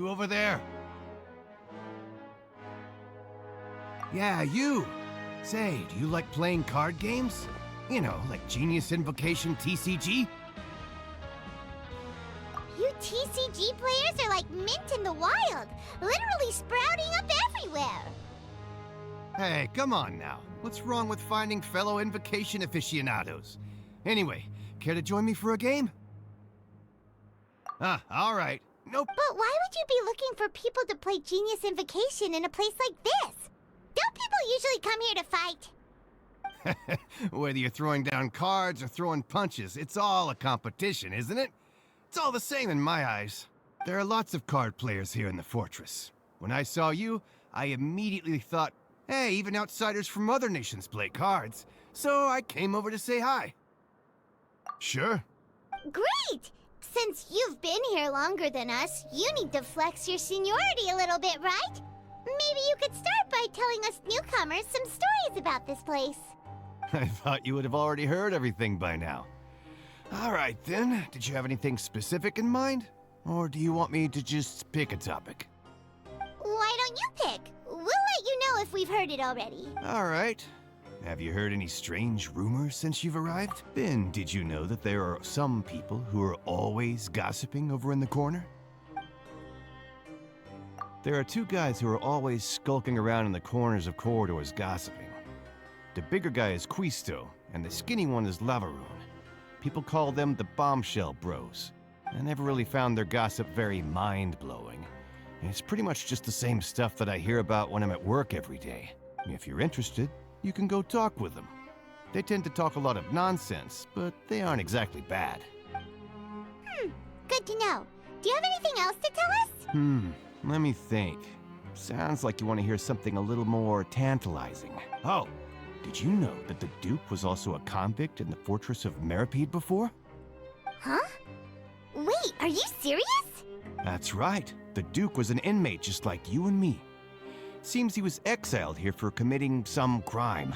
you over there? Yeah, you! Say, do you like playing card games? You know, like Genius Invocation TCG? You TCG players are like mint in the wild, literally sprouting up everywhere. Hey, come on now. What's wrong with finding fellow Invocation aficionados? Anyway, care to join me for a game? All right. Nope. But why would you be looking for people to play Genius Invocation in a place like this? Don't people usually come here to fight? Whether you're throwing down cards or throwing punches, it's all a competition, isn't it? It's all the same in my eyes. There are lots of card players here in the fortress. When I saw you, I immediately thought, hey, even outsiders from other nations play cards. So I came over to say hi. Sure. Great! Since you've been here longer than us, you need to flex your seniority a little bit, right? Maybe you could start by telling us newcomers some stories about this place. I thought you would have already heard everything by now. All right, then. Did you have anything specific in mind? Or do you want me to just pick a topic? Why don't you pick? We'll let you know if we've heard it already. All right. Have you heard any strange rumors since you've arrived? Ben, did you know that there are some people who are always gossiping over in the corner? There are two guys who are always skulking around in the corners of corridors gossiping. The bigger guy is Quisto, and the skinny one is Lavaroon. People call them the Bombshell Bros. I never really found their gossip very mind-blowing. It's pretty much just the same stuff that I hear about when I'm at work every day. If you're interested, you can go talk with them. They tend to talk a lot of nonsense, but they aren't exactly bad. Good to know. Do you have anything else to tell us? Let me think. Sounds like you want to hear something a little more tantalizing. Oh, did you know that the Duke was also a convict in the fortress of Meripede before? Huh? Wait, are you serious? That's right. The Duke was an inmate just like you and me. Seems he was exiled here for committing some crime.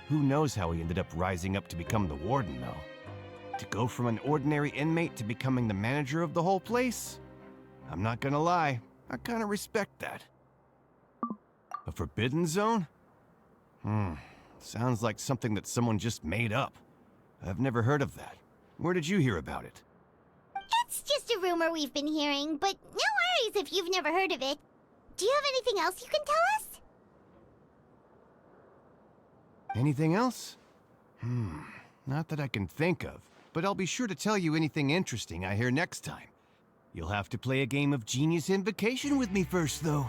Who knows how he ended up rising up to become the warden, though. To go from an ordinary inmate to becoming the manager of the whole place? I'm not gonna lie, I kinda respect that. A forbidden zone? Sounds like something that someone just made up. I've never heard of that. Where did you hear about it? It's just a rumor we've been hearing, but no worries if you've never heard of it. Do you have anything else you can tell us? Anything else? Not that I can think of, but I'll be sure to tell you anything interesting I hear next time. You'll have to play a game of Genius Invocation with me first, though.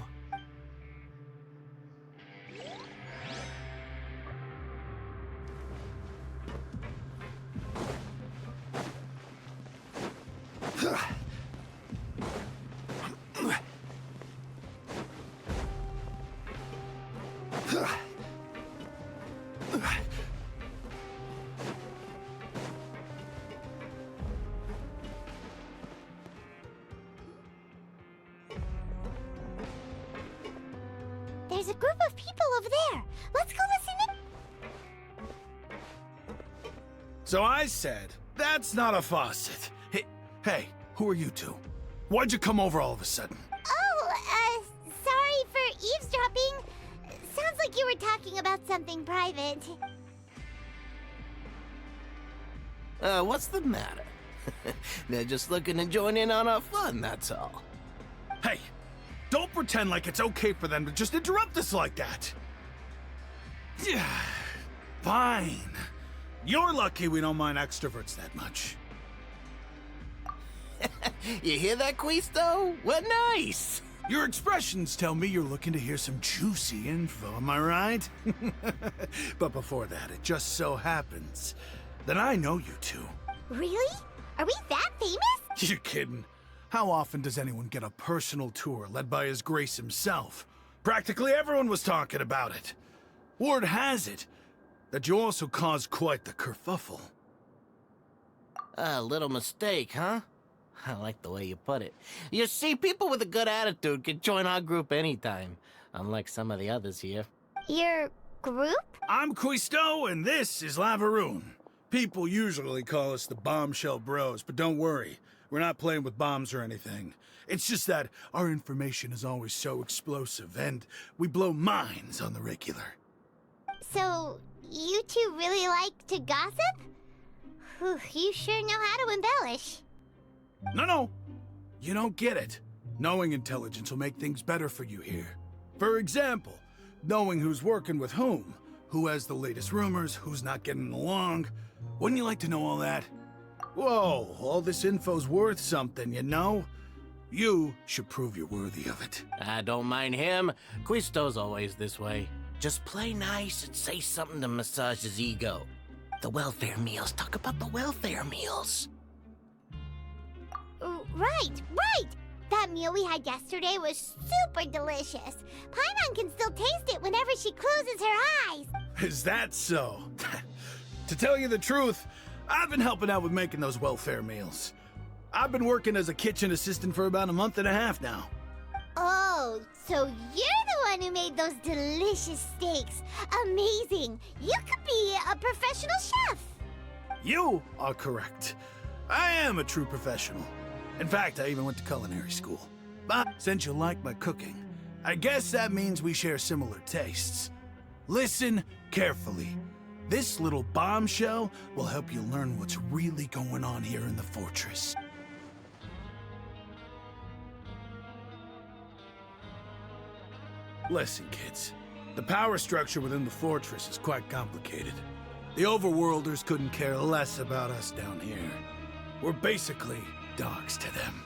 There's a group of people over there. Let's go listen in. So I said, that's not a faucet. Hey, who are you two? Why'd you come over all of a sudden? Oh, sorry for eavesdropping. Sounds like you were talking about something private. What's the matter? They're just looking to join in on our fun, that's all. Hey, don't pretend like it's okay for them to just interrupt us like that. Fine. You're lucky we don't mind extroverts that much. You hear that, Quisto? What nice! Your expressions tell me you're looking to hear some juicy info, am I right? But before that, it just so happens that I know you two. Really? Are we that famous? You're kidding. How often does anyone get a personal tour led by His Grace himself? Practically everyone was talking about it. Word has it that you also caused quite the kerfuffle. A little mistake, huh? I like the way you put it. You see, people with a good attitude can join our group anytime, unlike some of the others here. Your group? I'm Quisto, and this is Lavaroon. People usually call us the Bombshell Bros, but don't worry. We're not playing with bombs or anything. It's just that our information is always so explosive, and we blow minds on the regular. So, you two really like to gossip? Whew, you sure know how to embellish. No. You don't get it. Knowing intelligence will make things better for you here. For example, knowing who's working with whom, who has the latest rumors, who's not getting along. Wouldn't you like to know all that? Whoa, all this info's worth something, you know? You should prove you're worthy of it. I don't mind him. Quisto's always this way. Just play nice and say something to massage his ego. The welfare meals. Talk about the welfare meals. Right. That meal we had yesterday was super delicious. Paimon can still taste it whenever she closes her eyes. Is that so? To tell you the truth, I've been helping out with making those welfare meals. I've been working as a kitchen assistant for about a month and a half now. Oh, so you're the one who made those delicious steaks. Amazing. You could be a professional chef. You are correct. I am a true professional. In fact, I even went to culinary school. But since you like my cooking, I guess that means we share similar tastes. Listen carefully. This little bombshell will help you learn what's really going on here in the fortress. Listen, kids. The power structure within the fortress is quite complicated. The overworlders couldn't care less about us down here. We're basically dogs to them.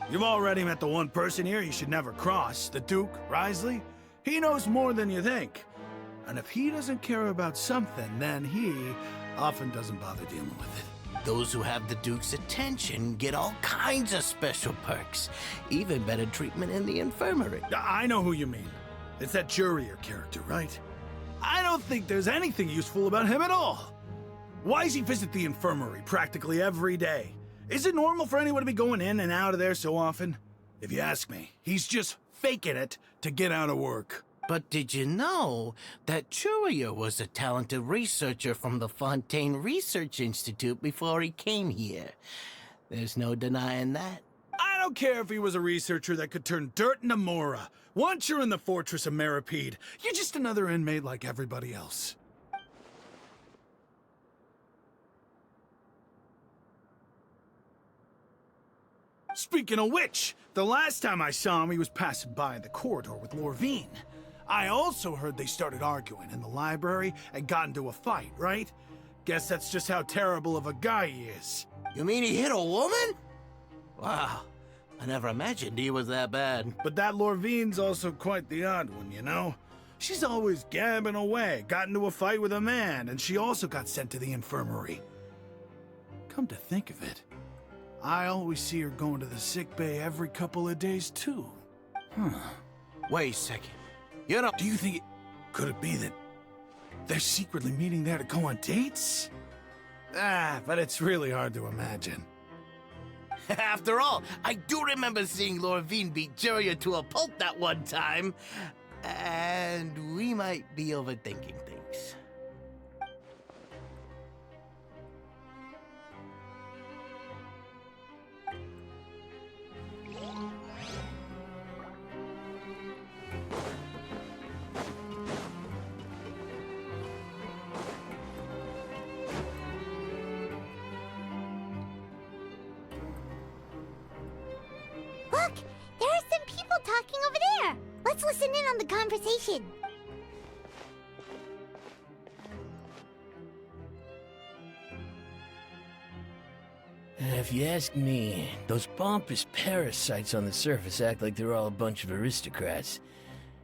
You've already met the one person here you should never cross, the Duke, Risley. He knows more than you think. And if he doesn't care about something, then he often doesn't bother dealing with it. Those who have the Duke's attention get all kinds of special perks. Even better treatment in the infirmary. I know who you mean. It's that Jurier character, right? I don't think there's anything useful about him at all. Why does he visit the infirmary practically every day? Is it normal for anyone to be going in and out of there so often? If you ask me, he's just faking it to get out of work. But did you know that Jurier was a talented researcher from the Fontaine Research Institute before he came here? There's no denying that. I don't care if he was a researcher that could turn dirt into Mora. Once you're in the fortress of Meripede, you're just another inmate like everybody else. Speaking of which, the last time I saw him, he was passing by in the corridor with Lorvine. I also heard they started arguing in the library and got into a fight, right? Guess that's just how terrible of a guy he is. You mean he hit a woman? Wow, I never imagined he was that bad. But that Lorvine's also quite the odd one, you know? She's always gabbing away, got into a fight with a man, and she also got sent to the infirmary. Come to think of it, I always see her going to the sick bay every couple of days, too. Wait a second. You know, Do you think could it be that they're secretly meeting there to go on dates? But it's really hard to imagine. after all, I do remember seeing Lorvine beat Jurier to a pulp that one time. And we might be overthinking things. Look, there are some people talking over there. Let's listen in on the conversation. If you ask me, those pompous parasites on the surface act like they're all a bunch of aristocrats.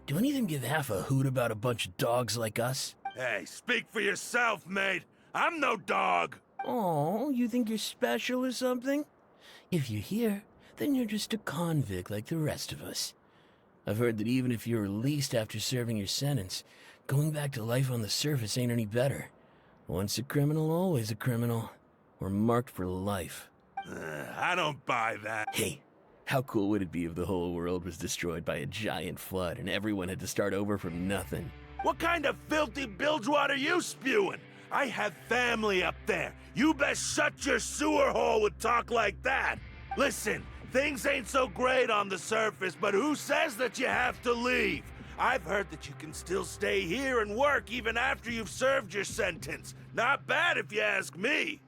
Do any of them give half a hoot about a bunch of dogs like us? Hey, speak for yourself, mate. I'm no dog. Oh, you think you're special or something? If you're here, then you're just a convict like the rest of us. I've heard that even if you're released after serving your sentence, going back to life on the surface ain't any better. Once a criminal, always a criminal. We're marked for life. I don't buy that. Hey, how cool would it be if the whole world was destroyed by a giant flood and everyone had to start over from nothing? What kind of filthy bilgewater are you spewing? I have family up there. You best shut your sewer hole with talk like that. Listen, things ain't so great on the surface, but who says that you have to leave? I've heard that you can still stay here and work even after you've served your sentence. Not bad if you ask me.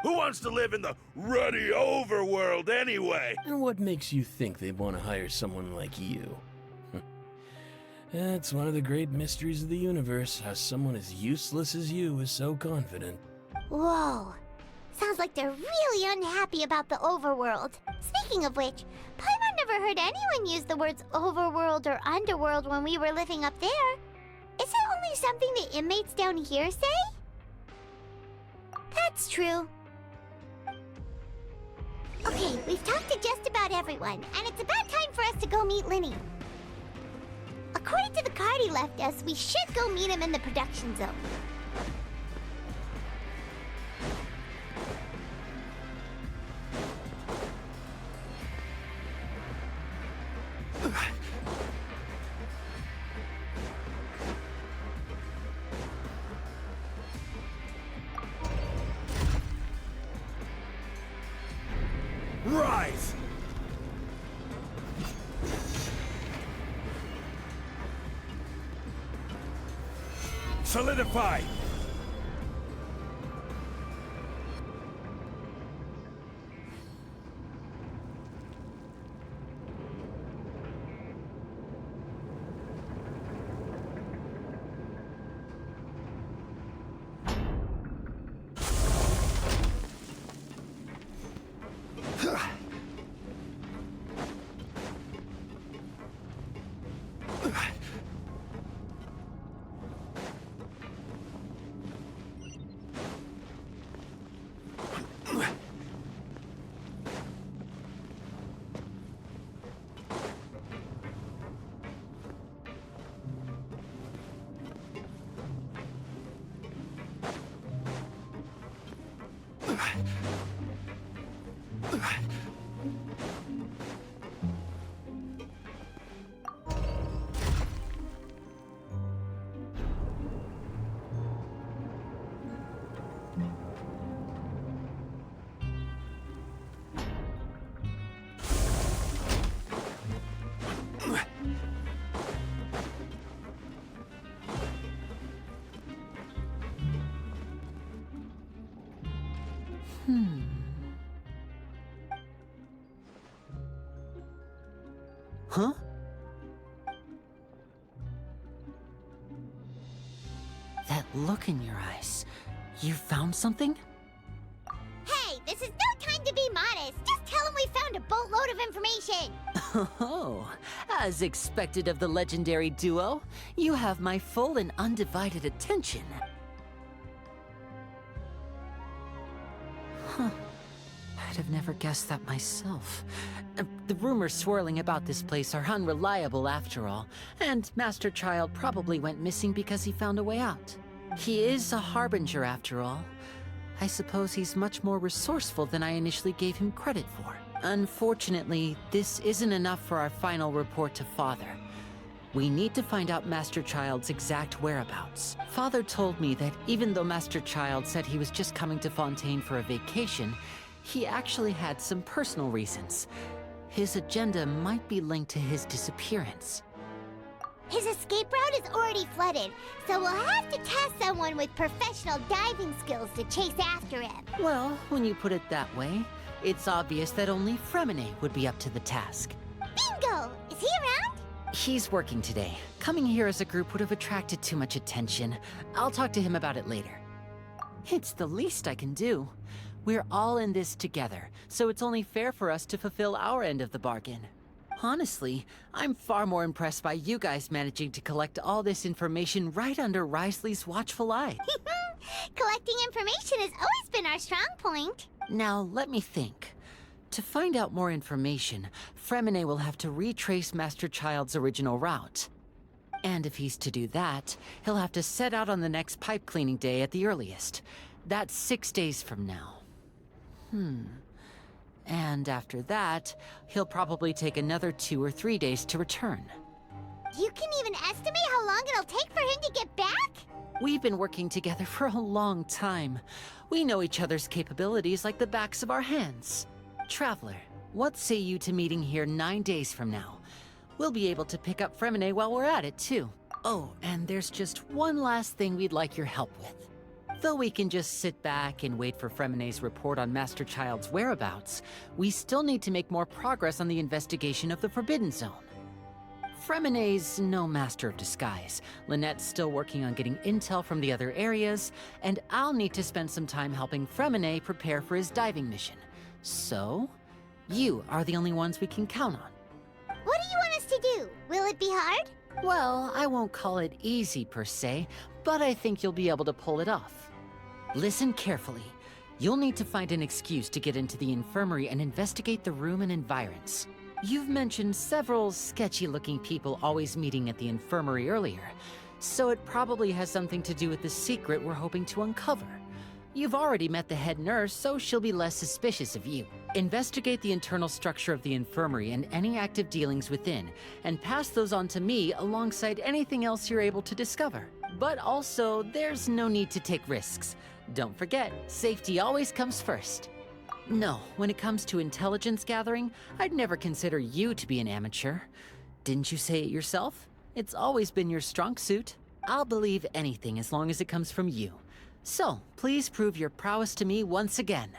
Who wants to live in the ruddy overworld anyway? And what makes you think they'd want to hire someone like you? That's one of the great mysteries of the universe, how someone as useless as you is so confident. Whoa. Sounds like they're really unhappy about the overworld. Speaking of which, Paimon never heard anyone use the words overworld or underworld when we were living up there. Is it only something the inmates down here say? That's true. Okay, we've talked to just about everyone, and it's about time for us to go meet Linny. According to the card he left us, we should go meet him in the production zone. Rise! Solidify! Huh? That look in your eyes. You found something? Hey, this is no time to be modest. Just tell him we found a boatload of information. Oh, as expected of the legendary duo, you have my full and undivided attention. Huh. I'd have never guessed that myself. The rumors swirling about this place are unreliable after all, and Master Child probably went missing because he found a way out. He is a harbinger after all. I suppose he's much more resourceful than I initially gave him credit for. Unfortunately, this isn't enough for our final report to Father. We need to find out Master Child's exact whereabouts. Father told me that even though Master Child said he was just coming to Fontaine for a vacation, he actually had some personal reasons. His agenda might be linked to his disappearance. His escape route is already flooded, so we'll have to task someone with professional diving skills to chase after him. Well, when you put it that way, it's obvious that only Fremine would be up to the task. Bingo! Is he around? He's working today. Coming here as a group would have attracted too much attention. I'll talk to him about it later. It's the least I can do. We're all in this together, so it's only fair for us to fulfill our end of the bargain. Honestly, I'm far more impressed by you guys managing to collect all this information right under Risley's watchful eye. Collecting information has always been our strong point. Now, let me think. To find out more information, Fremine will have to retrace Master Child's original route. And if he's to do that, he'll have to set out on the next pipe cleaning day at the earliest. That's 6 days from now. And after that, he'll probably take another 2 or 3 days to return. You can even estimate how long it'll take for him to get back? We've been working together for a long time. We know each other's capabilities like the backs of our hands. Traveler, What say you to meeting here 9 days from now? We'll be able to pick up Fremine while we're at it, too. Oh, and there's just one last thing we'd like your help with. Though we can just sit back and wait for Fremine's report on Master Child's whereabouts, we still need to make more progress on the investigation of the Forbidden Zone. Fremine's no master of disguise. Lynette's still working on getting intel from the other areas, and I'll need to spend some time helping Fremine prepare for his diving mission. So, you are the only ones we can count on. What do you want us to do? Will it be hard? Well, I won't call it easy per se, but I think you'll be able to pull it off. Listen carefully. You'll need to find an excuse to get into the infirmary and investigate the room and environs. You've mentioned several sketchy-looking people always meeting at the infirmary earlier, so it probably has something to do with the secret we're hoping to uncover. You've already met the head nurse, so she'll be less suspicious of you. Investigate the internal structure of the infirmary and any active dealings within, and pass those on to me alongside anything else you're able to discover. But also, there's no need to take risks. Don't forget, safety always comes first. No, when it comes to intelligence gathering, I'd never consider you to be an amateur. Didn't you say it yourself? It's always been your strong suit. I'll believe anything as long as it comes from you. So, please prove your prowess to me once again.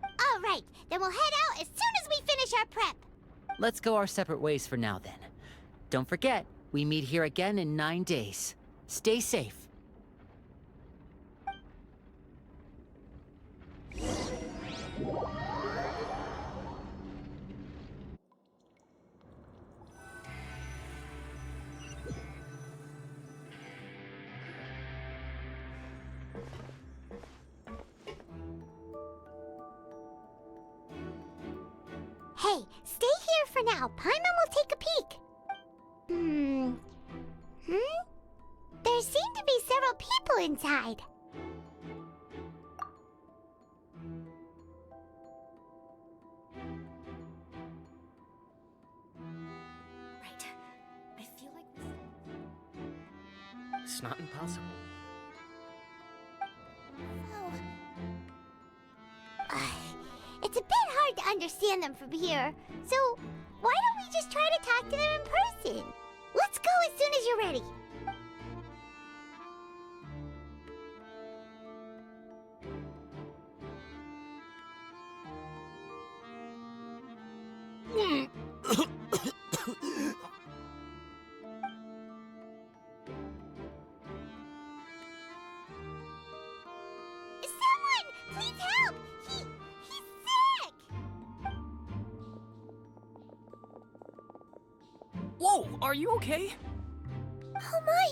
All right, then we'll head out as soon as we finish our prep. Let's go our separate ways for now then. Don't forget, we meet here again in 9 days. Stay safe. Hey, stay here for now. Paimon will take a peek. There seem to be several people inside. Right. I feel like It's not impossible. Oh. It's a bit hard to understand them from here, so why don't we just try to talk to them in person? Let's go as soon as you're ready. Someone, please help! He's sick! Whoa, are you okay? Oh my!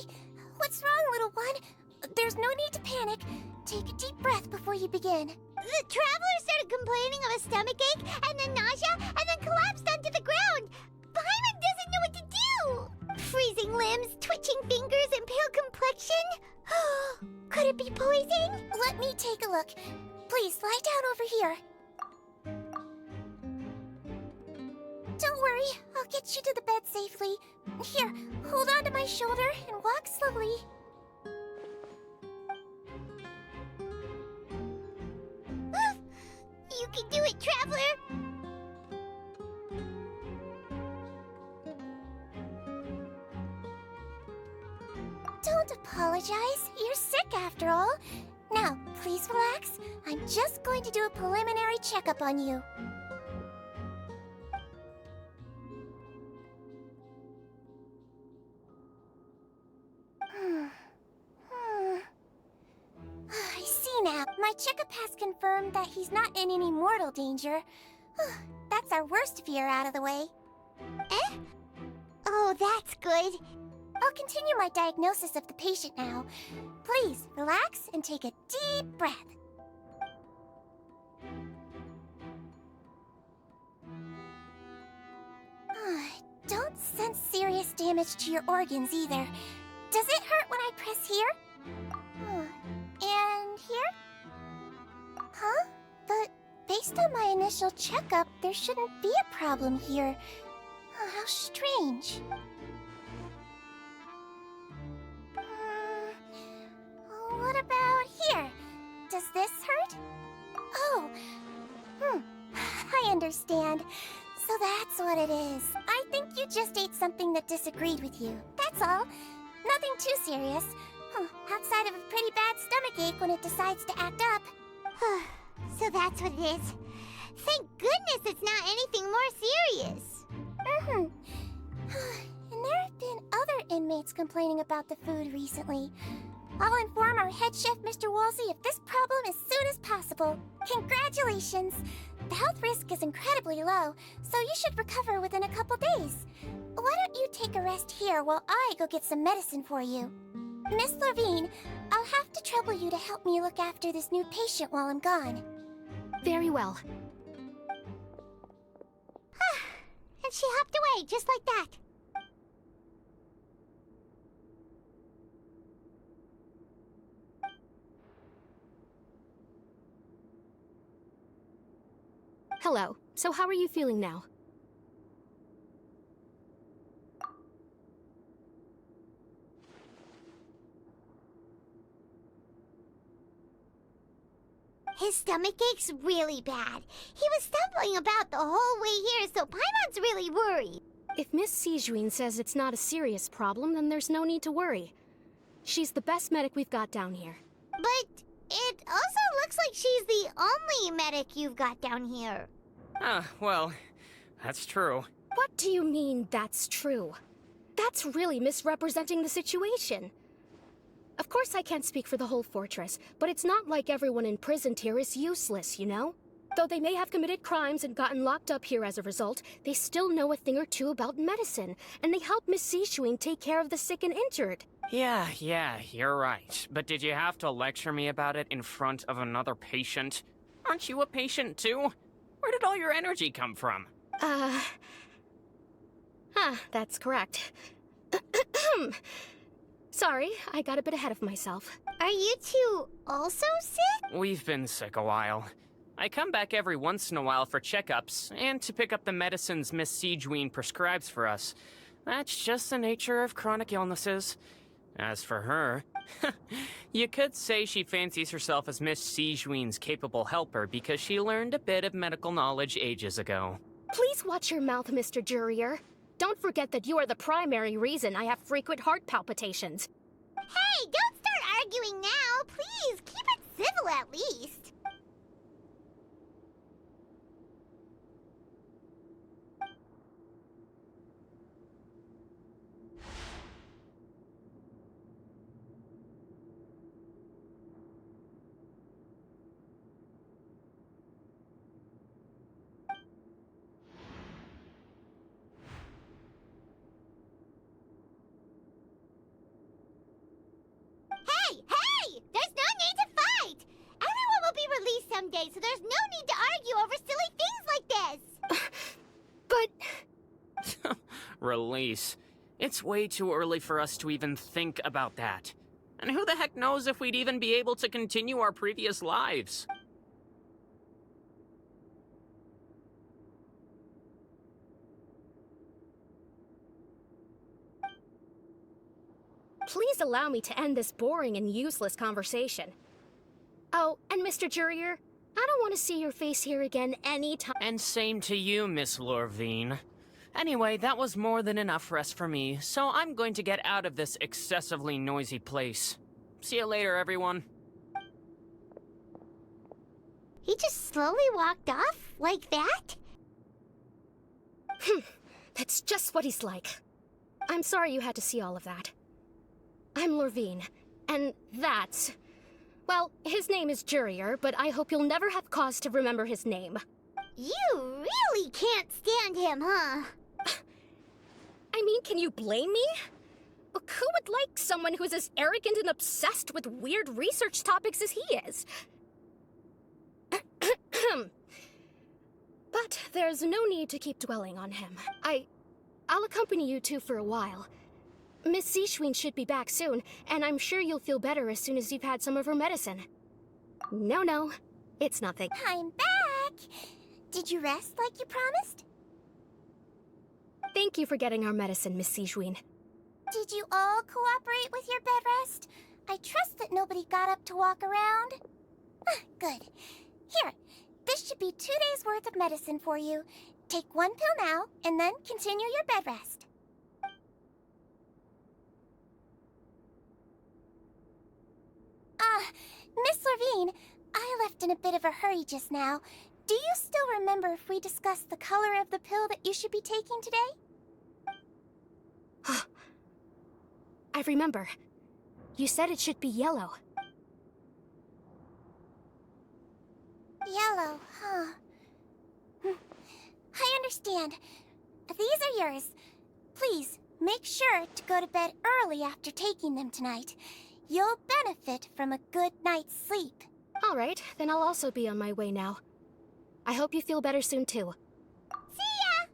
What's wrong, little one? There's no need to panic. Take a deep breath before you begin. The traveler started complaining of a stomachache, and then nausea, and then collapsed onto the ground. Paimon doesn't know what to do! Freezing limbs, twitching fingers, and pale complexion? Could it be poison? Let me take a look. Please, lie down over here. Don't worry, I'll get you to the bed safely. Here, hold on to my shoulder and walk slowly. You can do it, Traveler! Don't apologize. You're sick after all. Now, please relax. I'm just going to do a preliminary checkup on you. I see now. My checkup has confirmed that he's not in any mortal danger. That's our worst fear out of the way. Eh? Oh, that's good. I'll continue my diagnosis of the patient now. Please, relax and take a deep breath. Don't sense serious damage to your organs either. Does it hurt when I press here? And here? Huh? But based on my initial checkup, there shouldn't be a problem here. How strange. What about here? Does this hurt? Oh, I understand. that's what it is. I think you just ate something that disagreed with you. That's all. Nothing too serious. Outside of a pretty bad stomachache when it decides to act up. So that's what it is. Thank goodness it's not anything more serious. And there have been other inmates complaining about the food recently. I'll inform our head chef, Mr. Woolsey, of this problem as soon as possible. Congratulations! The health risk is incredibly low, so you should recover within a couple days. Why don't you take a rest here while I go get some medicine for you? Miss Lorvine, I'll have to trouble you to help me look after this new patient while I'm gone. Very well. And she hopped away just like that. Hello. So how are you feeling now? His stomach ache's really bad. He was stumbling about the whole way here, so Paimon's really worried. If Miss Sijuin says it's not a serious problem, then there's no need to worry. She's the best medic we've got down here. But it also looks like she's the only medic you've got down here. Well, that's true. What do you mean, that's true? That's really misrepresenting the situation. Of course I can't speak for the whole fortress, but it's not like everyone imprisoned here is useless, you know? Though they may have committed crimes and gotten locked up here as a result, they still know a thing or two about medicine, and they help Miss Sishuin take care of the sick and injured. Yeah, you're right. But did you have to lecture me about it in front of another patient? Aren't you a patient too? Where did all your energy come from? That's correct. Sorry, I got a bit ahead of myself. Are you two also sick? We've been sick a while. I come back every once in a while for checkups, and to pick up the medicines Miss Sijuin prescribes for us. That's just the nature of chronic illnesses. As for her, you could say she fancies herself as Miss Sijuin's capable helper because she learned a bit of medical knowledge ages ago. Please watch your mouth, Mr. Jurier. Don't forget that you are the primary reason I have frequent heart palpitations. Hey, don't start arguing now. Please, keep it civil at least. Hey! There's no need to fight! Everyone will be released someday, so there's no need to argue over silly things like this! But... Release. It's way too early for us to even think about that. And who the heck knows if we'd even be able to continue our previous lives? Please allow me to end this boring and useless conversation. Oh, and Mr. Jurier, I don't want to see your face here again anytime. And same to you, Miss Lorvine. Anyway, that was more than enough rest for me, so I'm going to get out of this excessively noisy place. See you later, everyone. He just slowly walked off like that? That's just what he's like. I'm sorry you had to see all of that. I'm Lorvine, and that's... Well, his name is Jurier, but I hope you'll never have cause to remember his name. You really can't stand him, huh? I mean, can you blame me? Look, who would like someone who's as arrogant and obsessed with weird research topics as he is? But there's no need to keep dwelling on him. I'll accompany you two for a while. Miss Sishuin should be back soon, and I'm sure you'll feel better as soon as you've had some of her medicine. No, it's nothing. I'm back! Did you rest like you promised? Thank you for getting our medicine, Miss Sishuin. Did you all cooperate with your bed rest? I trust that nobody got up to walk around. Good. Here, this should be 2 days' worth of medicine for you. Take one pill now, and then continue your bed rest. Miss Levine, I left in a bit of a hurry just now. Do you still remember if we discussed the color of the pill that you should be taking today? I remember. You said it should be yellow. Yellow, huh? I understand. These are yours. Please, make sure to go to bed early after taking them tonight. You'll benefit from a good night's sleep. All right, then I'll also be on my way now. I hope you feel better soon, too. See ya!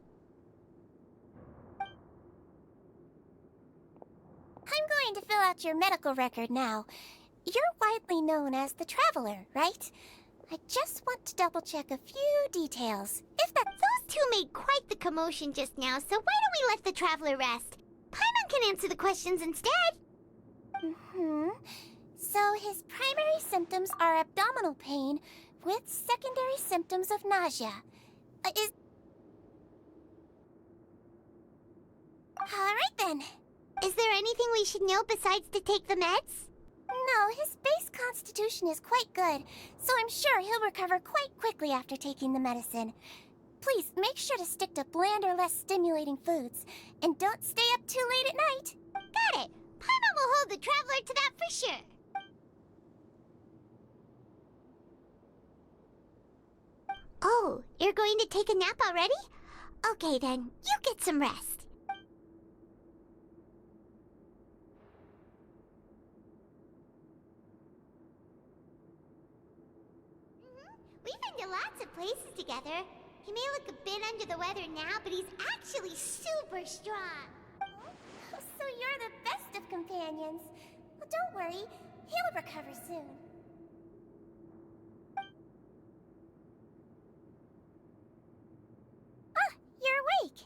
I'm going to fill out your medical record now. You're widely known as the Traveler, right? I just want to double-check a few details. Those two made quite the commotion just now, so why don't we let the Traveler rest? Paimon can answer the questions instead. So his primary symptoms are abdominal pain with secondary symptoms of nausea. Alright then. Is there anything we should know besides to take the meds? No, his base constitution is quite good, so I'm sure he'll recover quite quickly after taking the medicine. Please, make sure to stick to bland or less stimulating foods, and don't stay up too late at night. Got it! Paimon will hold the Traveler to that for sure. Oh, you're going to take a nap already? Okay then, you get some rest. We've been to lots of places together. He may look a bit under the weather now, but he's actually super strong. So you're the best of companions. Well, don't worry. He'll recover soon. Ah, you're awake.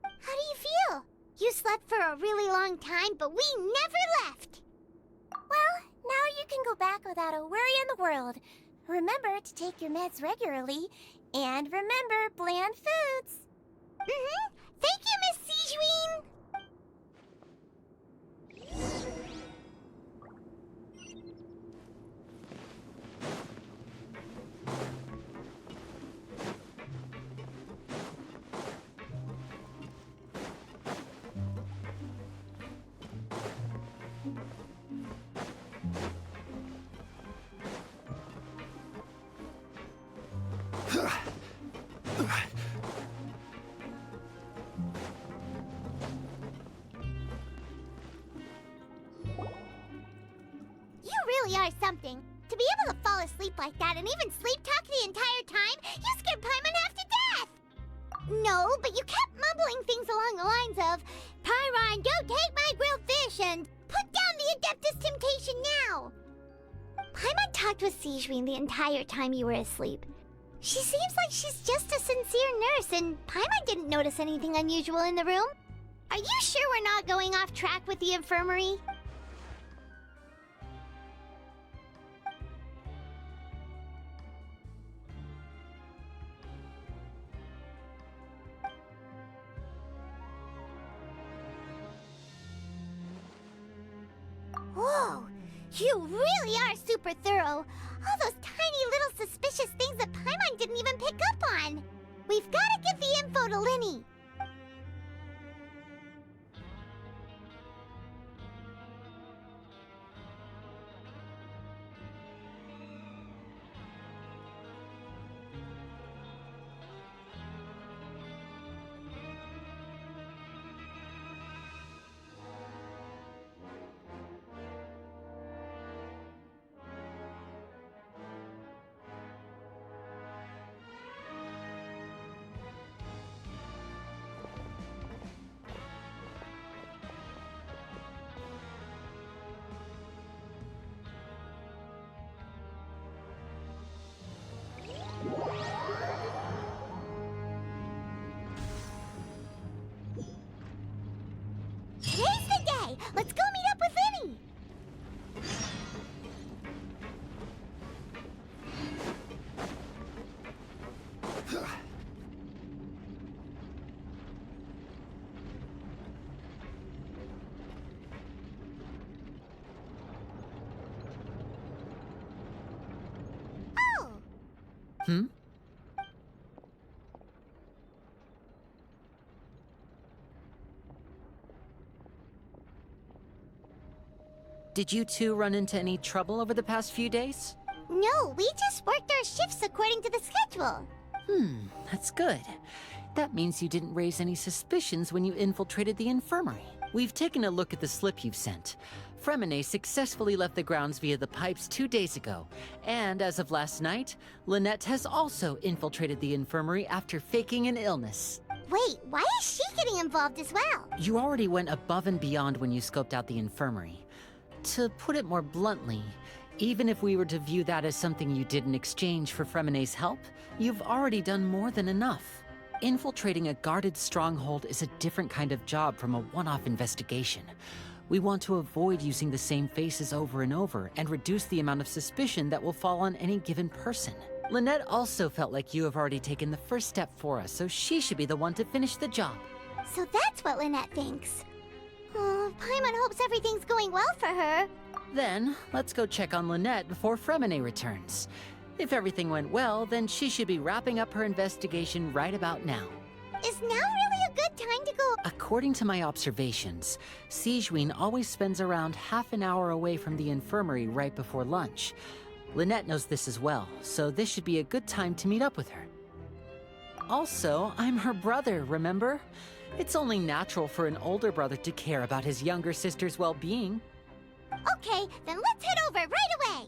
How do you feel? You slept for a really long time, but we never left. Well, now you can go back without a worry in the world. Remember to take your meds regularly, and remember bland foods. Thank you, Miss Sigeween. You really are something. To be able to fall asleep like that and even sleep talk the entire time, you scared Paimon half to death! No, but you kept mumbling things along the lines of, Pyron, go take my grilled fish and put down the Adeptus Temptation now! Paimon talked with Sigeween the entire time you were asleep. She seems like she's just a sincere nurse, and Paimon didn't notice anything unusual in the room. Are you sure we're not going off track with the infirmary? Whoa! You really are super thorough! All those tiny little suspicious things that Paimon didn't even pick up on! We've gotta give the info to Linny! Hmm? Did you two run into any trouble over the past few days? No, we just worked our shifts according to the schedule. That's good. That means you didn't raise any suspicions when you infiltrated the infirmary. We've taken a look at the slip you've sent. Fremine successfully left the grounds via the pipes 2 days ago, and as of last night, Lynette has also infiltrated the infirmary after faking an illness. Wait, why is she getting involved as well? You already went above and beyond when you scoped out the infirmary. To put it more bluntly, even if we were to view that as something you did in exchange for Fremine's help, you've already done more than enough. Infiltrating a guarded stronghold is a different kind of job from a one-off investigation. We want to avoid using the same faces over and over and reduce the amount of suspicion that will fall on any given person. Lynette also felt like you have already taken the first step for us, so she should be the one to finish the job. So that's what Lynette thinks. Oh, Paimon hopes everything's going well for her. Then, let's go check on Lynette before Fremine returns. If everything went well, then she should be wrapping up her investigation right about now. Is now really a good time to go? According to my observations, Sigewinne always spends around half an hour away from the infirmary right before lunch. Lynette knows this as well, so this should be a good time to meet up with her. Also, I'm her brother, remember? It's only natural for an older brother to care about his younger sister's well-being. Okay, then let's head over right away.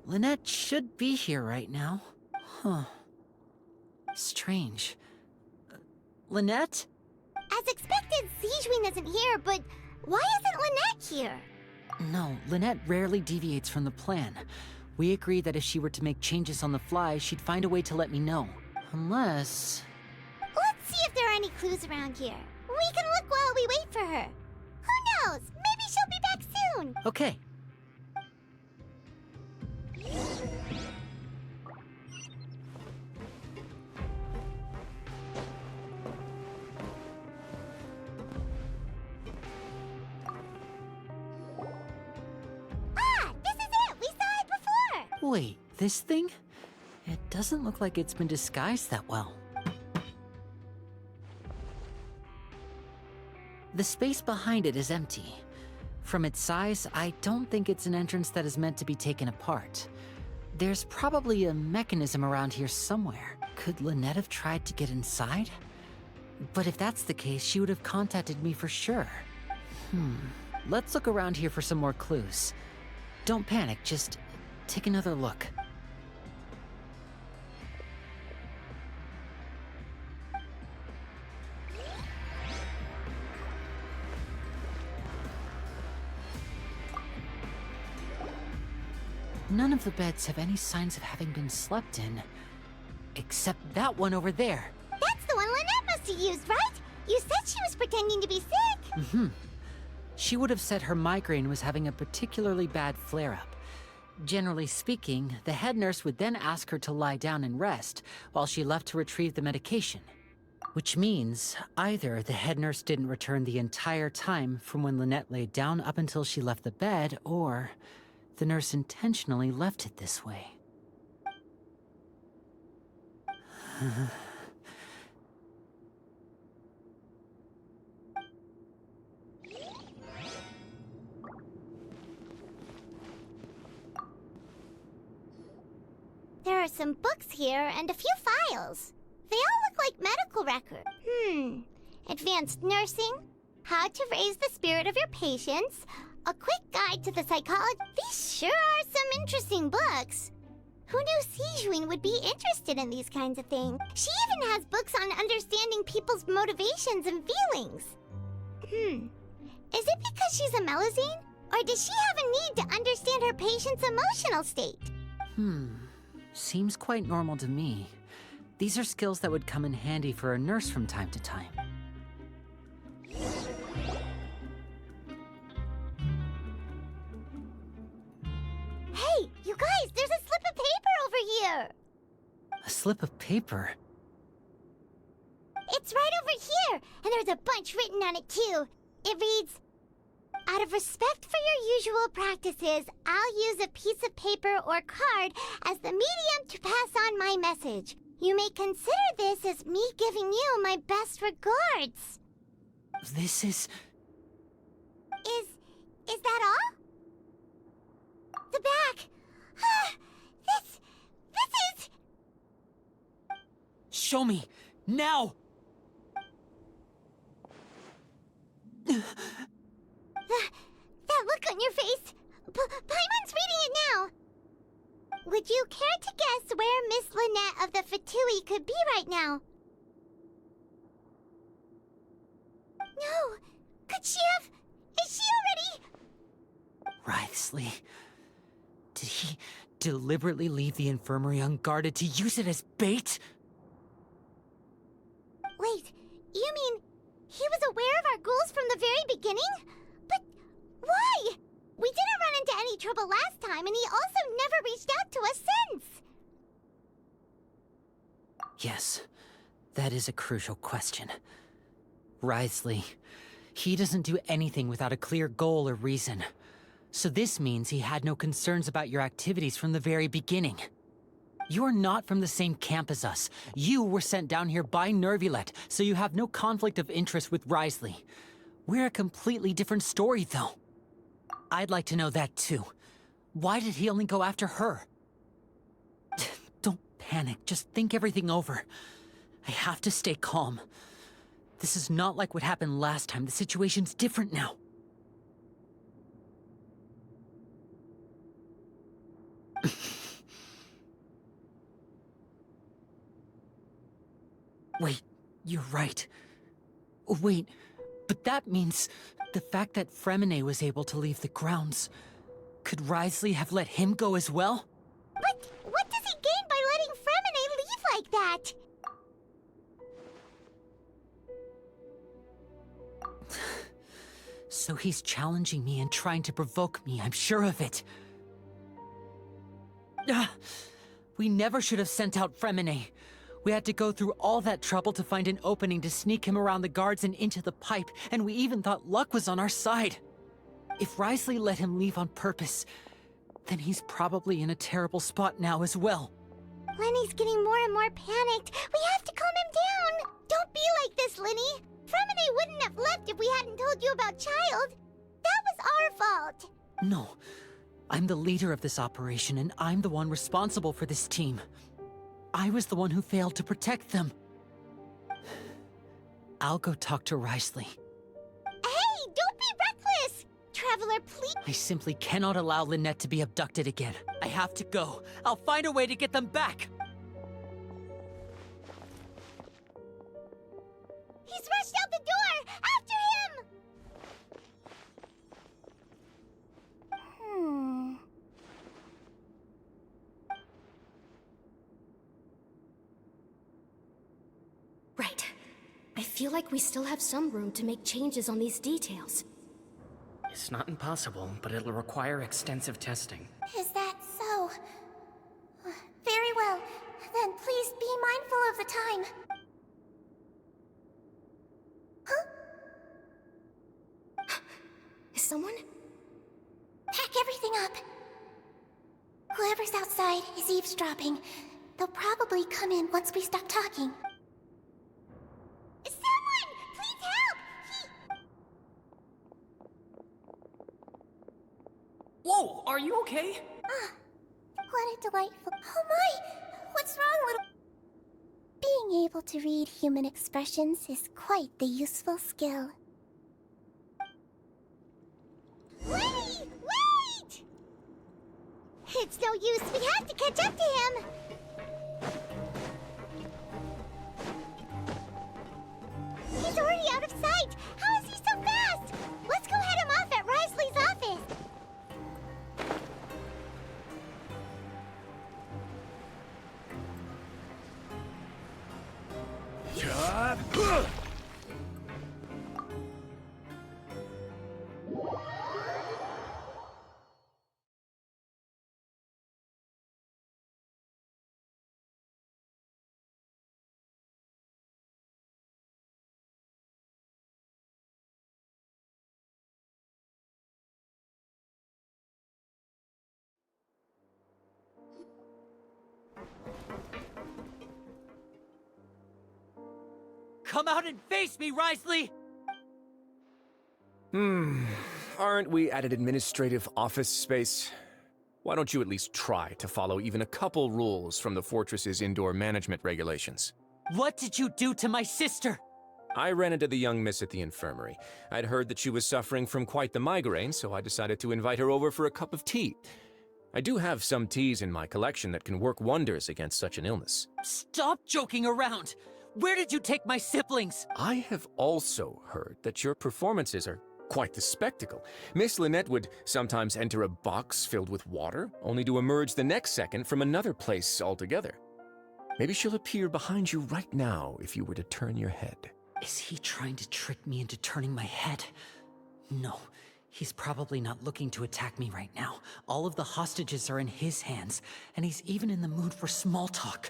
Lynette should be here right now. Huh. Strange. Lynette? As expected, Sigewinne isn't here, but why isn't Lynette here? No, Lynette rarely deviates from the plan. We agreed that if she were to make changes on the fly, she'd find a way to let me know. Unless... Let's see if there are any clues around here. We can look while we wait for her. Who knows? Maybe she'll be back soon. Okay. This is it! We saw it before! Wait, this thing? It doesn't look like it's been disguised that well. The space behind it is empty. From its size, I don't think it's an entrance that is meant to be taken apart. There's probably a mechanism around here somewhere. Could Lynette have tried to get inside? But if that's the case, she would have contacted me for sure. Let's look around here for some more clues. Don't panic, just take another look. None of the beds have any signs of having been slept in. Except that one over there. That's the one Lynette must have used, right? You said she was pretending to be sick. She would have said her migraine was having a particularly bad flare-up. Generally speaking, the head nurse would then ask her to lie down and rest while she left to retrieve the medication. Which means either the head nurse didn't return the entire time from when Lynette laid down up until she left the bed, or the nurse intentionally left it this way. There are some books here and a few files. They all look like medical records. Advanced nursing, how to raise the spirit of your patients, a quick guide to the psychology. These sure are some interesting books. Who knew Sigewinne would be interested in these kinds of things? She even has books on understanding people's motivations and feelings. Is it because she's a Melusine? Or does she have a need to understand her patient's emotional state? Seems quite normal to me. These are skills that would come in handy for a nurse from time to time. slip of paper. It's right over here, and there's a bunch written on it too. It reads, "Out of respect for your usual practices, I'll use a piece of paper or card as the medium to pass on my message. You may consider this as me giving you my best regards." This is... Is that all? The back. This is... Show me! Now! That look on your face. Paimon's reading it now. Would you care to guess where Miss Lynette of the Fatui could be right now? No. Could she have... Is she already... Wriothesley. Did he deliberately leave the infirmary unguarded to use it as bait? Wait, you mean he was aware of our goals from the very beginning? But why? We didn't run into any trouble last time, and he also never reached out to us since. Yes, that is a crucial question. Wriothesley, he doesn't do anything without a clear goal or reason. So this means he had no concerns about your activities from the very beginning. You're not from the same camp as us. You were sent down here by Nervulet, so you have no conflict of interest with Wriothesley. We're a completely different story, though. I'd like to know that, too. Why did he only go after her? Don't panic. Just think everything over. I have to stay calm. This is not like what happened last time. The situation's different now. Wait, you're right. Wait, but that means the fact that Fremine was able to leave the grounds. Could Wriothesley have let him go as well? But what does he gain by letting Fremine leave like that? So he's challenging me and trying to provoke me, I'm sure of it. We never should have sent out Fremine. We had to go through all that trouble to find an opening to sneak him around the guards and into the pipe, and we even thought luck was on our side. If Wriothesley let him leave on purpose, then he's probably in a terrible spot now as well. Lenny's getting more and more panicked. We have to calm him down. Don't be like this, Lenny. Fremine wouldn't have left if we hadn't told you about Child. That was our fault. No. I'm the leader of this operation, and I'm the one responsible for this team. I was the one who failed to protect them. I'll go talk to Wriothesley. Hey, don't be reckless! Traveler, please... I simply cannot allow Lynette to be abducted again. I have to go. I'll find a way to get them back! He's rushed out the door! After him! Right. I feel like we still have some room to make changes on these details. It's not impossible, but it'll require extensive testing. Is that so? Very well. Then please be mindful of the time. Huh? Is someone? Pack everything up. Whoever's outside is eavesdropping. They'll probably come in once we stop talking. Someone! Please help! Whoa, are you okay? What a delightful... Oh my! What's wrong, little... Being able to read human expressions is quite the useful skill. Wait! Wait! It's no use. We have to catch up to him. He's already out of sight. How is he so fast? Let's go head him off at Wriothesley's office. Chad? come out and face me, Risley! Aren't we at an administrative office space? Why don't you at least try to follow even a couple rules from the fortress's indoor management regulations? What did you do to my sister? I ran into the young miss at the infirmary. I'd heard that she was suffering from quite the migraine, so I decided to invite her over for a cup of tea. I do have some teas in my collection that can work wonders against such an illness. Stop joking around! Where did you take my siblings? I have also heard that your performances are quite the spectacle. Miss Lynette would sometimes enter a box filled with water, only to emerge the next second from another place altogether. Maybe she'll appear behind you right now if you were to turn your head. Is he trying to trick me into turning my head? No, he's probably not looking to attack me right now. All of the hostages are in his hands, and he's even in the mood for small talk.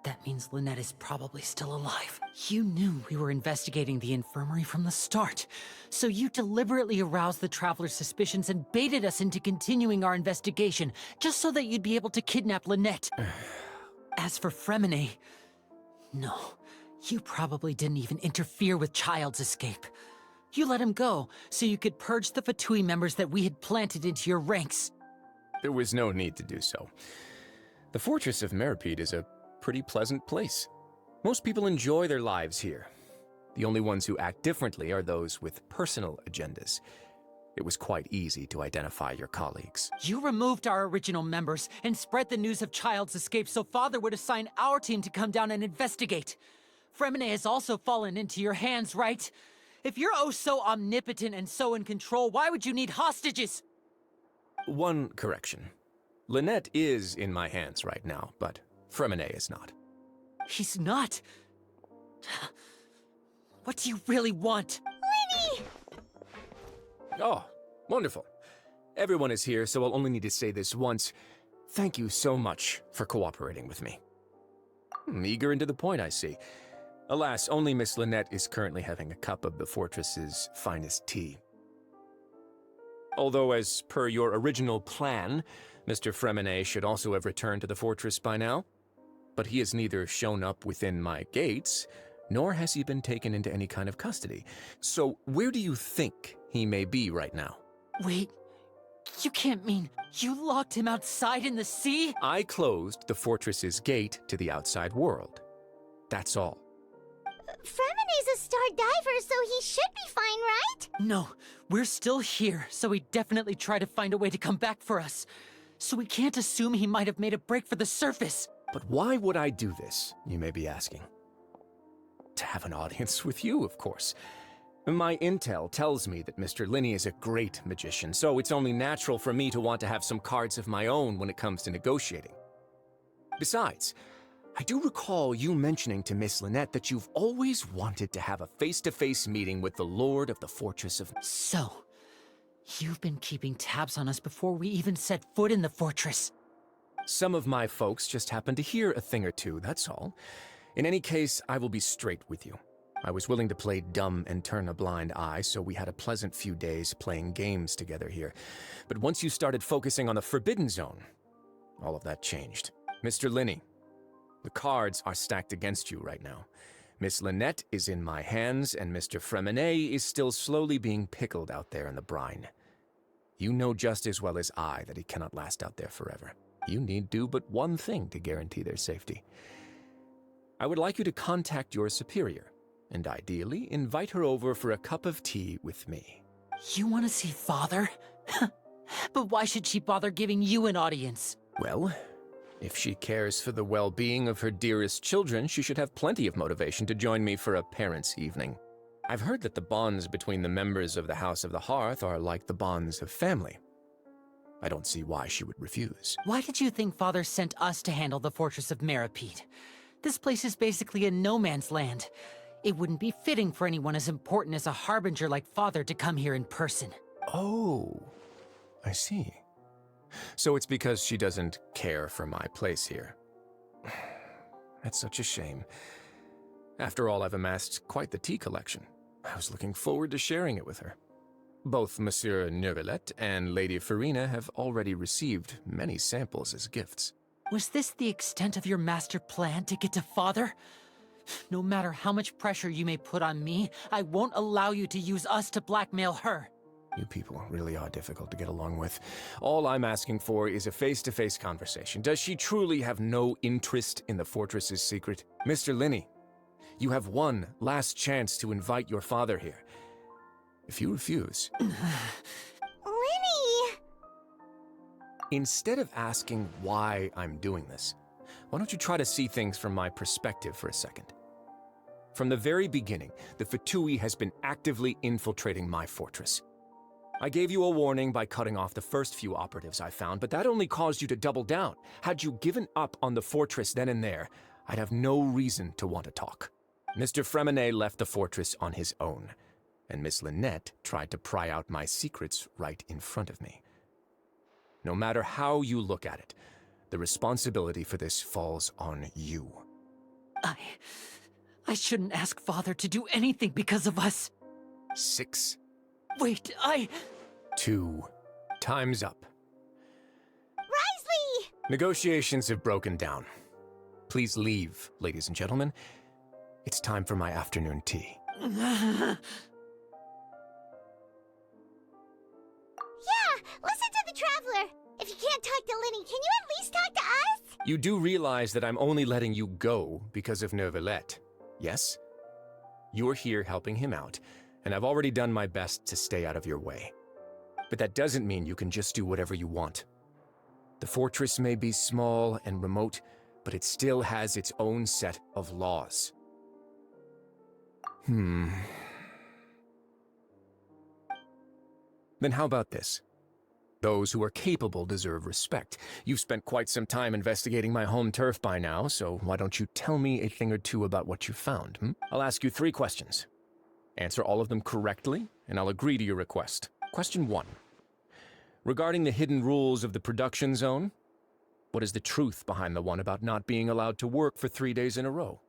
That means Lynette is probably still alive. You knew we were investigating the infirmary from the start, so you deliberately aroused the Traveler's suspicions and baited us into continuing our investigation, just so that you'd be able to kidnap Lynette. As for Fremine, no, you probably didn't even interfere with Child's escape. You let him go, so you could purge the Fatui members that we had planted into your ranks. There was no need to do so. The Fortress of Meripede is a pretty pleasant place. Most people enjoy their lives here. The only ones who act differently are those with personal agendas. It was quite easy to identify your colleagues. You removed our original members and spread the news of Child's escape so Father would assign our team to come down and investigate. Fremine has also fallen into your hands, right? If you're oh so omnipotent and so in control, why would you need hostages? One correction. Lynette is in my hands right now, but Fremine is not. He's not. What do you really want? Winnie! Oh, wonderful. Everyone is here, so I'll only need to say this once. Thank you so much for cooperating with me. Eager and to the point, I see. Alas, only Miss Lynette is currently having a cup of the fortress's finest tea. Although, as per your original plan, Mr. Fremine should also have returned to the fortress by now. But he has neither shown up within my gates, nor has he been taken into any kind of custody. So where do you think he may be right now? Wait, you can't mean you locked him outside in the sea? I closed the fortress's gate to the outside world. That's all. Fremine's a star diver, so he should be fine, right? No, we're still here, so he definitely tried to find a way to come back for us. So we can't assume he might have made a break for the surface. But why would I do this, you may be asking? To have an audience with you, of course. My intel tells me that Mr. Linney is a great magician, so it's only natural for me to want to have some cards of my own when it comes to negotiating. Besides, I do recall you mentioning to Miss Lynette that you've always wanted to have a face-to-face meeting with the Lord of the Fortress of... So, you've been keeping tabs on us before we even set foot in the fortress. Some of my folks just happened to hear a thing or two, that's all. In any case, I will be straight with you. I was willing to play dumb and turn a blind eye, so we had a pleasant few days playing games together here. But once you started focusing on the Forbidden Zone, all of that changed. Mr. Linney, the cards are stacked against you right now. Miss Lynette is in my hands, and Mr. Fremine is still slowly being pickled out there in the brine. You know just as well as I that he cannot last out there forever. You need do but one thing to guarantee their safety. I would like you to contact your superior, and ideally invite her over for a cup of tea with me. You want to see Father? But why should she bother giving you an audience? Well, if she cares for the well-being of her dearest children, she should have plenty of motivation to join me for a parents' evening. I've heard that the bonds between the members of the House of the Hearth are like the bonds of family. I don't see why she would refuse. Why did you think Father sent us to handle the Fortress of Meripede? This place is basically a no-man's land. It wouldn't be fitting for anyone as important as a harbinger like Father to come here in person. Oh, I see. So it's because she doesn't care for my place here. That's such a shame. After all, I've amassed quite the tea collection. I was looking forward to sharing it with her. Both Monsieur Neuvillette and Lady Farina have already received many samples as gifts. Was this the extent of your master plan to get to Father? No matter how much pressure you may put on me, I won't allow you to use us to blackmail her. You people really are difficult to get along with. All I'm asking for is a face-to-face conversation. Does she truly have no interest in the fortress's secret? Mr. Linney, you have one last chance to invite your father here. If you refuse... Linny! Instead of asking why I'm doing this, why don't you try to see things from my perspective for a second? From the very beginning, the Fatui has been actively infiltrating my fortress. I gave you a warning by cutting off the first few operatives I found, but that only caused you to double down. Had you given up on the fortress then and there, I'd have no reason to want to talk. Mr. Fremenet left the fortress on his own, and Miss Lynette tried to pry out my secrets right in front of me. No matter how you look at it, the responsibility for this falls on you. I shouldn't ask Father to do anything because of us. 6. Wait, 2. Time's up. Risley! Negotiations have broken down. Please leave, ladies and gentlemen. It's time for my afternoon tea. Yeah, listen to the Traveler. If you can't talk to Linny, can you at least talk to us? You do realize that I'm only letting you go because of Neuvillette, yes? You're here helping him out, and I've already done my best to stay out of your way. But that doesn't mean you can just do whatever you want. The fortress may be small and remote, but it still has its own set of laws. Then how about this? Those who are capable deserve respect. You've spent quite some time investigating my home turf by now, so why don't you tell me a thing or two about what you found? I'll ask you 3 questions. Answer all of them correctly, and I'll agree to your request. Question 1. Regarding the hidden rules of the production zone, what is the truth behind the one about not being allowed to work for 3 days in a row?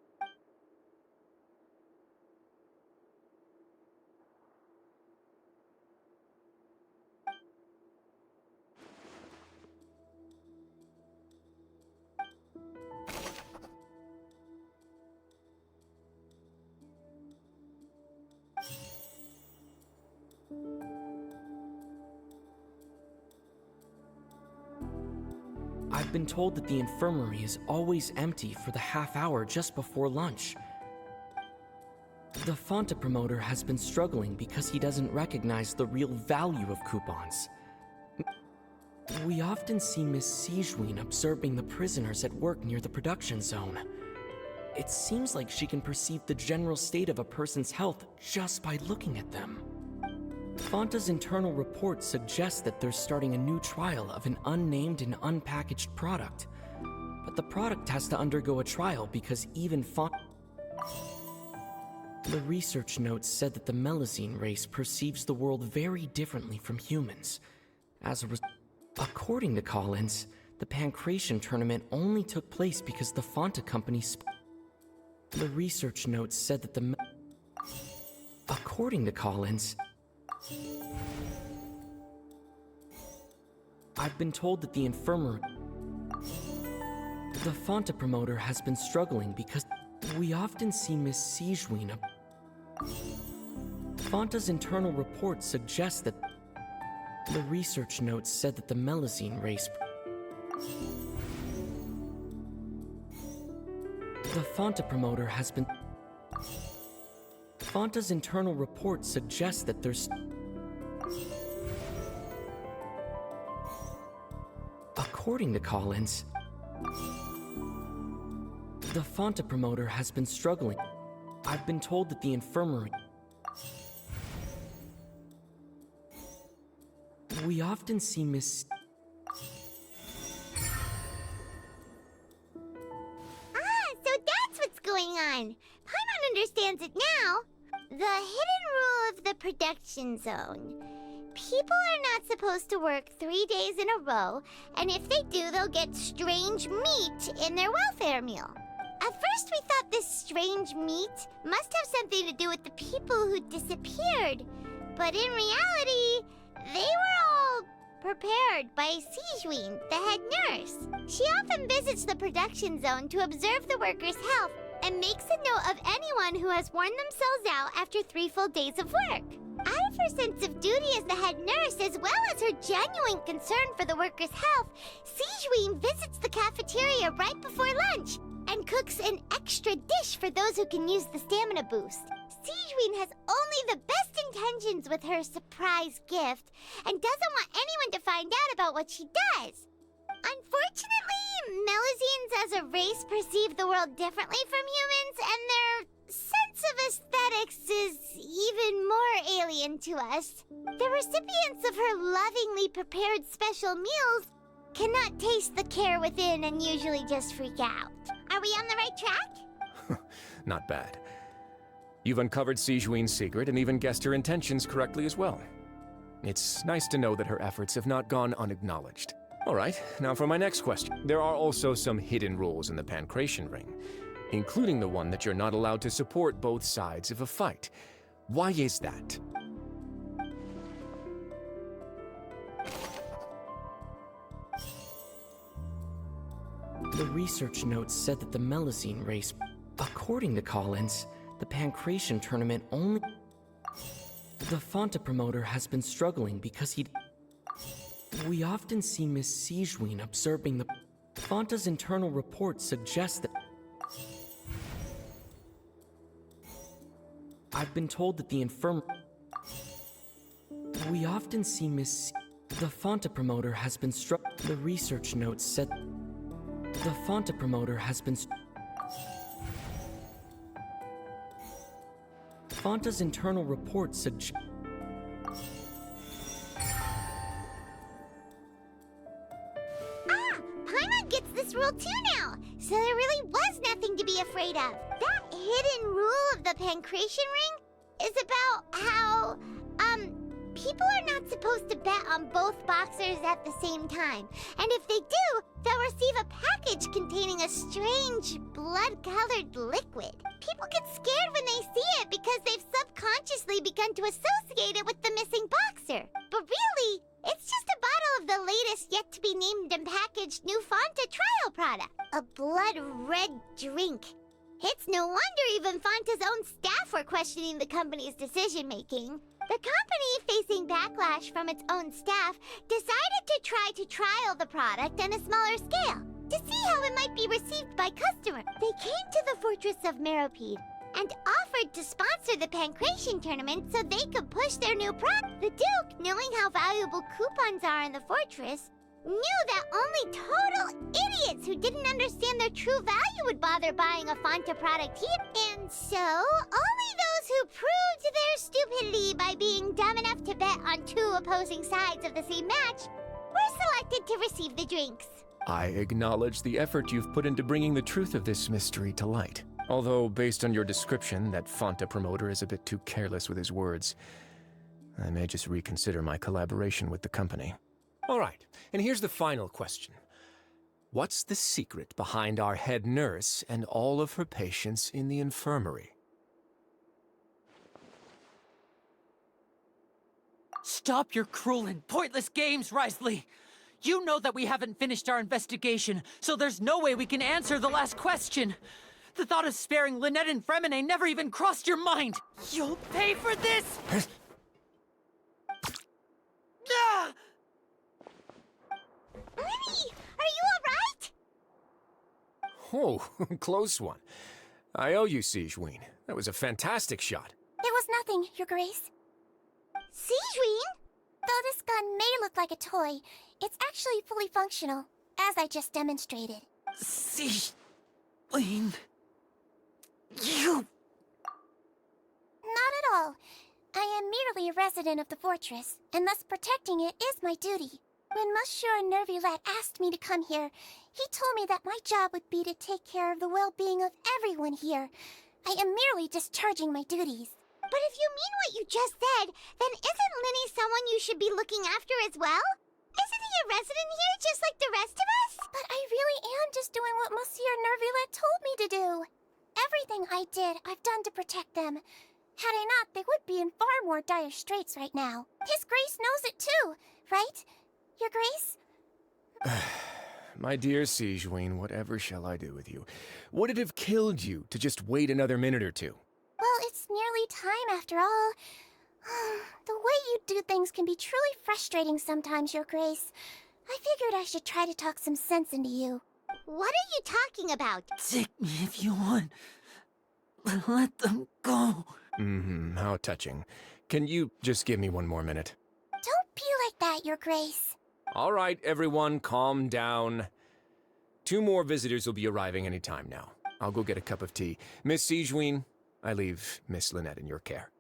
I've been told that the infirmary is always empty for the half hour just before lunch. The Fonta promoter has been struggling because he doesn't recognize the real value of coupons. We often see Miss Sigewinne observing the prisoners at work near the production zone. It seems like she can perceive the general state of a person's health just by looking at them. Fonta's internal report suggests that they're starting a new trial of an unnamed and unpackaged product. But the product has to undergo a trial because even Fonta... The research notes said that the Melazine race perceives the world very differently from humans. According to Collins, the Pancration tournament only took place because the Fonta company... The research notes said that the... According to Collins... I've been told that the infirmary... The Fonta promoter has been struggling because we often see Miss Sigewinne... Fonta's internal report suggests that... The research notes said that the Melazine race... The Fonta promoter has been... Fonta's internal report suggests that there's... According to Collins, the Fonta promoter has been struggling. I've been told that the infirmary... We often see Miss... So that's what's going on. Paimon understands it now. The hidden rule of the production zone. People are not supposed to work 3 days in a row, and if they do, they'll get strange meat in their welfare meal. At first, we thought this strange meat must have something to do with the people who disappeared. But in reality, they were all prepared by Sigewinne, the head nurse. She often visits the production zone to observe the workers' health, and makes a note of anyone who has worn themselves out after 3 full days of work. Out of her sense of duty as the head nurse, as well as her genuine concern for the workers' health, Sigewinne visits the cafeteria right before lunch and cooks an extra dish for those who can use the stamina boost. Sigewinne has only the best intentions with her surprise gift and doesn't want anyone to find out about what she does. Unfortunately, Melusines as a race perceive the world differently from humans, and their sense of aesthetics is even more alien to us. The recipients of her lovingly prepared special meals cannot taste the care within and usually just freak out. Are we on the right track? Not bad. You've uncovered Sigewinne's secret and even guessed her intentions correctly as well. It's nice to know that her efforts have not gone unacknowledged. All right, now for my next question. There are also some hidden rules in the Pancration Ring, including the one that you're not allowed to support both sides of a fight. Why is that? The research notes said that the Melusine race, according to Collins, the Pancration tournament only... The Fonta promoter has been struggling because we often see Miss Sigewinne observing the... Fonta's internal report suggests that... I've been told that the We often see Miss... The Fonta promoter has been The research notes said... The Fonta promoter has been... Fonta's internal report suggests... Paimon gets this rule too now, so there really was nothing to be afraid of. That hidden rule of the Pancration Ring is about how, people are not supposed to bet on both boxers at the same time. And if they do, they'll receive a package containing a strange, blood-colored liquid. People get scared when they see it because they've subconsciously begun to associate it with the missing boxer. But really, it's just a bottle of the latest yet-to-be-named and packaged new Fonta trial product. A blood-red drink. It's no wonder even Fonta's own staff were questioning the company's decision-making. The company, facing backlash from its own staff, decided to try to trial the product on a smaller scale to see how it might be received by customers. They came to the fortress of Meropide and offered to sponsor the Pancration tournament so they could push their new product. The Duke, knowing how valuable coupons are in the fortress, knew that only total idiots who didn't understand their true value would bother buying a Fonta product here. And so, only those who proved their stupidity by being dumb enough to bet on 2 opposing sides of the same match were selected to receive the drinks. I acknowledge the effort you've put into bringing the truth of this mystery to light. Although, based on your description, that Fonta promoter is a bit too careless with his words. I may just reconsider my collaboration with the company. All right, and here's the final question. What's the secret behind our head nurse and all of her patients in the infirmary? Stop your cruel and pointless games, Risley! You know that we haven't finished our investigation, so there's no way we can answer the last question. The thought of sparing Lynette and Fremine never even crossed your mind! You'll pay for this! Ah! Lenny, are you alright? Oh, close one. I owe you, Sigewinne. That was a fantastic shot. It was nothing, Your Grace. Sigewinne? Though this gun may look like a toy, it's actually fully functional, as I just demonstrated. Sigewinne... You... Not at all. I am merely a resident of the fortress, and thus protecting it is my duty. When Monsieur Nervilette asked me to come here, he told me that my job would be to take care of the well-being of everyone here. I am merely discharging my duties. But if you mean what you just said, then isn't Linny someone you should be looking after as well? Isn't he a resident here just like the rest of us? But I really am just doing what Monsieur Nervilette told me to do. Everything I did, I've done to protect them. Had I not, they would be in far more dire straits right now. His Grace knows it too, right? Your Grace? My dear Sigewinne, whatever shall I do with you? Would it have killed you to just wait another minute or two? Well, it's nearly time after all. The way you do things can be truly frustrating sometimes, Your Grace. I figured I should try to talk some sense into you. What are you talking about? Take me if you want. Let them go. How touching. Can you just give me one more minute? Don't be like that, Your Grace. All right, everyone, calm down. 2 more visitors will be arriving any time now. I'll go get a cup of tea. Miss Sigewinne, I leave Miss Lynette in your care.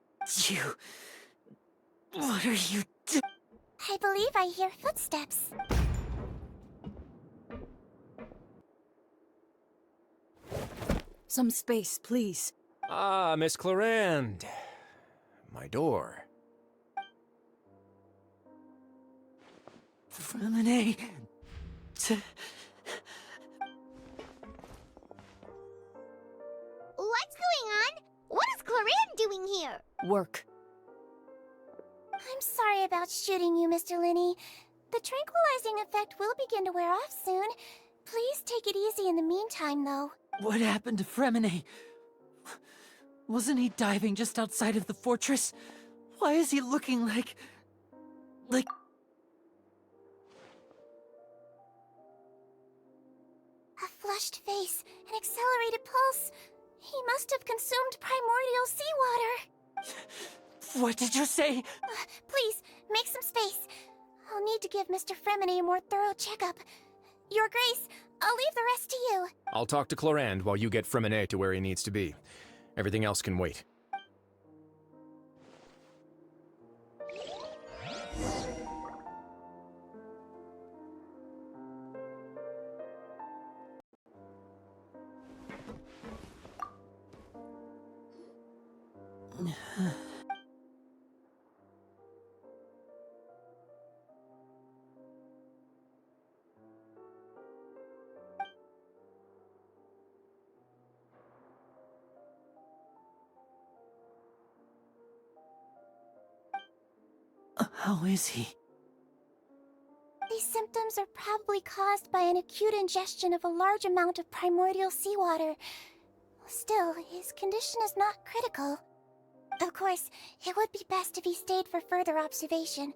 You... What are you doing? I believe I hear footsteps. Some space, please. Ah, Miss Clorinde. My door. Freminet. What's going on? What is Clorinde doing here? Work. I'm sorry about shooting you, Mr. Linney. The tranquilizing effect will begin to wear off soon. Please take it easy in the meantime, though. What happened to Freminet? Wasn't he diving just outside of the fortress? Why is he looking like... A flushed face, an accelerated pulse. He must have consumed primordial seawater. What did you say? Please, make some space. I'll need to give Mr. Freminet a more thorough checkup. Your Grace, I'll leave the rest to you. I'll talk to Clorinde while you get Freminet to where he needs to be. Everything else can wait. How is he? These symptoms are probably caused by an acute ingestion of a large amount of primordial seawater. Still, his condition is not critical. Of course, it would be best if he stayed for further observation.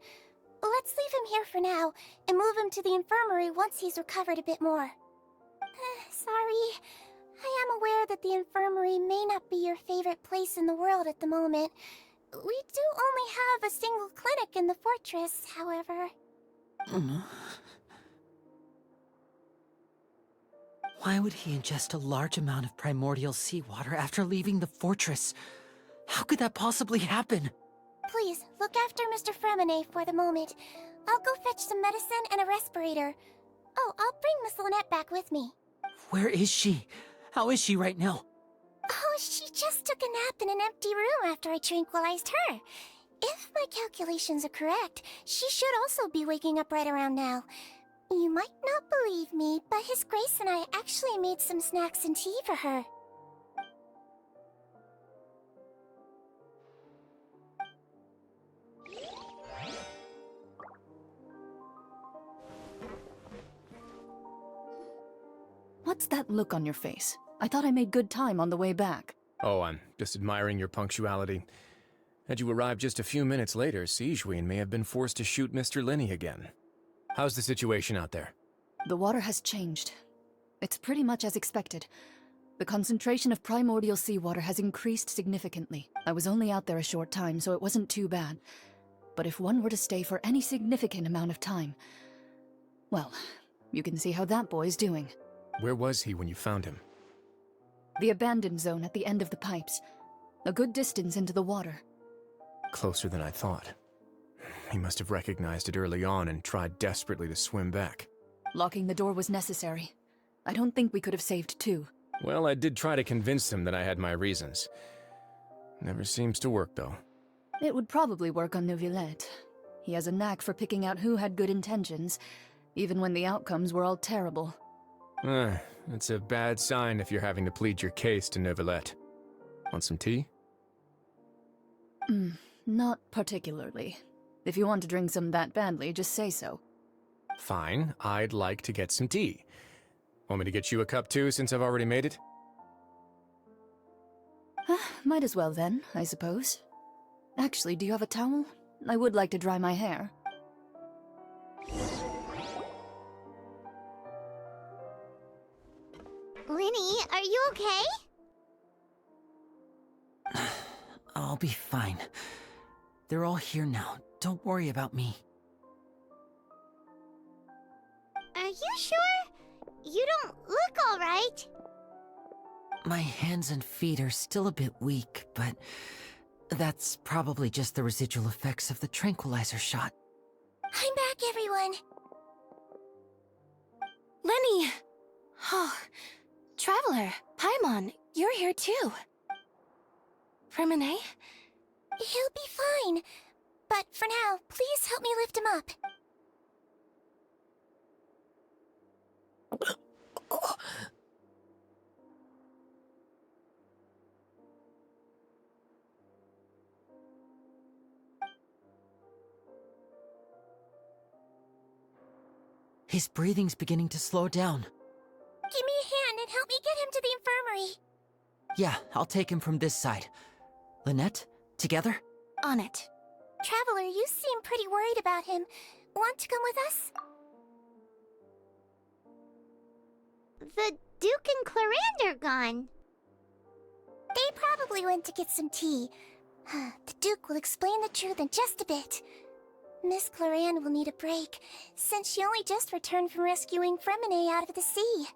Let's leave him here for now, and move him to the infirmary once he's recovered a bit more. Sorry. I am aware that the infirmary may not be your favorite place in the world at the moment. We do only have a single clinic in the fortress, however. Why would he ingest a large amount of primordial seawater after leaving the fortress? How could that possibly happen? Please, look after Mr. Freminet for the moment. I'll go fetch some medicine and a respirator. Oh, I'll bring Miss Lynette back with me. Where is she? How is she right now? Oh, she just took a nap in an empty room after I tranquilized her. If my calculations are correct, she should also be waking up right around now. You might not believe me, but His Grace and I actually made some snacks and tea for her. What's that look on your face? I thought I made good time on the way back. Oh, I'm just admiring your punctuality. Had you arrived just a few minutes later, Sigewinne may have been forced to shoot Mr. Linney again. How's the situation out there? The water has changed. It's pretty much as expected. The concentration of primordial seawater has increased significantly. I was only out there a short time, so it wasn't too bad. But if one were to stay for any significant amount of time... well, you can see how that boy's doing. Where was he when you found him? The abandoned zone at the end of the pipes. A good distance into the water. Closer than I thought. He must have recognized it early on and tried desperately to swim back. Locking the door was necessary. I don't think we could have saved two. Well, I did try to convince him that I had my reasons. Never seems to work, though. It would probably work on Neuvillette. He has a knack for picking out who had good intentions, even when the outcomes were all terrible. It's a bad sign if you're having to plead your case to Neuvillette. Want some tea? Not particularly. If you want to drink some that badly, just say so. Fine, I'd like to get some tea. Want me to get you a cup too, since I've already made it? Might as well then, I suppose. Actually, do you have a towel? I would like to dry my hair. Linny, are you okay? I'll be fine. They're all here now. Don't worry about me. Are you sure? You don't look all right. My hands and feet are still a bit weak, but that's probably just the residual effects of the tranquilizer shot. I'm back, everyone. Lenny! Oh, Traveler, Paimon, you're here too. Freminet? He'll be fine. But for now, please help me lift him up. His breathing's beginning to slow down. Give me a hand and help me get him to the infirmary. Yeah, I'll take him from this side. Lynette, together? On it. Traveler, you seem pretty worried about him. Want to come with us? The Duke and Clarande are gone. They probably went to get some tea. The Duke will explain the truth in just a bit. Miss Clarande will need a break, since she only just returned from rescuing Freminet out of the sea.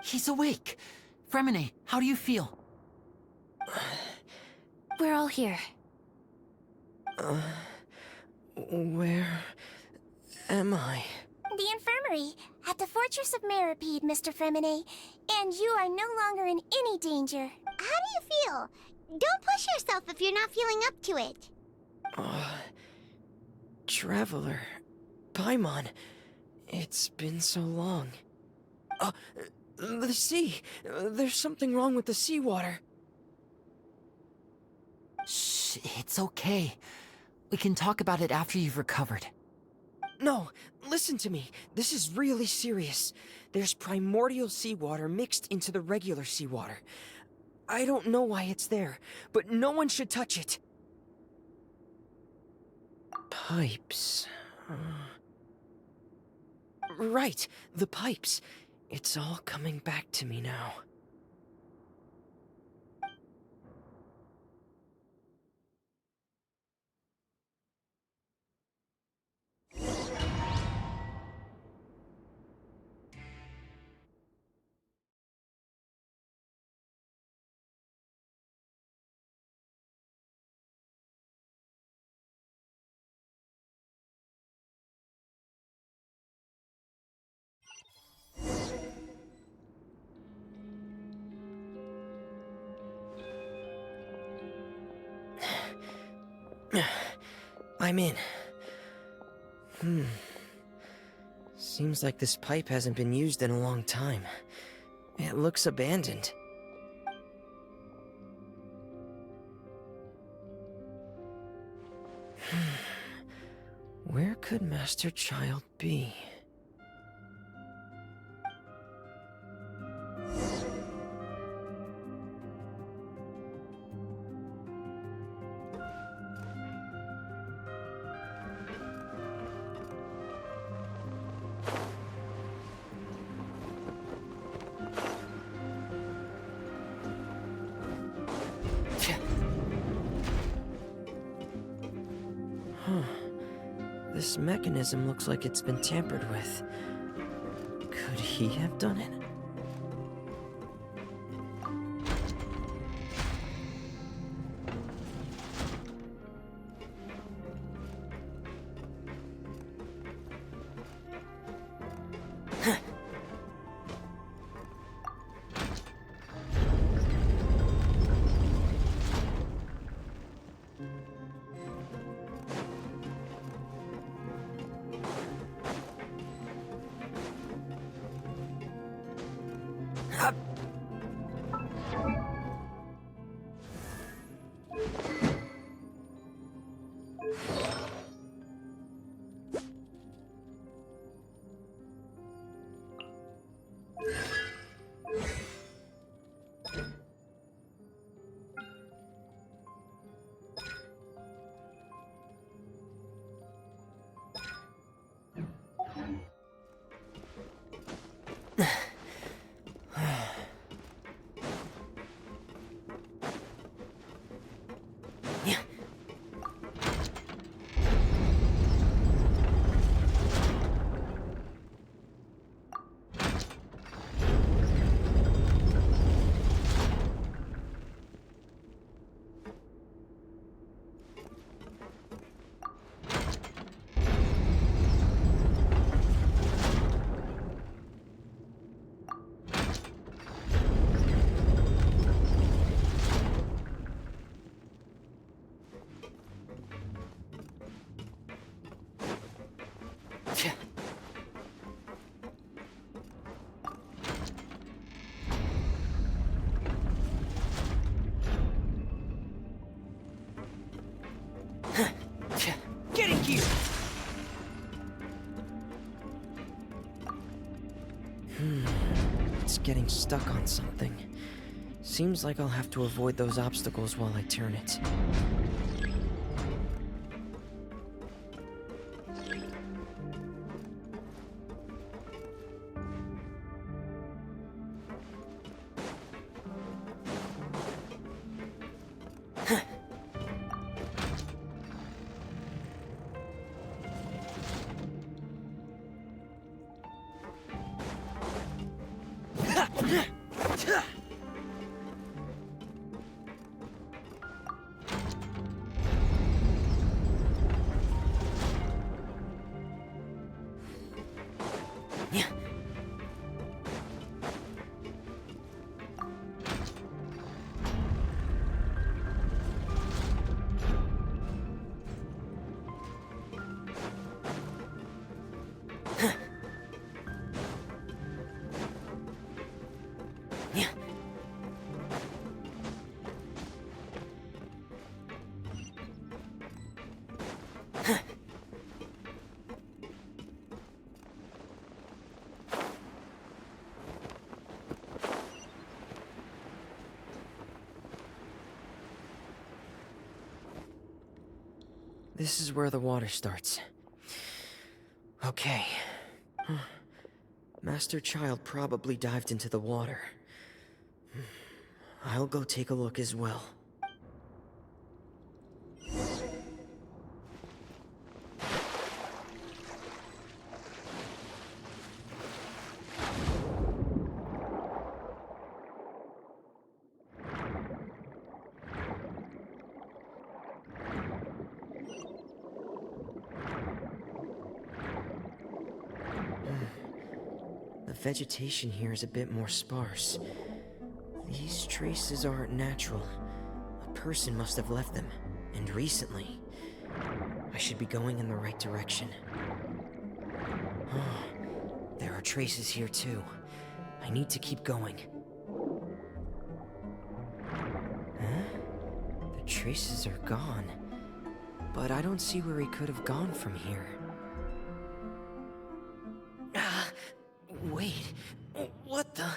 He's awake. Freminet, how do you feel? We're all here. Where am I? The infirmary, at the Fortress of Meripede, Mr. Freminet. And you are no longer in any danger. How do you feel? Don't push yourself if you're not feeling up to it. Traveler, Paimon, it's been so long. The sea! There's something wrong with the seawater. Shh, it's okay. We can talk about it after you've recovered. No, listen to me. This is really serious. There's primordial seawater mixed into the regular seawater. I don't know why it's there, but no one should touch it. Pipes. Right, the pipes. It's all coming back to me now. I'm in. Seems like this pipe hasn't been used in a long time. It looks abandoned. Where could Master Child be? This mechanism looks like it's been tampered with. Could he have done it? Get in here! It's getting stuck on something. Seems like I'll have to avoid those obstacles while I turn it. This is where the water starts. Okay. Master Child probably dived into the water. I'll go take a look as well. The vegetation here is a bit more sparse. These traces aren't natural. A person must have left them, and recently. I should be going in the right direction. There are traces here too. I need to keep going. Huh? The traces are gone. But I don't see where he could have gone from here. Wait. What the?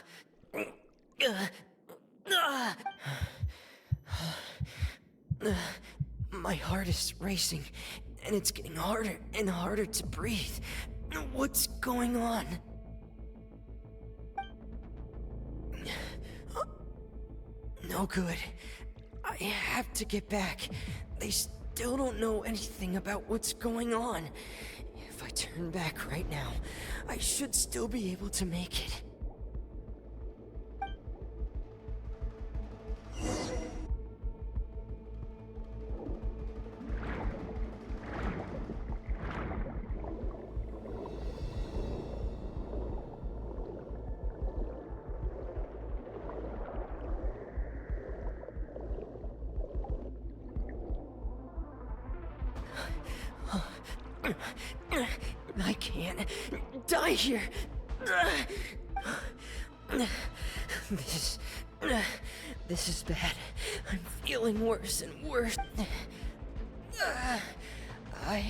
My heart is racing, and it's getting harder and harder to breathe. What's going on? No good. I have to get back. They still don't know anything about what's going on. If I turn back right now, I should still be able to make it. I can't die here. This is bad. I'm feeling worse and worse. I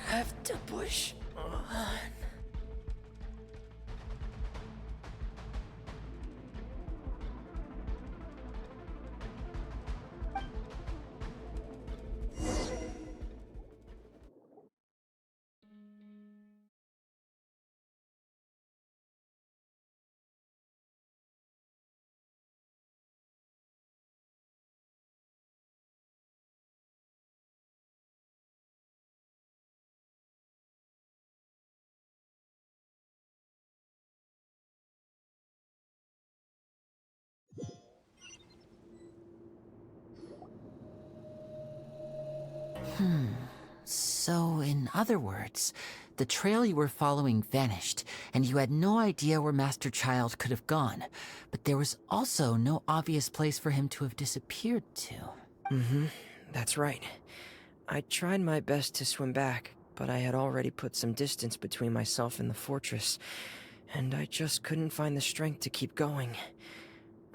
have to push on. So, in other words, the trail you were following vanished, and you had no idea where Master Child could have gone. But there was also no obvious place for him to have disappeared to. That's right. I tried my best to swim back, but I had already put some distance between myself and the fortress, and I just couldn't find the strength to keep going.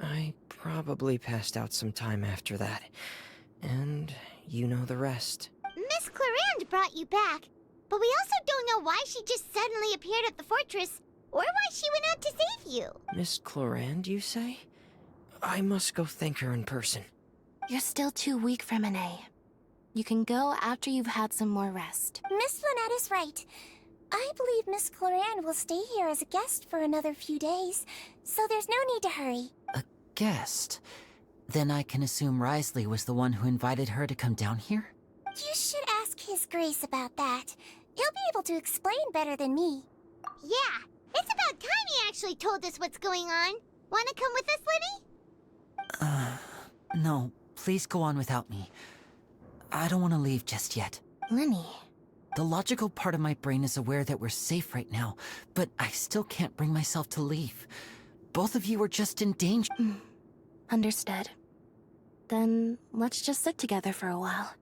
I probably passed out some time after that, and you know the rest. Miss Clarande brought you back, but we also don't know why she just suddenly appeared at the fortress, or why she went out to save you. Miss Clarande, you say? I must go thank her in person. You're still too weak for Monet. You can go after you've had some more rest. Miss Lynette is right. I believe Miss Clarande will stay here as a guest for another few days, so there's no need to hurry. A guest? Then I can assume Risley was the one who invited her to come down here? You should ask His Grace about that. He'll be able to explain better than me. Yeah, it's about time he actually told us what's going on. Wanna come with us, Linny? No, please go on without me. I don't want to leave just yet. Linny. The logical part of my brain is aware that we're safe right now, but I still can't bring myself to leave. Both of you are just in danger. Understood. Then let's just sit together for a while.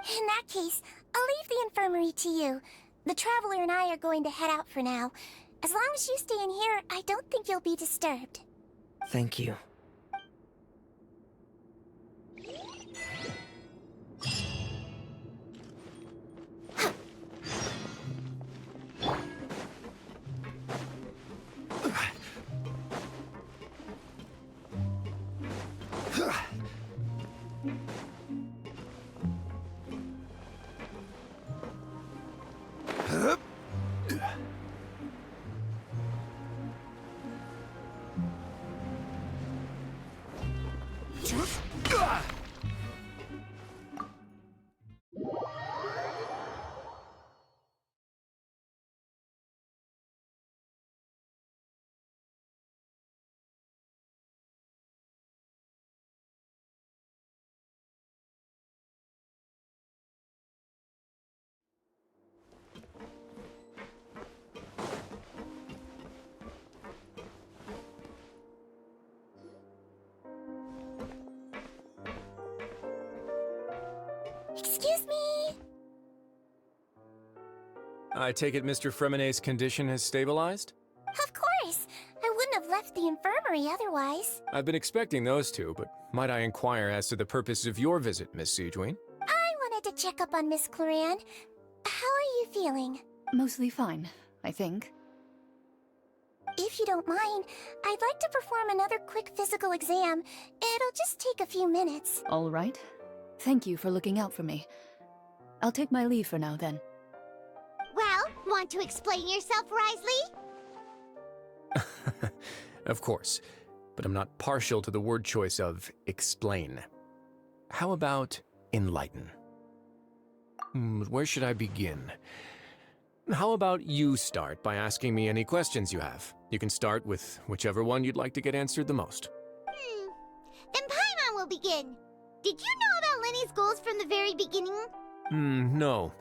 In that case, I'll leave the infirmary to you. The Traveler and I are going to head out for now. As long as you stay in here, I don't think you'll be disturbed. Thank you. Excuse me? I take it Mr. Fremonet's condition has stabilized? Of course. I wouldn't have worry otherwise. I've been expecting those two, but might I inquire as to the purpose of your visit, Miss Siegewien? I wanted to check up on Miss Cloran. How are you feeling? Mostly fine, I think. If you don't mind, I'd like to perform another quick physical exam. It'll just take a few minutes. All right. Thank you for looking out for me. I'll take my leave for now, then. Well, want to explain yourself, Risley? Of course, but I'm not partial to the word choice of explain. How about enlighten? Where should I begin? How about you start by asking me any questions you have? You can start with whichever one you'd like to get answered the most. Then Paimon will begin. Did you know about Lenny's goals from the very beginning? No.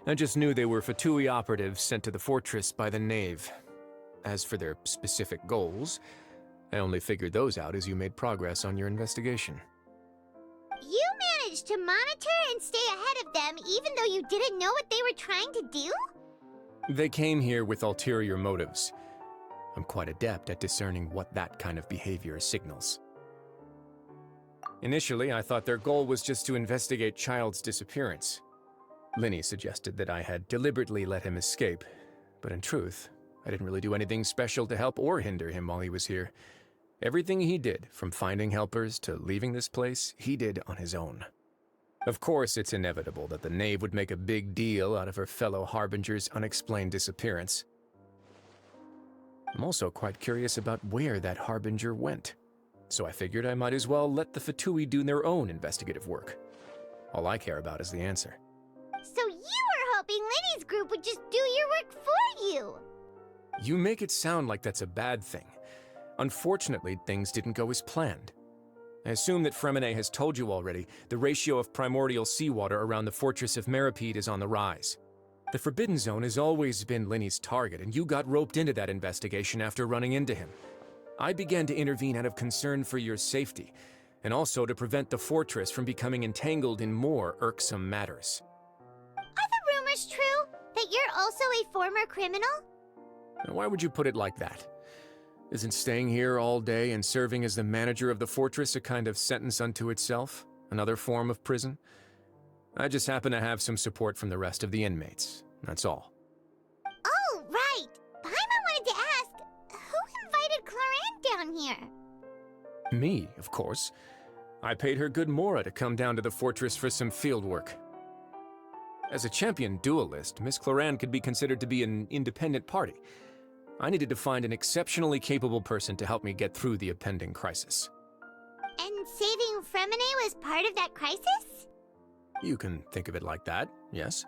I just knew they were Fatui operatives sent to the fortress by the Knave. As for their specific goals, I only figured those out as you made progress on your investigation. You managed to monitor and stay ahead of them even though you didn't know what they were trying to do? They came here with ulterior motives. I'm quite adept at discerning what that kind of behavior signals. Initially, I thought their goal was just to investigate Child's disappearance. Linny suggested that I had deliberately let him escape, but in truth, I didn't really do anything special to help or hinder him while he was here. Everything he did, from finding helpers to leaving this place, he did on his own. Of course, it's inevitable that the Knave would make a big deal out of her fellow Harbinger's unexplained disappearance. I'm also quite curious about where that Harbinger went, so I figured I might as well let the Fatui do their own investigative work. All I care about is the answer. So you were hoping Lenny's group would just do your work for you! You make it sound like that's a bad thing. Unfortunately, things didn't go as planned. I assume that Fremine has told you already, the ratio of primordial seawater around the fortress of Meripede is on the rise. The Forbidden Zone has always been Linny's target, and you got roped into that investigation after running into him. I began to intervene out of concern for your safety, and also to prevent the fortress from becoming entangled in more irksome matters. Are the rumors true? That you're also a former criminal? Why would you put it like that? Isn't staying here all day and serving as the manager of the fortress a kind of sentence unto itself? Another form of prison? I just happen to have some support from the rest of the inmates, that's all. Oh, right! Paimon wanted to ask, who invited Cloran down here? Me, of course. I paid her good mora to come down to the fortress for some field work. As a champion duelist, Miss Cloran could be considered to be an independent party. I needed to find an exceptionally capable person to help me get through the impending crisis. And saving Fremine was part of that crisis? You can think of it like that, yes.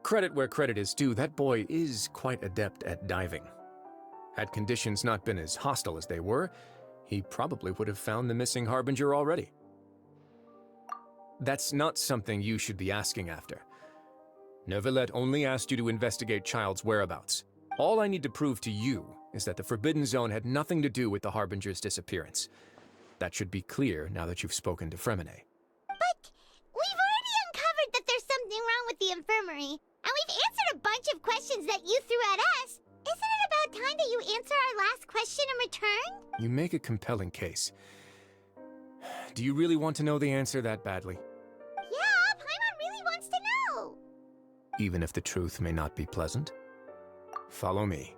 Credit where credit is due, that boy is quite adept at diving. Had conditions not been as hostile as they were, he probably would have found the missing Harbinger already. That's not something you should be asking after. Neuvillette only asked you to investigate Child's whereabouts. All I need to prove to you is that the Forbidden Zone had nothing to do with the Harbinger's disappearance. That should be clear now that you've spoken to Fremine. But we've already uncovered that there's something wrong with the infirmary, and we've answered a bunch of questions that you threw at us. Isn't it about time that you answer our last question in return? You make a compelling case. Do you really want to know the answer that badly? Yeah, Paimon really wants to know. Even if the truth may not be pleasant? Follow me.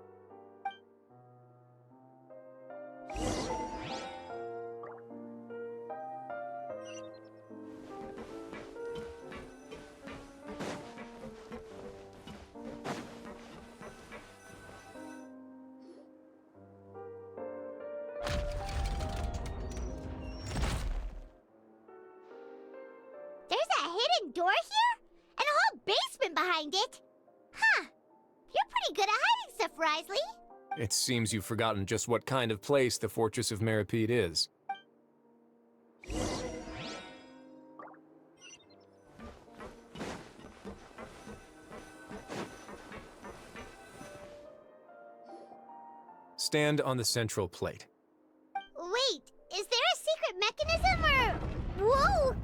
There's a hidden door here? And a whole basement behind it? Huh. You're pretty good at hiding stuff, Risley. It seems you've forgotten just what kind of place the Fortress of Meripede is. Stand on the central plate. Wait, is there a secret mechanism or... Whoa!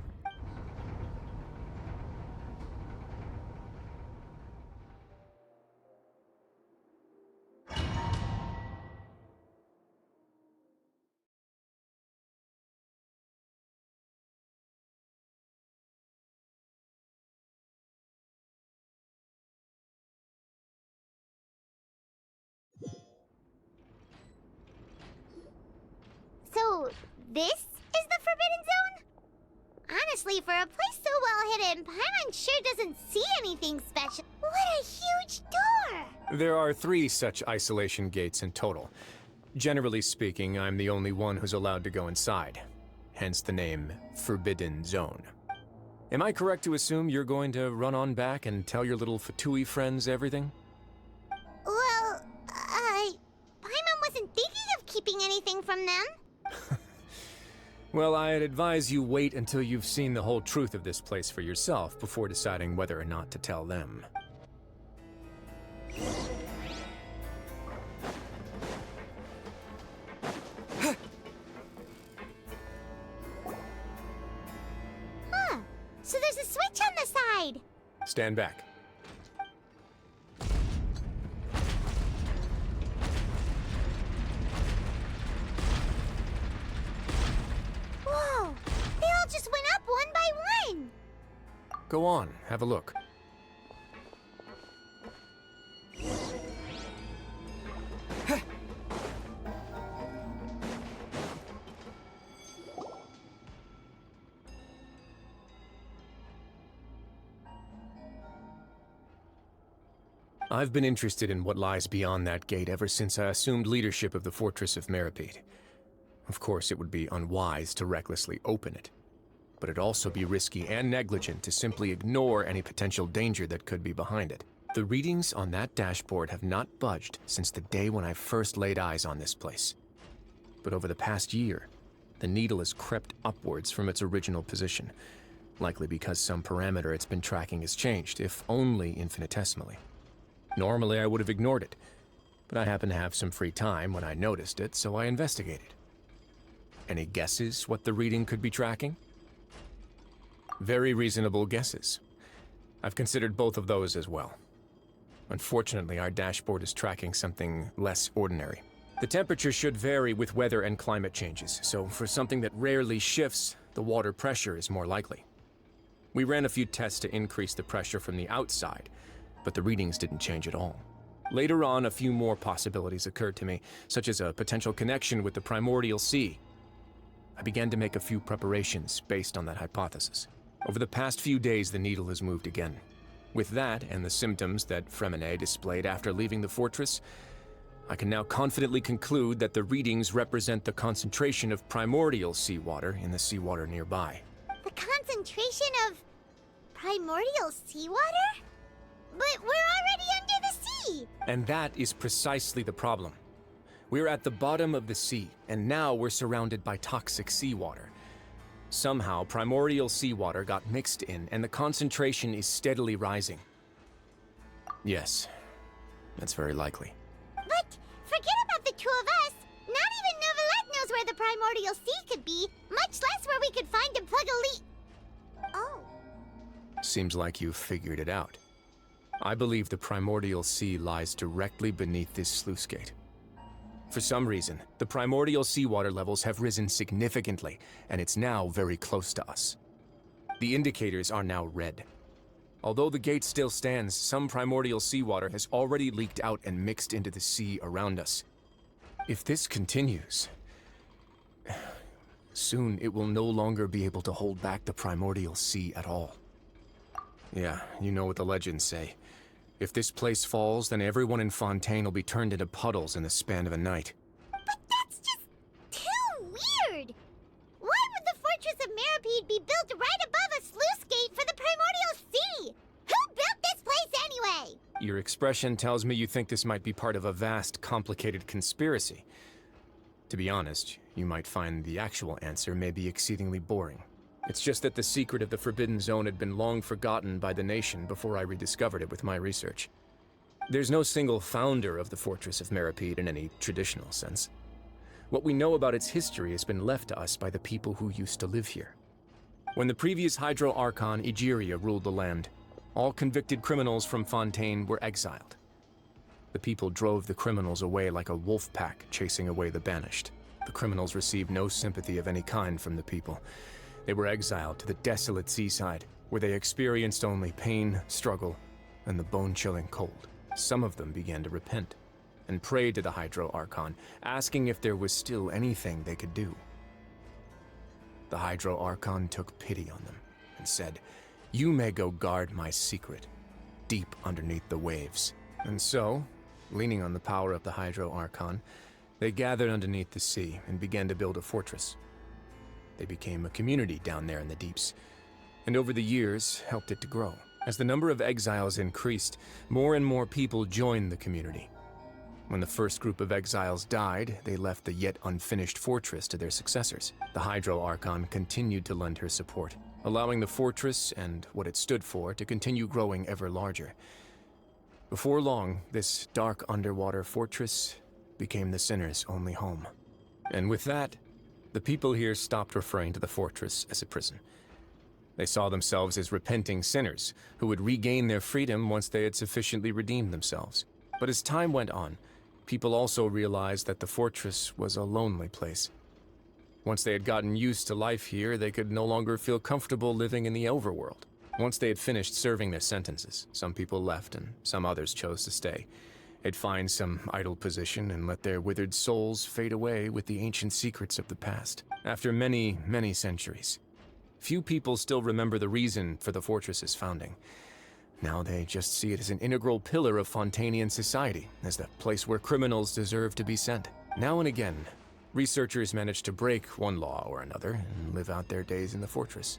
So, this is the Forbidden Zone? Honestly, for a place so well hidden, Paimon sure doesn't see anything special. What a huge door! There are 3 such isolation gates in total. Generally speaking, I'm the only one who's allowed to go inside. Hence the name Forbidden Zone. Am I correct to assume you're going to run on back and tell your little Fatui friends everything? Well, Paimon wasn't thinking of keeping anything from them. Well, I'd advise you wait until you've seen the whole truth of this place for yourself before deciding whether or not to tell them. Huh. So there's a switch on the side. Stand back. Whoa! They all just went up one by one. Go on, have a look. I've been interested in what lies beyond that gate ever since I assumed leadership of the Fortress of Meripede. Of course, it would be unwise to recklessly open it, but it'd also be risky and negligent to simply ignore any potential danger that could be behind it. The readings on that dashboard have not budged since the day when I first laid eyes on this place. But over the past year, the needle has crept upwards from its original position, likely because some parameter it's been tracking has changed, if only infinitesimally. Normally, I would have ignored it, but I happened to have some free time when I noticed it, so I investigated. Any guesses what the reading could be tracking? Very reasonable guesses. I've considered both of those as well. Unfortunately, our dashboard is tracking something less ordinary. The temperature should vary with weather and climate changes, so for something that rarely shifts, the water pressure is more likely. We ran a few tests to increase the pressure from the outside, but the readings didn't change at all. Later on, a few more possibilities occurred to me, such as a potential connection with the primordial sea. I began to make a few preparations based on that hypothesis. Over the past few days, the needle has moved again. With that, and the symptoms that Fremine displayed after leaving the fortress, I can now confidently conclude that the readings represent the concentration of primordial seawater in the seawater nearby. The concentration of primordial seawater? But we're already under the sea! And that is precisely the problem. We're at the bottom of the sea, and now we're surrounded by toxic seawater. Somehow, primordial seawater got mixed in, and the concentration is steadily rising. Yes, that's very likely. But forget about the two of us! Not even Novelette knows where the primordial sea could be, much less where we could find and plug a leak. Oh. Seems like you've figured it out. I believe the primordial sea lies directly beneath this sluice gate. For some reason, the primordial seawater levels have risen significantly, and it's now very close to us. The indicators are now red. Although the gate still stands, some primordial seawater has already leaked out and mixed into the sea around us. If this continues, soon it will no longer be able to hold back the primordial sea at all. Yeah, you know what the legends say. If this place falls, then everyone in Fontaine will be turned into puddles in the span of a night. But that's just too weird! Why would the Fortress of Meripede be built right above a sluice gate for the primordial sea? Who built this place anyway? Your expression tells me you think this might be part of a vast, complicated conspiracy. To be honest, you might find the actual answer may be exceedingly boring. It's just that the secret of the Forbidden Zone had been long forgotten by the nation before I rediscovered it with my research. There's no single founder of the Fortress of Meripede in any traditional sense. What we know about its history has been left to us by the people who used to live here. When the previous Hydro Archon Egeria ruled the land, all convicted criminals from Fontaine were exiled. The people drove the criminals away like a wolf pack chasing away the banished. The criminals received no sympathy of any kind from the people. They were exiled to the desolate seaside, where they experienced only pain, struggle, and the bone-chilling cold. Some of them began to repent, and prayed to the Hydro Archon, asking if there was still anything they could do. the Hydro Archon took pity on them and said, "You may go guard my secret, deep underneath the waves." And so, leaning on the power of the Hydro Archon, they gathered underneath the sea and began to build a fortress. They became a community down there in the deeps, and over the years helped it to grow. As the number of exiles increased, more and more people joined the community. When the first group of exiles died, they left the yet unfinished fortress to their successors. The Hydro Archon continued to lend her support, allowing the fortress and what it stood for to continue growing ever larger. Before long, this dark underwater fortress became the sinner's only home. And with that, the people here stopped referring to the fortress as a prison. They saw themselves as repenting sinners who would regain their freedom once they had sufficiently redeemed themselves. But as time went on, people also realized that the fortress was a lonely place. Once they had gotten used to life here, they could no longer feel comfortable living in the overworld. Once they had finished serving their sentences, some people left and some others chose to stay. They'd find some idle position and let their withered souls fade away with the ancient secrets of the past. After many, many centuries, few people still remember the reason for the fortress's founding. Now they just see it as an integral pillar of Fontainian society, as the place where criminals deserve to be sent. Now and again, researchers manage to break one law or another and live out their days in the fortress.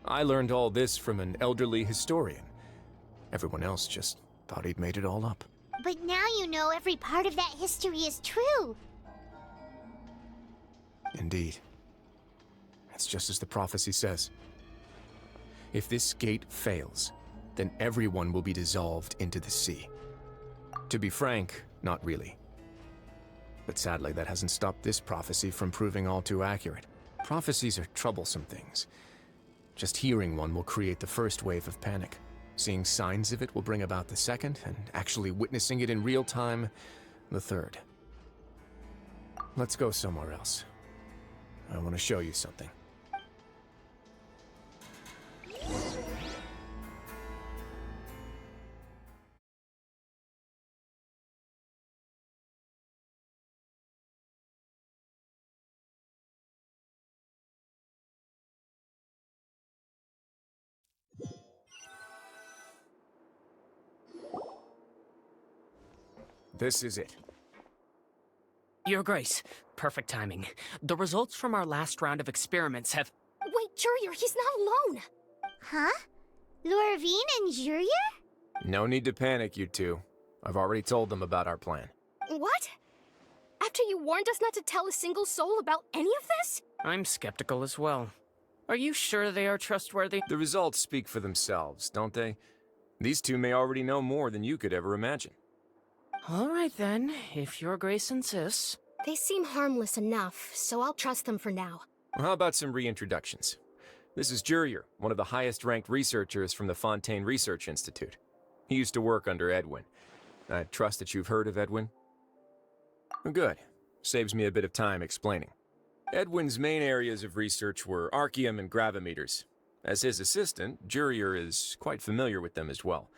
I learned all this from an elderly historian. Everyone else just thought he'd made it all up. But now you know every part of that history is true. Indeed. It's just as the prophecy says. If this gate fails, then everyone will be dissolved into the sea. To be frank, not really. But sadly, that hasn't stopped this prophecy from proving all too accurate. Prophecies are troublesome things. Just hearing one will create the first wave of panic. Seeing signs of it will bring about the second, and actually witnessing it in real time, the third. Let's go somewhere else. I want to show you something. This is it. Your Grace, perfect timing. The results from our last round of experiments have... Wait, Jurier, he's not alone! Huh? Lorvine and Jurier? No need to panic, you two. I've already told them about our plan. What? After you warned us not to tell a single soul about any of this? I'm skeptical as well. Are you sure they are trustworthy? The results speak for themselves, don't they? These two may already know more than you could ever imagine. All right then, if Your Grace insists. They seem harmless enough, so I'll trust them for now. Well, how about some reintroductions? This is Jurier, one of the highest-ranked researchers from the Fontaine Research Institute. He used to work under Edwin. I trust that you've heard of Edwin? Good. Saves me a bit of time explaining. Edwin's main areas of research were archaeum and gravimeters. As his assistant, Jurier is quite familiar with them as well.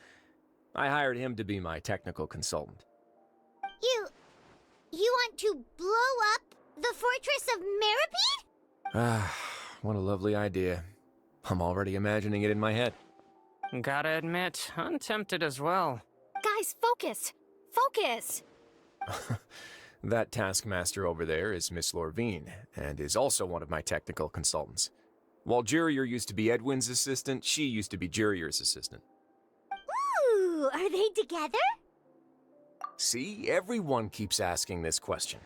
I hired him to be my technical consultant. You want to blow up the fortress of Meripede? Ah, what a lovely idea. I'm already imagining it in my head. Gotta admit, I'm tempted as well. Guys, focus! Focus! That taskmaster over there is Miss Lorvine, and is also one of my technical consultants. While Jurier used to be Edwin's assistant, she used to be Jurier's assistant. Ooh, are they together? See, everyone keeps asking this question.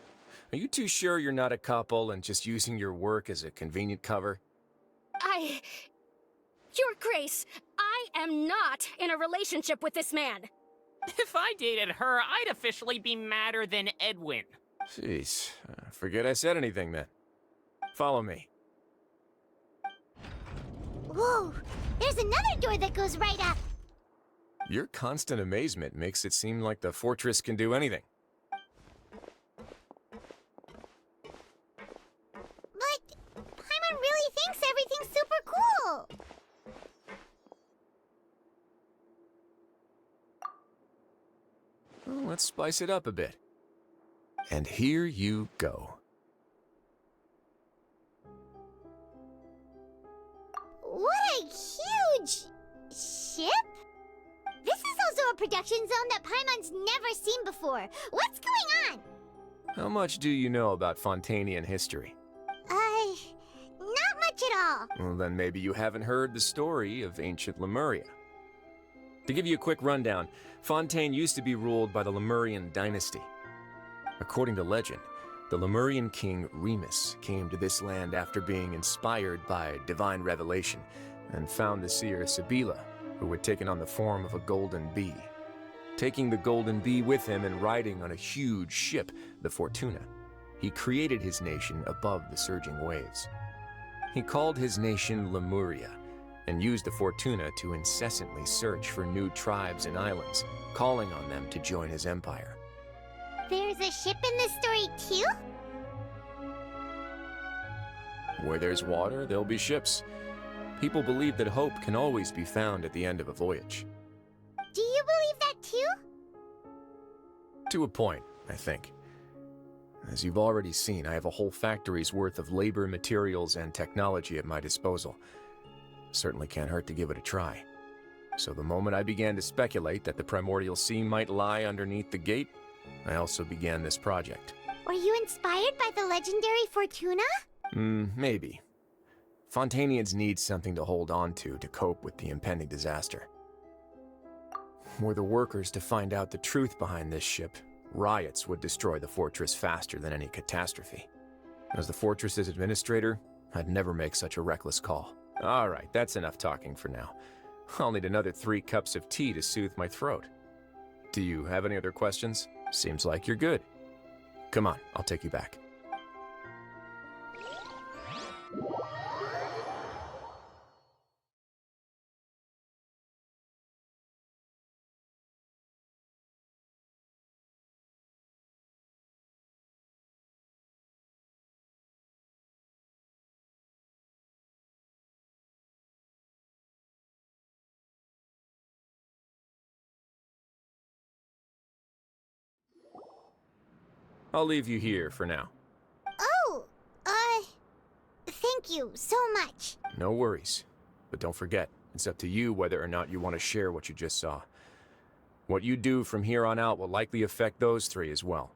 Are you too sure you're not a couple and just using your work as a convenient cover? Your Grace, I am not in a relationship with this man. If I dated her, I'd officially be madder than Edwin. Jeez, forget I said anything then. Follow me. Whoa, there's another door that goes right up. Your constant amazement makes it seem like the fortress can do anything. But Paimon really thinks everything's super cool. Well, let's spice it up a bit. And here you go. ship? This is also a production zone that Paimon's never seen before. What's going on? How much do you know about Fontanian history? Not much at all. Well, then maybe you haven't heard the story of ancient Lemuria. To give you a quick rundown, Fontaine used to be ruled by the Lemurian dynasty. According to legend, the Lemurian king Remus came to this land after being inspired by divine revelation and found the seer Sibila, who had taken on the form of a golden bee. Taking the golden bee with him and riding on a huge ship, the Fortuna, he created his nation above the surging waves. He called his nation Lemuria and used the Fortuna to incessantly search for new tribes and islands, calling on them to join his empire. There's a ship in this story too? Where there's water, there'll be ships. People believe that hope can always be found at the end of a voyage. Do you believe that too? To a point, I think. As you've already seen, I have a whole factory's worth of labor, materials, and technology at my disposal. Certainly can't hurt to give it a try. So the moment I began to speculate that the primordial sea might lie underneath the gate, I also began this project. Were you inspired by the legendary Fortuna? Maybe. Fontanians need something to hold on to cope with the impending disaster. Were the workers to find out the truth behind this ship, riots would destroy the fortress faster than any catastrophe. As the fortress's administrator, I'd never make such a reckless call. All right, that's enough talking for now. I'll need another 3 cups of tea to soothe my throat. Do you have any other questions? Seems like you're good. Come on, I'll take you back. I'll leave you here for now. Oh, thank you so much. No worries. But don't forget, it's up to you whether or not you want to share what you just saw. What you do from here on out will likely affect those 3 as well.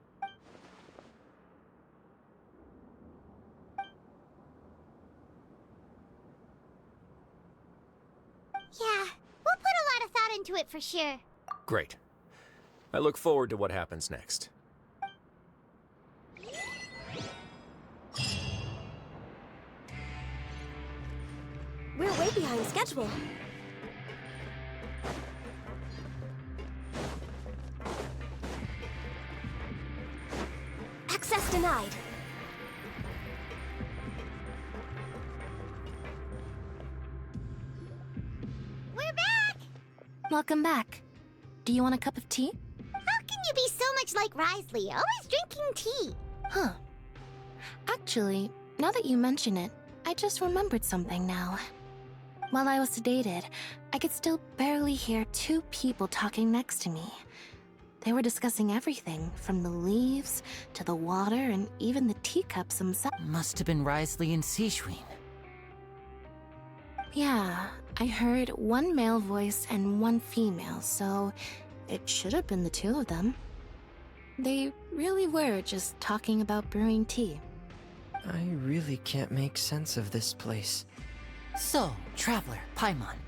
Yeah, we'll put a lot of thought into it for sure. Great. I look forward to what happens next. We're way behind schedule. Access denied. We're back! Welcome back. Do you want a cup of tea? How can you be so much like Risley, always drinking tea? Huh. Actually, now that you mention it, I just remembered something now. While I was sedated, I could still barely hear 2 people talking next to me. They were discussing everything, from the leaves to the water and even the teacups themselves. Must have been Risley and Sigewinne. Yeah, I heard 1 male voice and 1 female, so it should have been the 2 of them. They really were just talking about brewing tea. I really can't make sense of this place. So, Traveler, Paimon,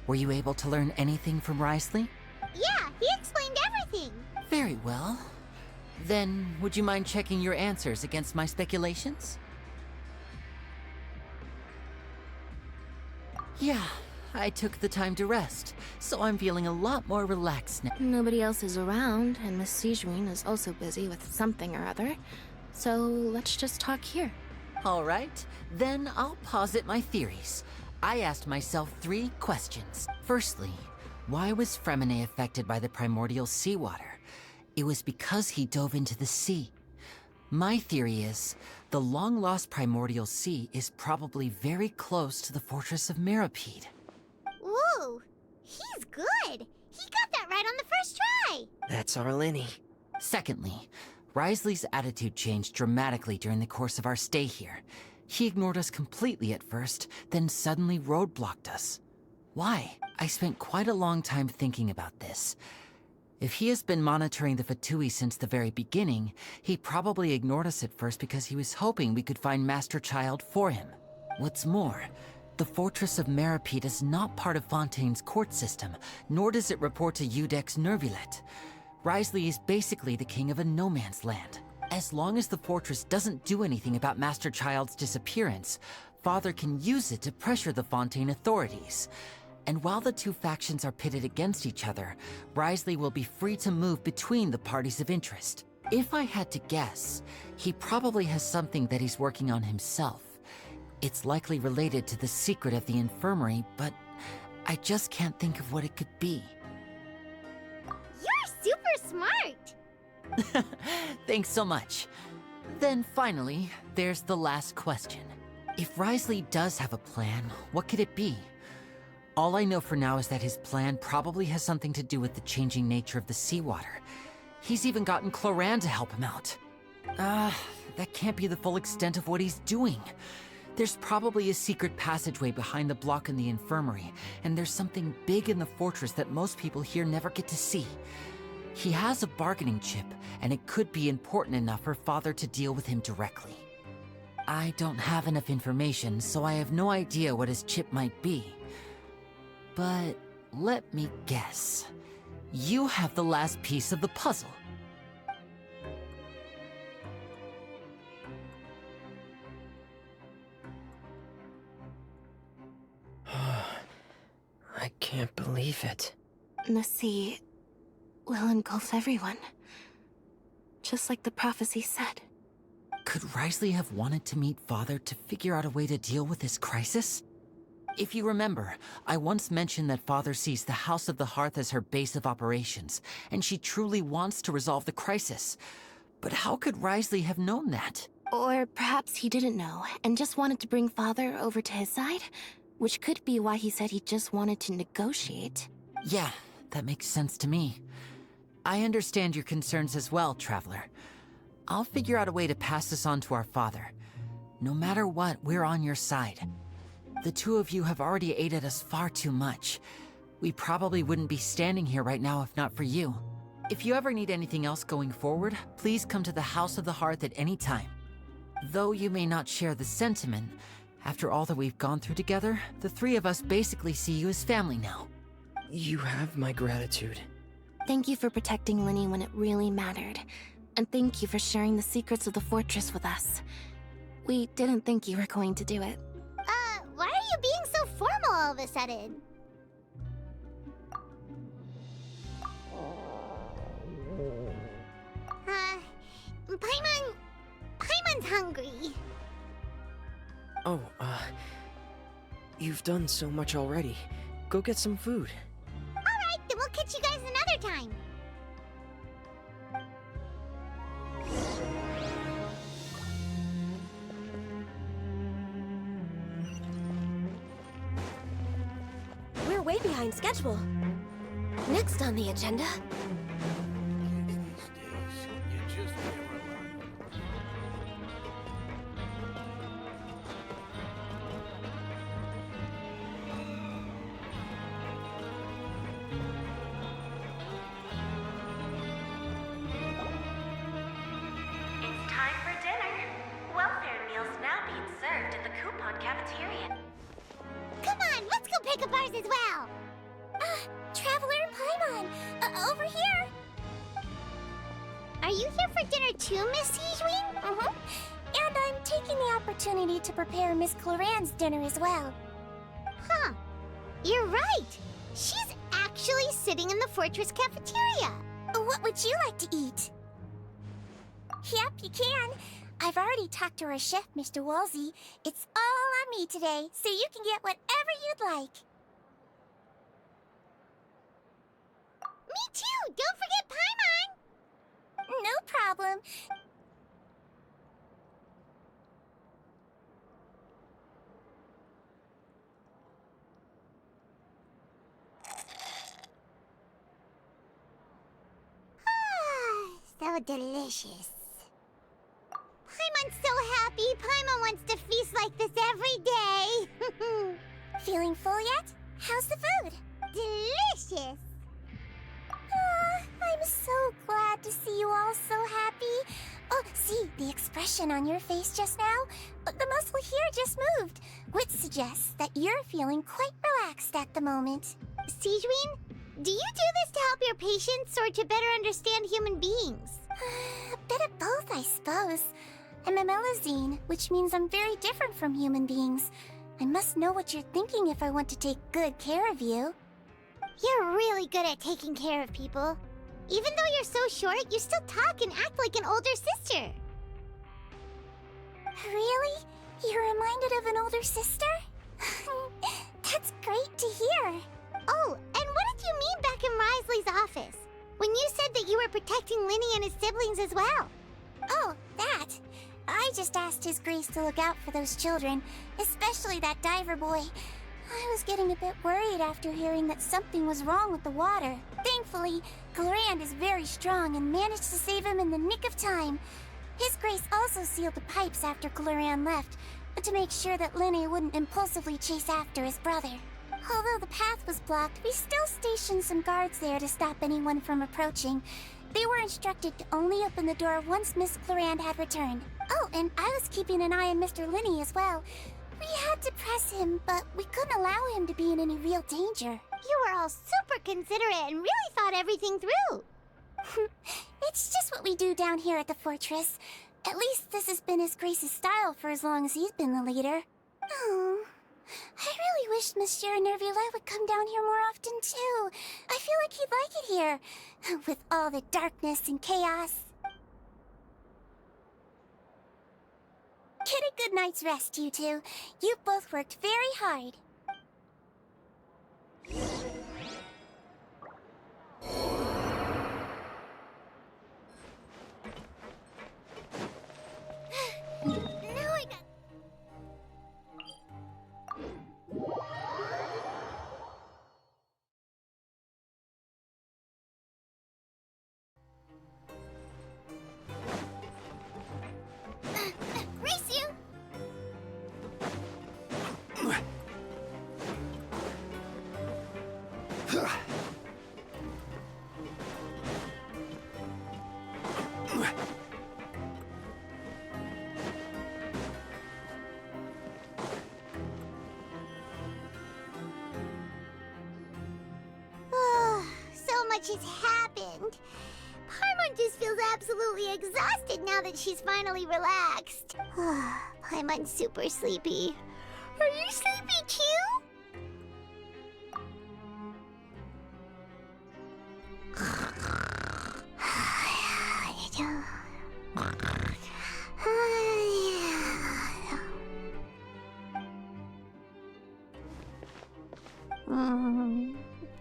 were you able to learn anything from Risley? Yeah, he explained everything. Very well. Then, would you mind checking your answers against my speculations? Yeah, I took the time to rest, so I'm feeling a lot more relaxed now. Nobody else is around, and Miss Sigewinne is also busy with something or other. So let's just talk here. All right, then I'll posit my theories. I asked myself 3 questions. Firstly, why was Fremine affected by the primordial seawater? It was because he dove into the sea. My theory is, the long-lost primordial sea is probably very close to the fortress of Mirapede. Whoa, he's good. He got that right on the first try. That's our Lenny. Secondly, Risley's attitude changed dramatically during the course of our stay here. He ignored us completely at first, then suddenly roadblocked us. Why? I spent quite a long time thinking about this. If he has been monitoring the Fatui since the very beginning, he probably ignored us at first because he was hoping we could find Master Child for him. What's more, the Fortress of Meropide is not part of Fontaine's court system, nor does it report to Udex Nervulet. Wriothesley is basically the king of a no-man's land. As long as the fortress doesn't do anything about Master Child's disappearance, Father can use it to pressure the Fontaine authorities. And while the two factions are pitted against each other, Wriothesley will be free to move between the parties of interest. If I had to guess, he probably has something that he's working on himself. It's likely related to the secret of the infirmary, but I just can't think of what it could be. You're super smart! Thanks so much. Then finally, there's the last question. If Wriothesley does have a plan, what could it be? All I know for now is that his plan probably has something to do with the changing nature of the seawater. He's even gotten Cloran to help him out. That can't be the full extent of what he's doing. There's probably a secret passageway behind the block in the infirmary, and there's something big in the fortress that most people here never get to see. He has a bargaining chip, and it could be important enough for Father to deal with him directly. I don't have enough information, so I have no idea what his chip might be. But let me guess. You have the last piece of the puzzle. I can't believe it. The sea will engulf everyone. Just like the prophecy said. Could Wriothesley have wanted to meet Father to figure out a way to deal with this crisis? If you remember, I once mentioned that Father sees the House of the Hearth as her base of operations, and she truly wants to resolve the crisis. But how could Wriothesley have known that? Or perhaps he didn't know, and just wanted to bring Father over to his side? Which could be why he said he just wanted to negotiate. Yeah, that makes sense to me. I understand your concerns as well, Traveler. I'll figure out a way to pass this on to our father. No matter what, we're on your side. The two of you have already aided us far too much. We probably wouldn't be standing here right now if not for you. If you ever need anything else going forward, please come to the House of the Hearth at any time. Though you may not share the sentiment, after all that we've gone through together, the three of us basically see you as family now. You have my gratitude. Thank you for protecting Linny when it really mattered. And thank you for sharing the secrets of the fortress with us. We didn't think you were going to do it. Why are you being so formal all of a sudden? Paimon's hungry. Oh, you've done so much already. Go get some food. Alright, then we'll catch you guys another time. We're way behind schedule. Next on the agenda... It's time for dinner. Welfare meals now being served in the coupon cafeteria. Come on, let's go pick up ours as well. Traveler and Paimon, over here. Are you here for dinner too, Miss Siegewein? And I'm taking the opportunity to prepare Miss Cloran's dinner as well. Huh. You're right. She's actually sitting in the fortress cafeteria. What would you like to eat? Yep, you can. I've already talked to our chef, Mr. Woolsey. It's all on me today, so you can get whatever you'd like. Me too! Don't forget Paimon! No problem. So delicious. Paimon's so happy. Paimon wants to feast like this every day. Feeling full yet? how's the food? Delicious! I'm so glad to see you all so happy. Oh, see, the expression on your face just now? The muscle here just moved, which suggests that you're feeling quite relaxed at the moment. Sigewinne, do you do this to help your patients or to better understand human beings? A bit of both, I suppose. I'm a Melazine, which means I'm very different from human beings. I must know what you're thinking if I want to take good care of you. You're really good at taking care of people. Even though you're so short, you still talk and act like an older sister. Really? You're reminded of an older sister? That's great to hear. Oh, and what did you mean back in Risley's office? When you said that you were protecting Linny and his siblings as well? Oh, that. I just asked His Grace to look out for those children, especially that diver boy. I was getting a bit worried after hearing that something was wrong with the water. Thankfully, Glorand is very strong and managed to save him in the nick of time. His Grace also sealed the pipes after Glorand left, to make sure that Linny wouldn't impulsively chase after his brother. Although the path was blocked, we still stationed some guards there to stop anyone from approaching. They were instructed to only open the door once Miss Glorand had returned. Oh, and I was keeping an eye on Mr. Linny as well. We had to press him, but we couldn't allow him to be in any real danger. You were all super considerate and really thought everything through. It's just what we do down here at the fortress. At least this has been His Grace's style for as long as he's been the leader. Oh, I really wish Monsieur Nervula would come down here more often too. I feel like he'd like it here, with all the darkness and chaos. Get a good night's rest, you two. You've both worked very hard. Now I got... Race you! So much has happened. Paimon just feels absolutely exhausted now that she's finally relaxed. Paimon's super sleepy. Are you sleepy too?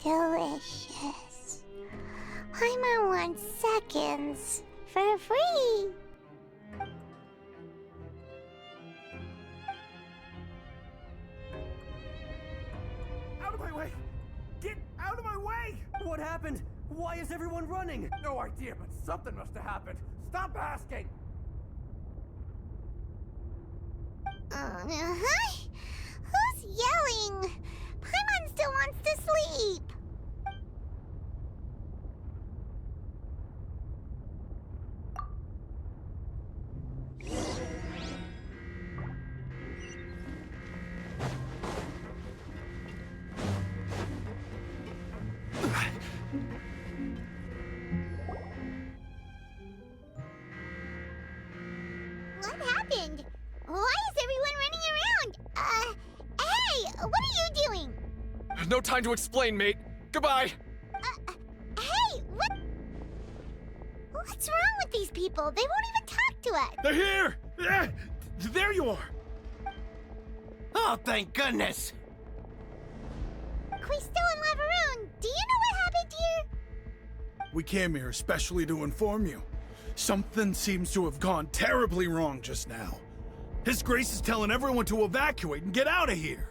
Delicious. Paimon wants seconds for free. Out of my way! Get out of my way! What happened? Why is everyone running? No idea, but something must have happened. Stop asking! Who's yelling? Paimon still wants to sleep. What happened? Why is everyone running around? Hey, what are you doing? No time to explain, mate. Goodbye. Hey, what? What's wrong with these people? They won't even talk to us. They're here! There you are! Oh, thank goodness! Quisto and Lavaroon, do you know what happened here? We came here especially to inform you. Something seems to have gone terribly wrong just now. His Grace is telling everyone to evacuate and get out of here.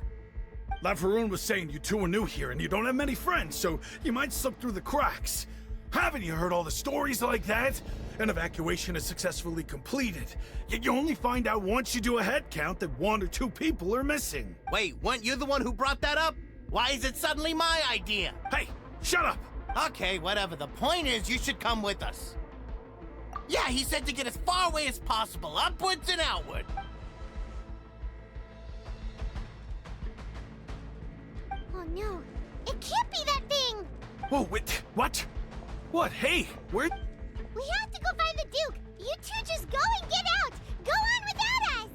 Lavaroon was saying you two are new here and you don't have many friends, so you might slip through the cracks. Haven't you heard all the stories like that? An evacuation is successfully completed, yet you only find out once you do a head count that 1 or 2 people are missing. Wait, weren't you the one who brought that up? Why is it suddenly my idea? Hey, shut up! Okay, whatever. The point is, you should come with us. Yeah, he said to get as far away as possible, upwards and outward. Oh no, it can't be that thing! Whoa, wait, what? What? Hey, where? We have to go find the Duke! You two just go and get out! Go on without us!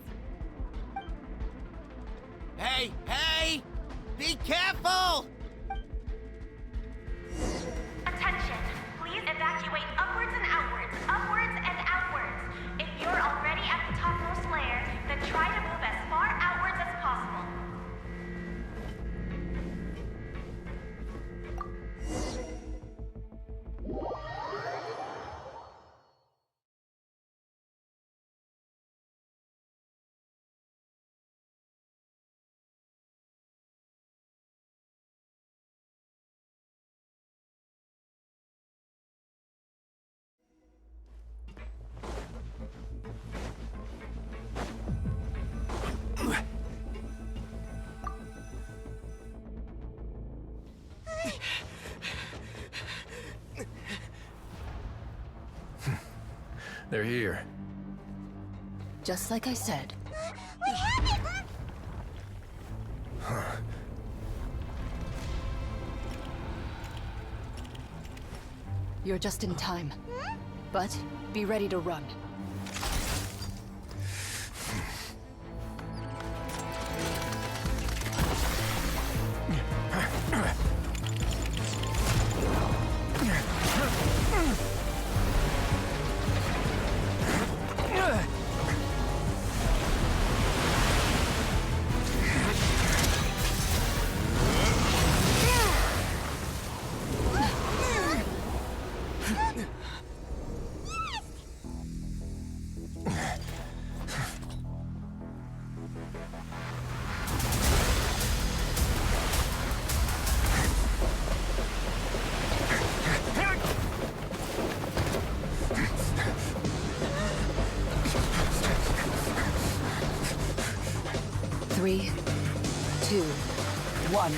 Hey, hey! Be careful! Attention! Please evacuate upwards and outwards, upwards and outwards. If you're already at the topmost layer, then try to move as far outwards as possible. They're here. Just like I said. We have it! You're just in time. But be ready to run. Three, two, one.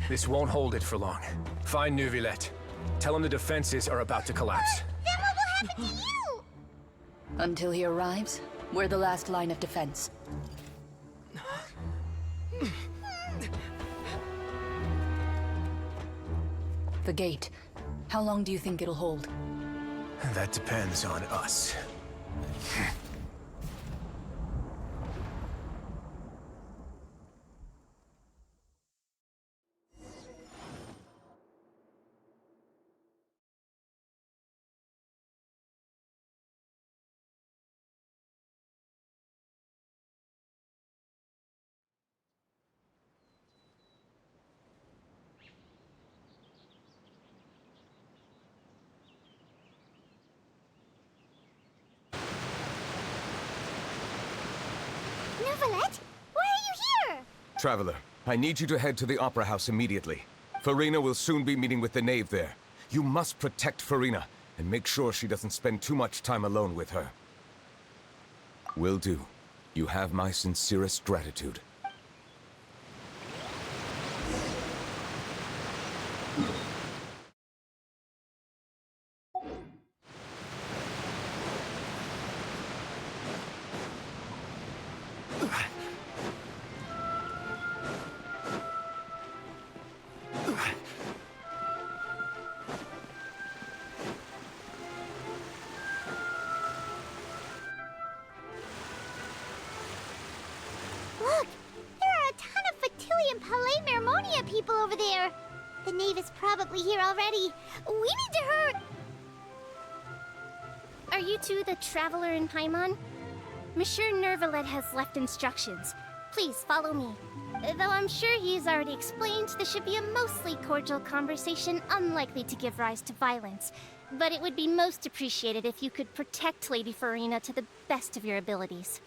This won't hold it for long. Find Neuvillette. Tell him the defenses are about to collapse. Then what will happen to you? Until he arrives, we're the last line of defense. The gate. How long do you think it'll hold? That depends on us. Neuvillette, why are you here? Traveler, I need you to head to the Opera House immediately. Farina will soon be meeting with the knave there. You must protect Farina, and make sure she doesn't spend too much time alone with her. Will do. You have my sincerest gratitude. Look! There are a ton of Fatilian Palais Mermonia people over there! The knave is probably here already. We need to hurry! Are you two the Traveler and Paimon? Monsieur Neuvillette has left instructions. Please follow me. Though I'm sure he's already explained, this should be a mostly cordial conversation, unlikely to give rise to violence. But it would be most appreciated if you could protect Lady Farina to the best of your abilities.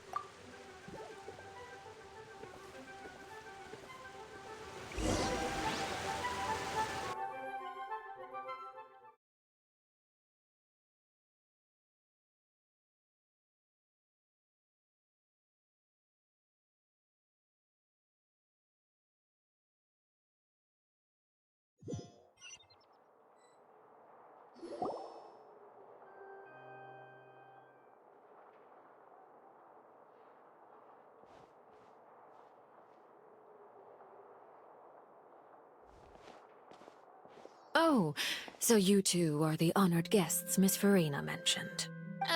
Oh, so you two are the honored guests Miss Farina mentioned.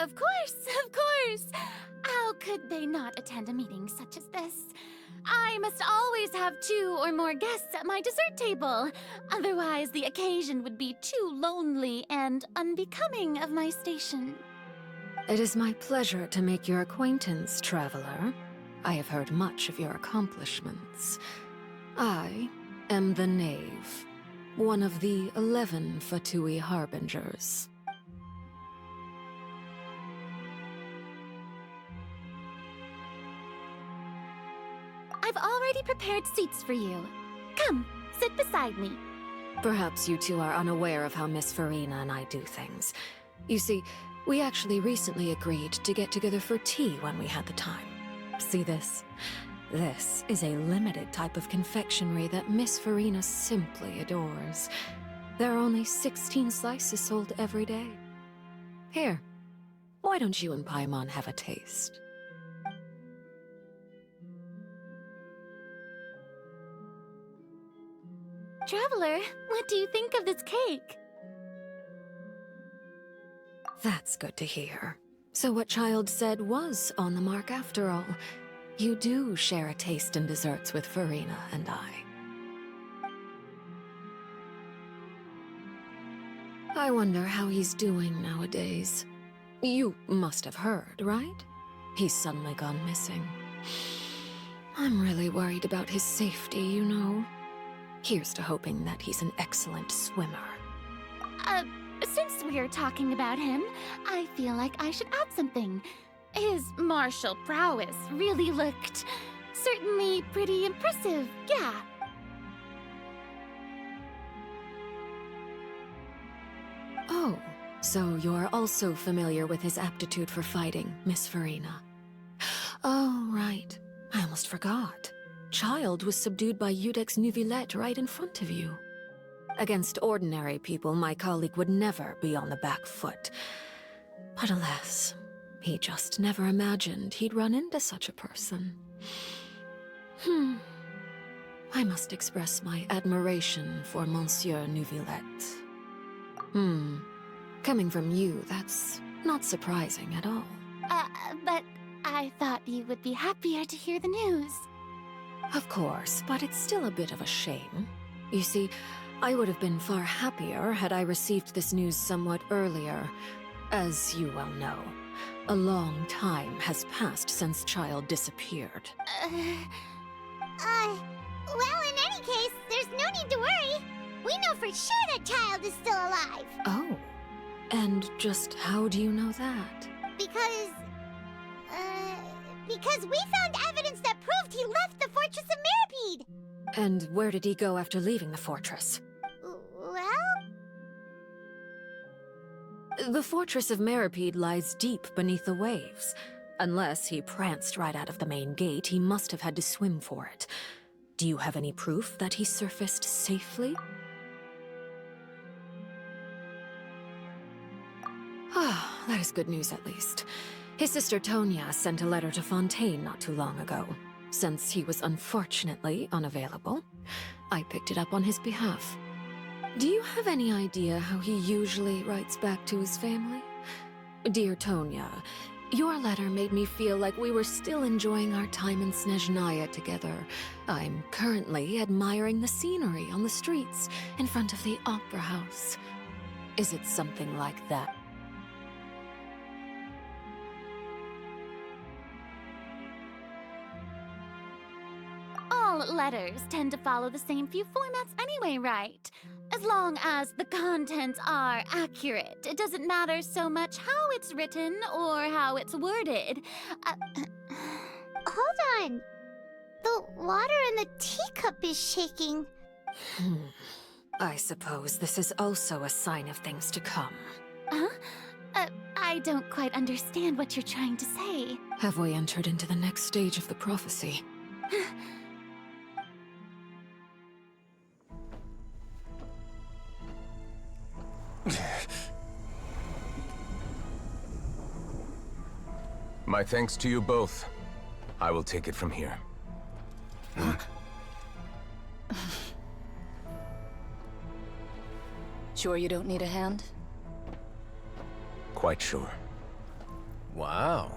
Of course, of course. How could they not attend a meeting such as this? I must always have 2 or more guests at my dessert table. Otherwise, the occasion would be too lonely and unbecoming of my station. It is my pleasure to make your acquaintance, Traveler. I have heard much of your accomplishments. I am the Knave, one of the 11 Fatui Harbingers. I've already prepared seats for you. Come, sit beside me. Perhaps you two are unaware of how Miss Farina and I do things. You see, we actually recently agreed to get together for tea when we had the time. See this? This is a limited type of confectionery that Miss Farina simply adores. There are only 16 slices sold every day. Here, why don't you and Paimon have a taste? Traveler, what do you think of this cake? That's good to hear. So what Child said was on the mark after all. You do share a taste in desserts with Farina and I. I wonder how he's doing nowadays. You must have heard, right? He's suddenly gone missing. I'm really worried about his safety, you know. Here's to hoping that he's an excellent swimmer. Since we're talking about him, I feel like I should add something. His martial prowess really looked certainly pretty impressive, yeah. Oh, so you're also familiar with his aptitude for fighting, Miss Farina. Oh, right. I almost forgot. Child was subdued by Udex Nuvillette right in front of you. Against ordinary people, my colleague would never be on the back foot. But alas, he just never imagined he'd run into such a person. I must express my admiration for Monsieur Nuvillette. Coming from you, that's not surprising at all. But I thought you would be happier to hear the news. Of course, but it's still a bit of a shame. You see, I would have been far happier had I received this news somewhat earlier. As you well know, a long time has passed since Child disappeared. Well, in any case, there's no need to worry. We know for sure that Child is still alive. Oh, and just how do you know that? Because we found evidence that proved he left the Fortress of Mirapede. And where did he go after leaving the fortress? Well? The Fortress of Mirapede lies deep beneath the waves. Unless he pranced right out of the main gate, he must have had to swim for it. Do you have any proof that he surfaced safely? Ah, that is good news at least. His sister Tonya sent a letter to Fontaine not too long ago. Since he was unfortunately unavailable, I picked it up on his behalf. Do you have any idea how he usually writes back to his family? Dear Tonya, your letter made me feel like we were still enjoying our time in Snezhnaya together. I'm currently admiring the scenery on the streets in front of the Opera House. Is it something like that? All letters tend to follow the same few formats anyway, right? As long as the contents are accurate, it doesn't matter so much how it's written or how it's worded. Hold on. The water in the teacup is shaking. I suppose this is also a sign of things to come. Huh? I don't quite understand what you're trying to say. Have we entered into the next stage of the prophecy? My thanks to you both. I will take it from here. Sure you don't need a hand? Quite sure. Wow.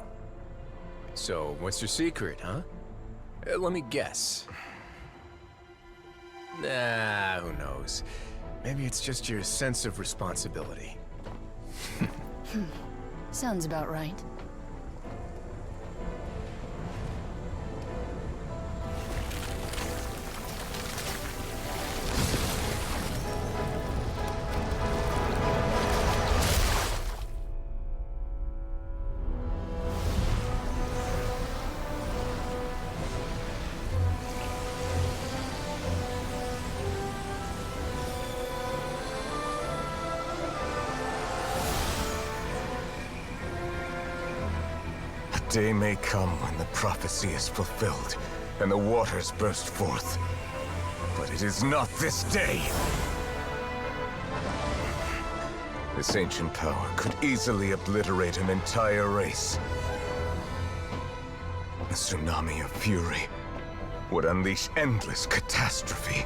So, what's your secret, huh? Let me guess. Nah, who knows? Maybe it's just your sense of responsibility. Sounds about right. Day may come when the prophecy is fulfilled, and the waters burst forth. But it is not this day! This ancient power could easily obliterate an entire race. A tsunami of fury would unleash endless catastrophe.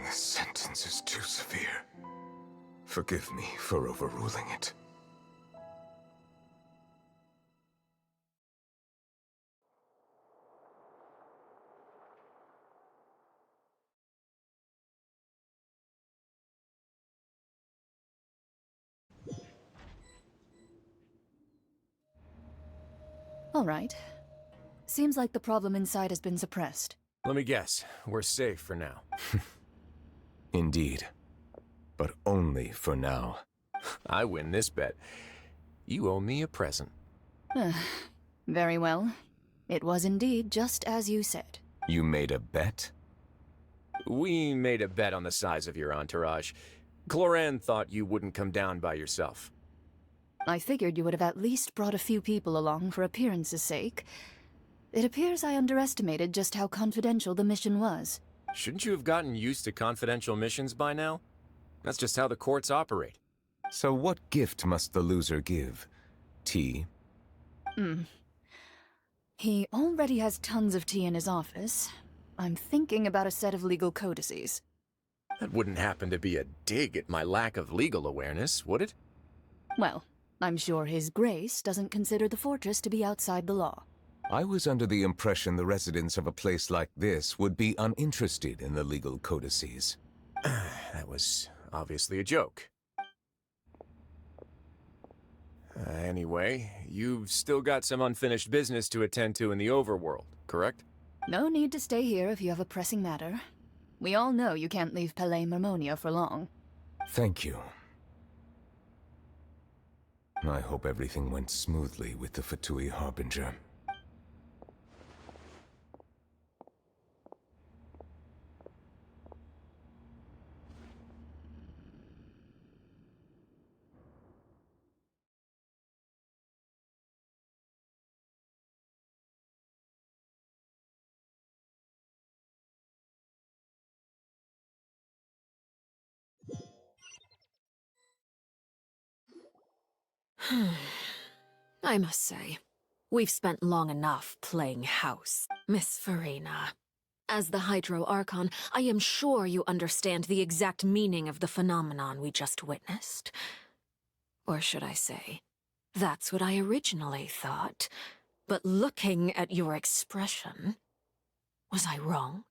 This sentence is too severe. Forgive me for overruling it. All right. Seems like the problem inside has been suppressed. Let me guess. We're safe for now. Indeed. But only for now. I win this bet. You owe me a present. Very well. It was indeed just as you said. You made a bet? We made a bet on the size of your entourage. Cloran thought you wouldn't come down by yourself. I figured you would have at least brought a few people along for appearance's sake. It appears I underestimated just how confidential the mission was. Shouldn't you have gotten used to confidential missions by now? That's just how the courts operate. So what gift must the loser give? Tea? He already has tons of tea in his office. I'm thinking about a set of legal codices. That wouldn't happen to be a dig at my lack of legal awareness, would it? Well, I'm sure His Grace doesn't consider the fortress to be outside the law. I was under the impression the residents of a place like this would be uninterested in the legal codices. That was obviously a joke. Anyway, you've still got some unfinished business to attend to in the overworld, correct? No need to stay here if you have a pressing matter. We all know you can't leave Palais Mermonia for long. Thank you. I hope everything went smoothly with the Fatui Harbinger. I must say, we've spent long enough playing house, Miss Farina. As the Hydro Archon, I am sure you understand the exact meaning of the phenomenon we just witnessed. Or should I say, that's what I originally thought. But looking at your expression, was I wrong?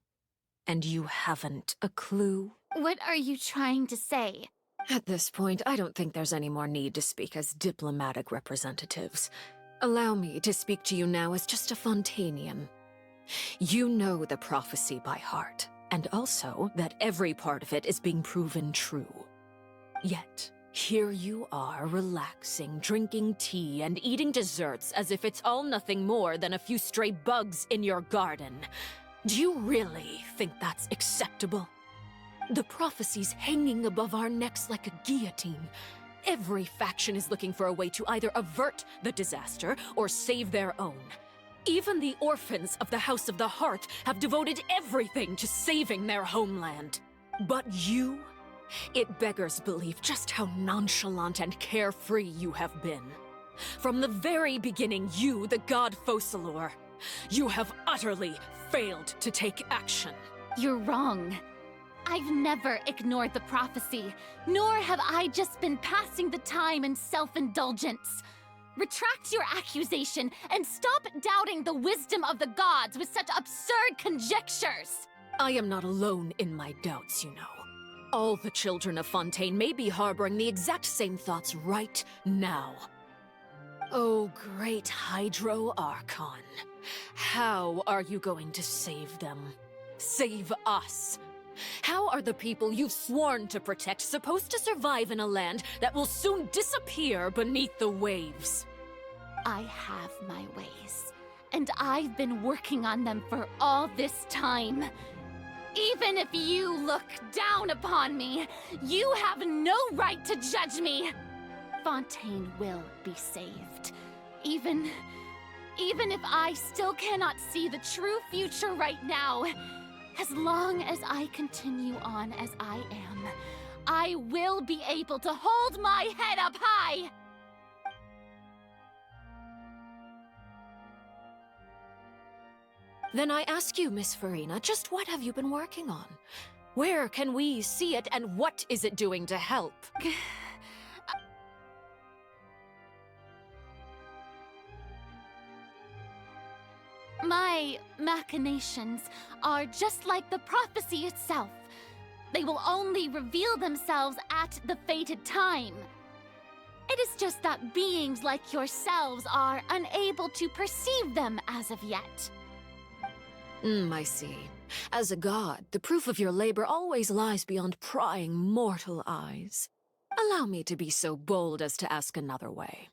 And you haven't a clue? What are you trying to say? At this point, I don't think there's any more need to speak as diplomatic representatives. Allow me to speak to you now as just a Fontanian. You know the prophecy by heart, and also that every part of it is being proven true. Yet, here you are relaxing, drinking tea, and eating desserts as if it's all nothing more than a few stray bugs in your garden. Do you really think that's acceptable? The prophecy's hanging above our necks like a guillotine. Every faction is looking for a way to either avert the disaster or save their own. Even the orphans of the House of the Hearth have devoted everything to saving their homeland. But you It beggars belief just how nonchalant and carefree you have been. From the very beginning, you, the god Focalor, you have utterly failed to take action. You're wrong. I've never ignored the prophecy, nor have I just been passing the time in self-indulgence. Retract your accusation and stop doubting the wisdom of the gods with such absurd conjectures! I am not alone in my doubts, you know. All the children of Fontaine may be harboring the exact same thoughts right now. Oh, great Hydro Archon. How are you going to save them? Save us? How are the people you've sworn to protect supposed to survive in a land that will soon disappear beneath the waves? I have my ways, and I've been working on them for all this time. Even if you look down upon me, you have no right to judge me. Fontaine will be saved. Even if I still cannot see the true future right now, as long as I continue on as I am, I will be able to hold my head up high! Then I ask you, Miss Farina, just what have you been working on? Where can we see it, and what is it doing to help? My machinations are just like the prophecy itself. They will only reveal themselves at the fated time. It is just that beings like yourselves are unable to perceive them as of yet. I see. As a god, the proof of your labor always lies beyond prying mortal eyes. Allow me to be so bold as to ask another way.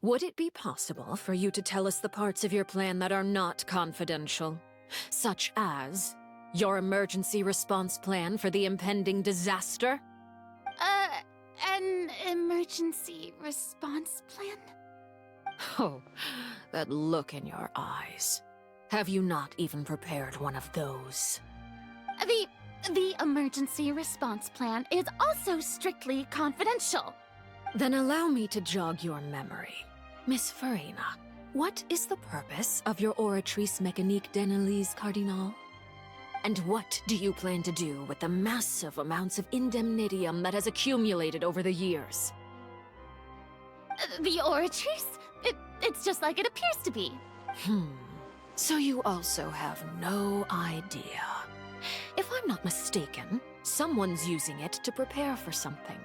Would it be possible for you to tell us the parts of your plan that are not confidential? Such as your emergency response plan for the impending disaster? An emergency response plan? Oh, that look in your eyes. Have you not even prepared one of those? The emergency response plan is also strictly confidential. Then allow me to jog your memory. Miss Farina, what is the purpose of your Oratrice Mécanique d'Analyse Cardinal? And what do you plan to do with the massive amounts of indemnitium that has accumulated over the years? The Oratrice? It's just like it appears to be. So you also have no idea. If I'm not mistaken, someone's using it to prepare for something.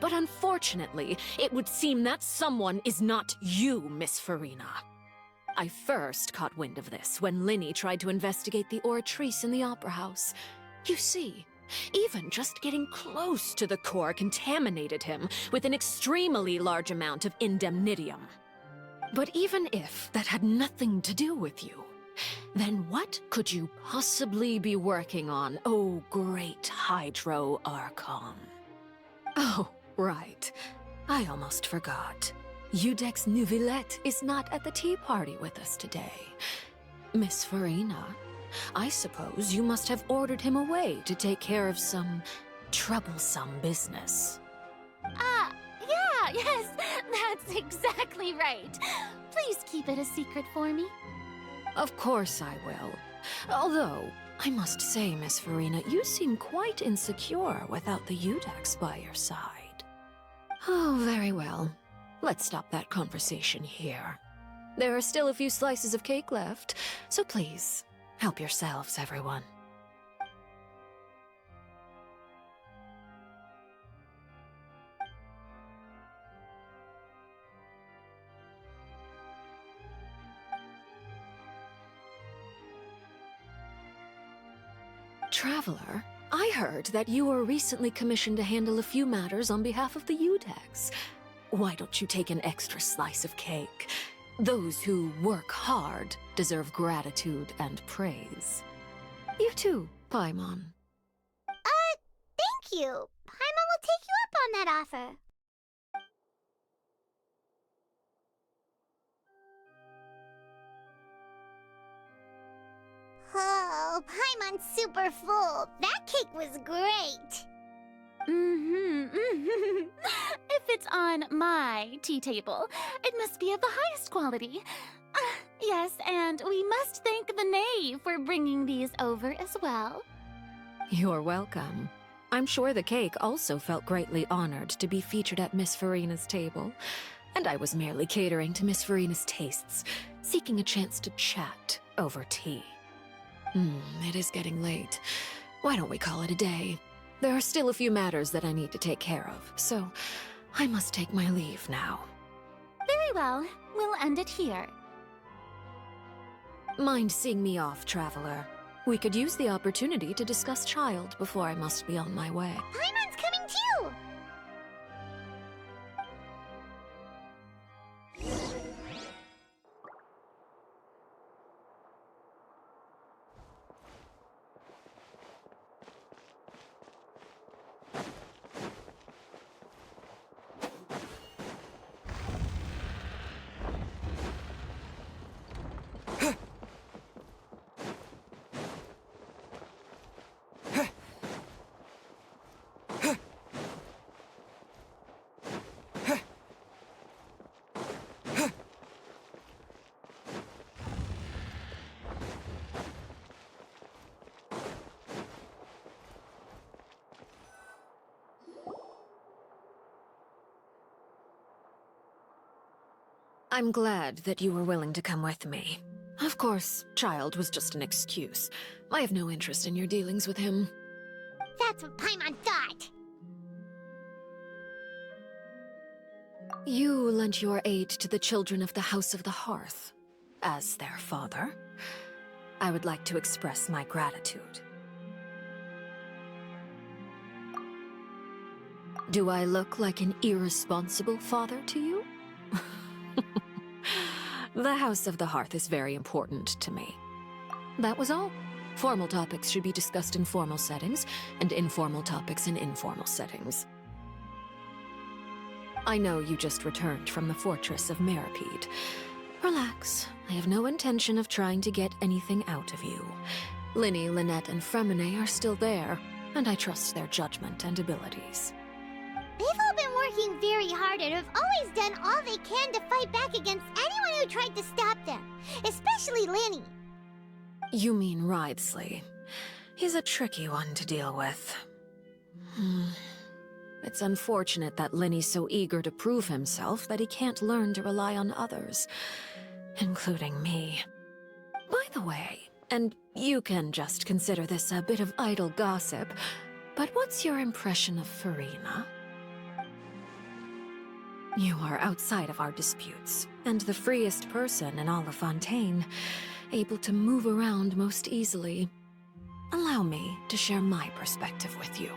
But unfortunately, it would seem that someone is not you, Miss Farina. I first caught wind of this when Linny tried to investigate the Oratrice in the Opera House. You see, even just getting close to the core contaminated him with an extremely large amount of indemnitium. But even if that had nothing to do with you, then what could you possibly be working on, oh great Hydro Archon? Oh, right. I almost forgot. Udex Neuvillette is not at the tea party with us today. Miss Farina, I suppose you must have ordered him away to take care of some troublesome business. Yes, that's exactly right. Please keep it a secret for me. Of course I will. Although, I must say, Miss Farina, you seem quite insecure without the Udex by your side. Oh, very well. Let's stop that conversation here. There are still a few slices of cake left, so please, help yourselves, everyone. Traveler, I heard that you were recently commissioned to handle a few matters on behalf of the Udex. Why don't you take an extra slice of cake? Those who work hard deserve gratitude and praise. You too, Paimon. Thank you. Paimon will take you up on that offer. Oh, Paimon's super full. That cake was great. on my tea table. It must be of the highest quality. Yes, and we must thank the knave for bringing these over as well. You're welcome. I'm sure the cake also felt greatly honored to be featured at Miss Farina's table. And I was merely catering to Miss Farina's tastes, seeking a chance to chat over tea. It is getting late. Why don't we call it a day? There are still a few matters that I need to take care of, so I must take my leave now. Very well. We'll end it here. Mind seeing me off, Traveler? We could use the opportunity to discuss Child before I must be on my way. Paimon's coming too! I'm glad that you were willing to come with me. Of course, Child was just an excuse. I have no interest in your dealings with him. That's what Paimon thought! You lent your aid to the children of the House of the Hearth. As their father, I would like to express my gratitude. Do I look like an irresponsible father to you? The House of the Hearth is very important to me. That was all. Formal topics should be discussed in formal settings, and informal topics in informal settings. I know you just returned from the fortress of Meripede. Relax. I have no intention of trying to get anything out of you. Linny, Lynette, and Fremine are still there, and I trust their judgment and abilities. They've all been working very hard and have always done all they can to fight back against anyone who tried to stop them, especially Linny. You mean Wriothesley. He's a tricky one to deal with. It's unfortunate that Linny's so eager to prove himself that he can't learn to rely on others, including me. By the way, and you can just consider this a bit of idle gossip, but what's your impression of Farina? You are outside of our disputes, and the freest person in all of Fontaine, able to move around most easily. Allow me to share my perspective with you.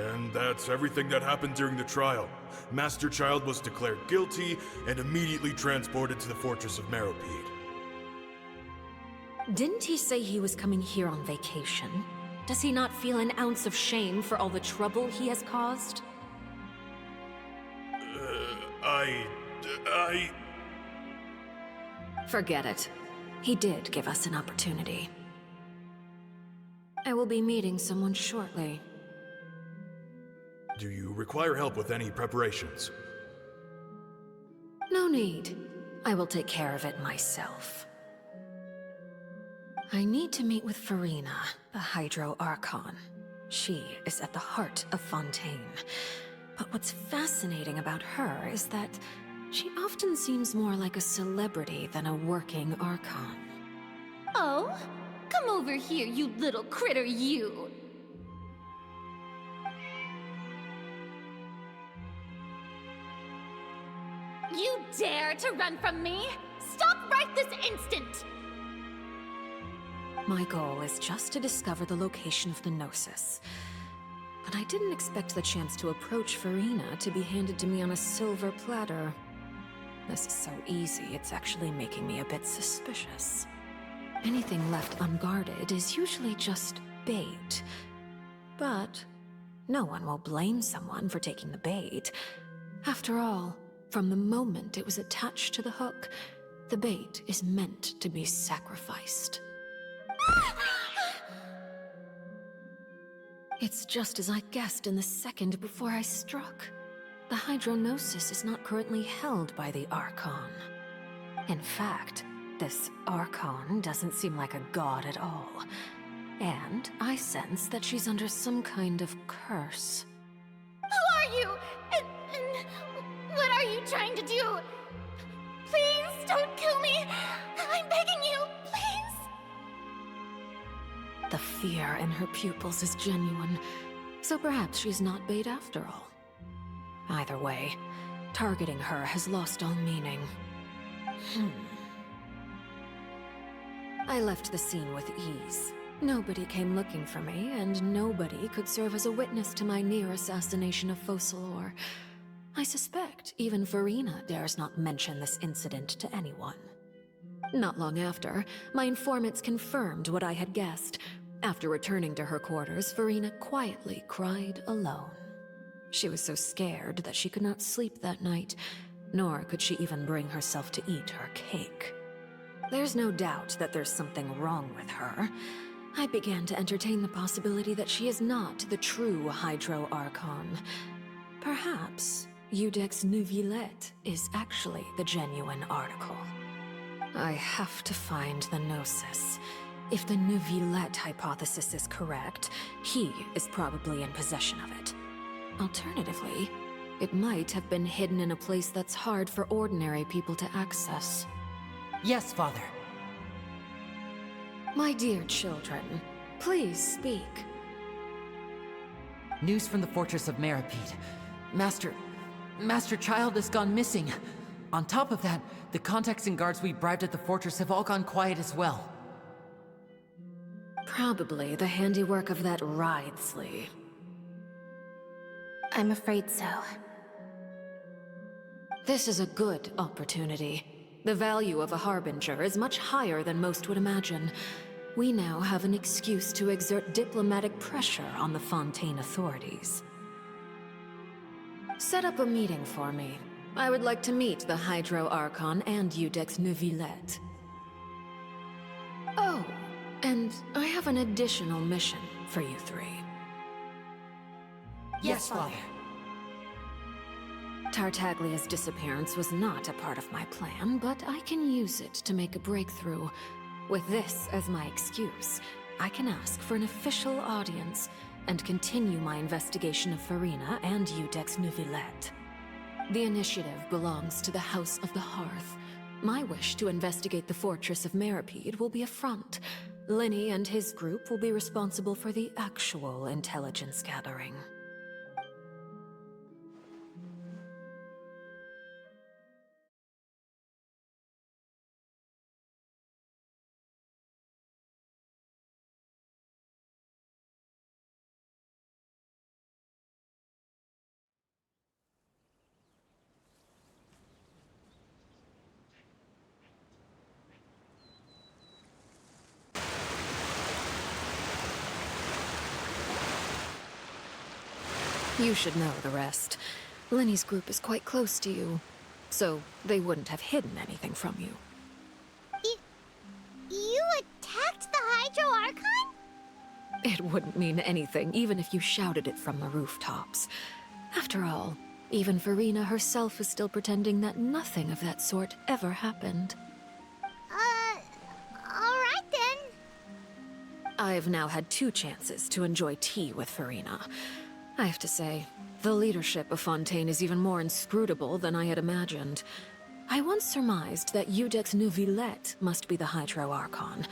And that's everything that happened during the trial. Master Child was declared guilty and immediately transported to the Fortress of Meripede. Didn't he say he was coming here on vacation? Does he not feel an ounce of shame for all the trouble he has caused? Forget it. He did give us an opportunity. I will be meeting someone shortly. Do you require help with any preparations? No need. I will take care of it myself. I need to meet with Farina, the Hydro Archon. She is at the heart of Fontaine. But what's fascinating about her is that she often seems more like a celebrity than a working Archon. Oh? Come over here, you little critter, you! You dare to run from me? Stop right this instant! My goal is just to discover the location of the Gnosis. But I didn't expect the chance to approach Farina to be handed to me on a silver platter. This is so easy, it's actually making me a bit suspicious. Anything left unguarded is usually just bait. But no one will blame someone for taking the bait. After all, from the moment it was attached to the hook, the bait is meant to be sacrificed. It's just as I guessed in the second before I struck. the Hydronosis is not currently held by the Archon. In fact, this Archon doesn't seem like a god at all. And I sense that she's under some kind of curse. Who are you? And what are you trying to do? Please don't kill me. I'm begging you, please. The fear in her pupils is genuine, so perhaps she's not bait after all. Either way, targeting her has lost all meaning. I left the scene with ease. Nobody came looking for me, and nobody could serve as a witness to my near assassination of Focalor. I suspect even Farina dares not mention this incident to anyone. Not long after, my informants confirmed what I had guessed. After returning to her quarters, Farina quietly cried alone. She was so scared that she could not sleep that night, nor could she even bring herself to eat her cake. There's no doubt that there's something wrong with her. I began to entertain the possibility that she is not the true Hydro Archon. Perhaps Iudex Neuvillette is actually the genuine article. I have to find the Gnosis. If the Neuvillette hypothesis is correct, he is probably in possession of it. Alternatively, it might have been hidden in a place that's hard for ordinary people to access. Yes, Father. My dear children, please speak. News from the Fortress of Meripede. Master Child has gone missing. On top of that, the contacts and guards we bribed at the fortress have all gone quiet as well. Probably the handiwork of that Dainsleif. I'm afraid so. This is a good opportunity. The value of a Harbinger is much higher than most would imagine. We now have an excuse to exert diplomatic pressure on the Fontaine authorities. Set up a meeting for me. I would like to meet the Hydro Archon and Iudex Neuvillette. Oh, and I have an additional mission for you three. Yes, Father. Tartaglia's disappearance was not a part of my plan, but I can use it to make a breakthrough. With this as my excuse, I can ask for an official audience and continue my investigation of Farina and Iudex Neuvillette. The initiative belongs to the House of the Hearth. My wish to investigate the Fortress of Meripede will be a front. Linny and his group will be responsible for the actual intelligence gathering. You should know the rest. Linny's group is quite close to you, so they wouldn't have hidden anything from you. You attacked the Hydro Archon? It wouldn't mean anything, even if you shouted it from the rooftops. After all, even Farina herself is still pretending that nothing of that sort ever happened. Alright then. I've now had 2 chances to enjoy tea with Farina. I have to say, the leadership of Fontaine is even more inscrutable than I had imagined. I once surmised that Iudex Neuvillette must be the Hydro Archon,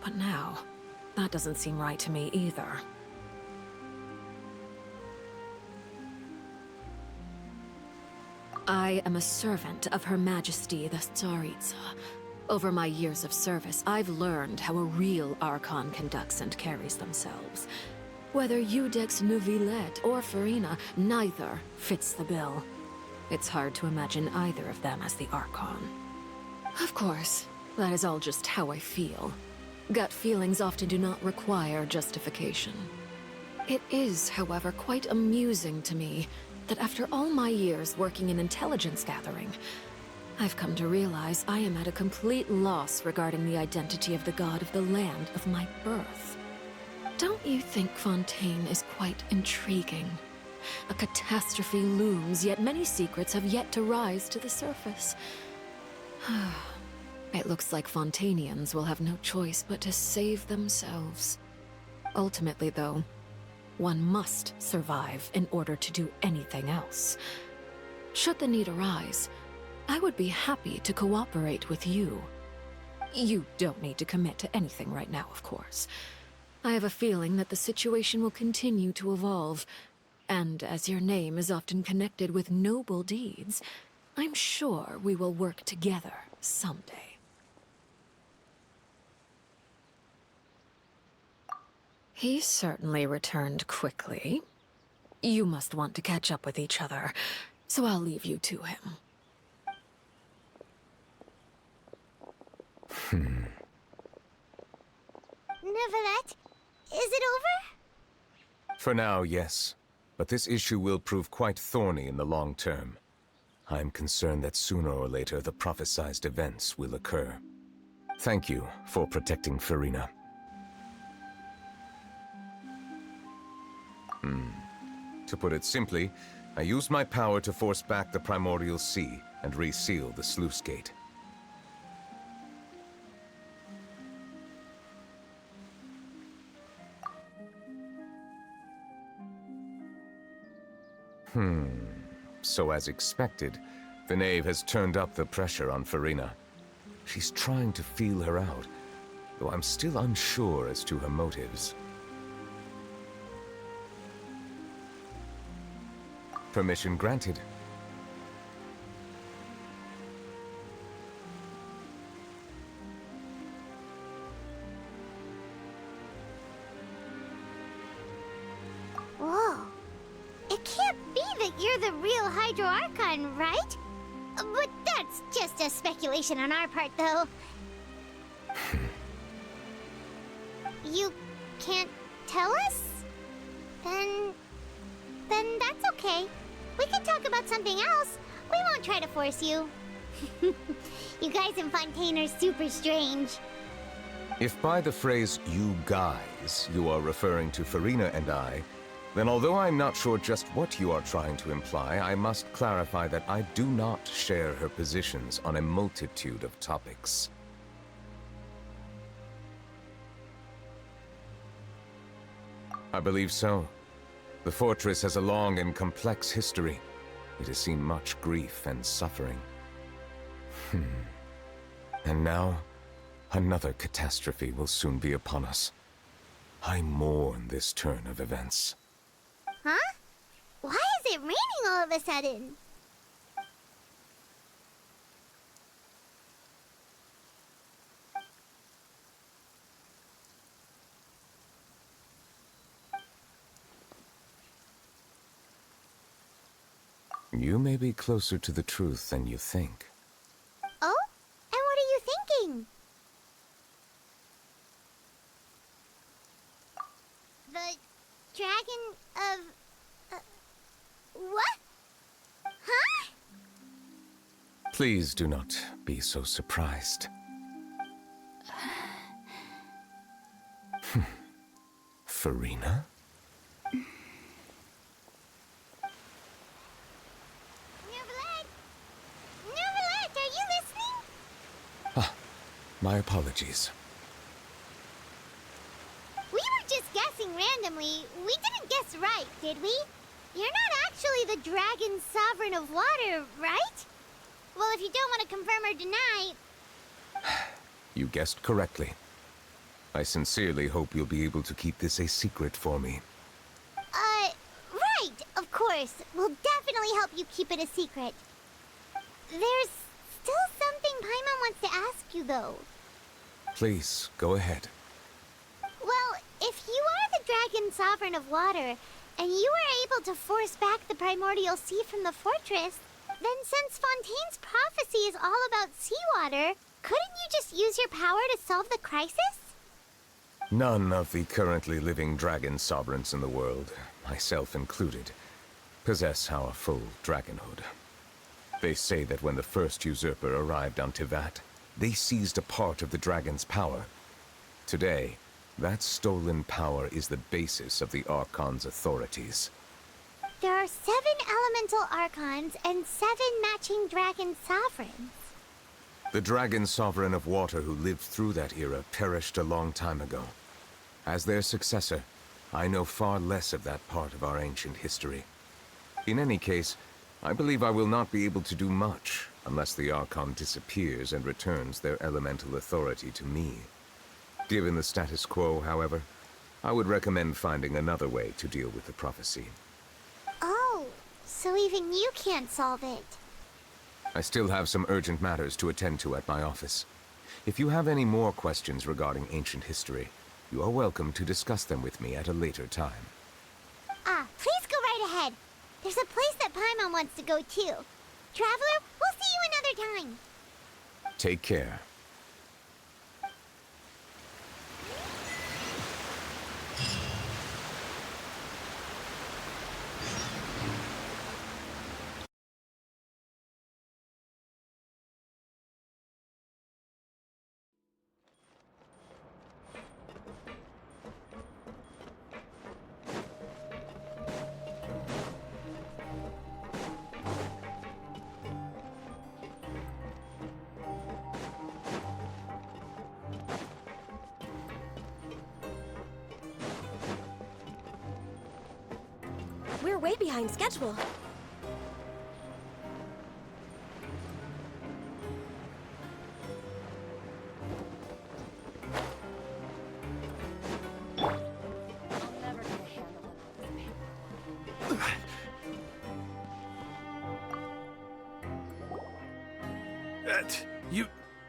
but now, that doesn't seem right to me either. I am a servant of Her Majesty the Tsaritsa. Over my years of service, I've learned how a real Archon conducts and carries themselves. Whether Iudex Neuvillette or Farina, neither fits the bill. It's hard to imagine either of them as the Archon. Of course, that is all just how I feel. Gut feelings often do not require justification. It is, however, quite amusing to me that after all my years working in intelligence gathering, I've come to realize I am at a complete loss regarding the identity of the god of the land of my birth. Don't you think Fontaine is quite intriguing? A catastrophe looms, yet many secrets have yet to rise to the surface. It looks like Fontanians will have no choice but to save themselves. Ultimately, though, one must survive in order to do anything else. Should the need arise, I would be happy to cooperate with you. You don't need to commit to anything right now, of course. I have a feeling that the situation will continue to evolve, and as your name is often connected with noble deeds, I'm sure we will work together someday. He certainly returned quickly. You must want to catch up with each other, so I'll leave you to him. Neverlet, is it over? For now, yes. But this issue will prove quite thorny in the long term. I'm concerned that sooner or later the prophesized events will occur. Thank you for protecting Farina. To put it simply, I used my power to force back the primordial sea and reseal the sluice gate. So as expected, the knave has turned up the pressure on Farina. She's trying to feel her out, though I'm still unsure as to her motives. Permission granted. Whoa. It can't be that you're the real Hydro Archon, right? But that's just a speculation on our part, though. You can't tell us? Then that's okay. We can talk about something else. We won't try to force you. You guys in Fontaine are super strange. If by the phrase, "you guys," you are referring to Farina and I, then although I'm not sure just what you are trying to imply, I must clarify that I do not share her positions on a multitude of topics. I believe so. The fortress has a long and complex history. It has seen much grief and suffering. And now, another catastrophe will soon be upon us. I mourn this turn of events. Huh? Why is it raining all of a sudden? You may be closer to the truth than you think. Oh? And what are you thinking? The dragon of... what? Huh? Please do not be so surprised. Farina? Neverlet, are you listening? My apologies. We were just guessing randomly. We didn't guess right, did we? You're not actually the dragon sovereign of water, right? Well, if you don't want to confirm or deny... You guessed correctly. I sincerely hope you'll be able to keep this a secret for me. Right, of course. We'll definitely help you keep it a secret. There's still something Paimon wants to ask you, though. Please, go ahead. Well, if you are the dragon sovereign of water, and you were able to force back the primordial sea from the fortress, then since Fontaine's prophecy is all about seawater, couldn't you just use your power to solve the crisis? None of the currently living dragon sovereigns in the world, myself included, possess our full dragonhood. They say that when the first usurper arrived on Tivat, they seized a part of the dragon's power. Today, that stolen power is the basis of the Archon's authorities. There are 7 elemental archons and 7 matching dragon sovereigns. The dragon sovereign of water who lived through that era perished a long time ago. As their successor, I know far less of that part of our ancient history. In any case, I believe I will not be able to do much unless the Archon disappears and returns their elemental authority to me. Given the status quo, however, I would recommend finding another way to deal with the prophecy. Oh, so even you can't solve it. I still have some urgent matters to attend to at my office. If you have any more questions regarding ancient history, you are welcome to discuss them with me at a later time. Please go right ahead. There's a place that Paimon wants to go too. Traveler, we'll see you another time. Take care. We're way behind schedule.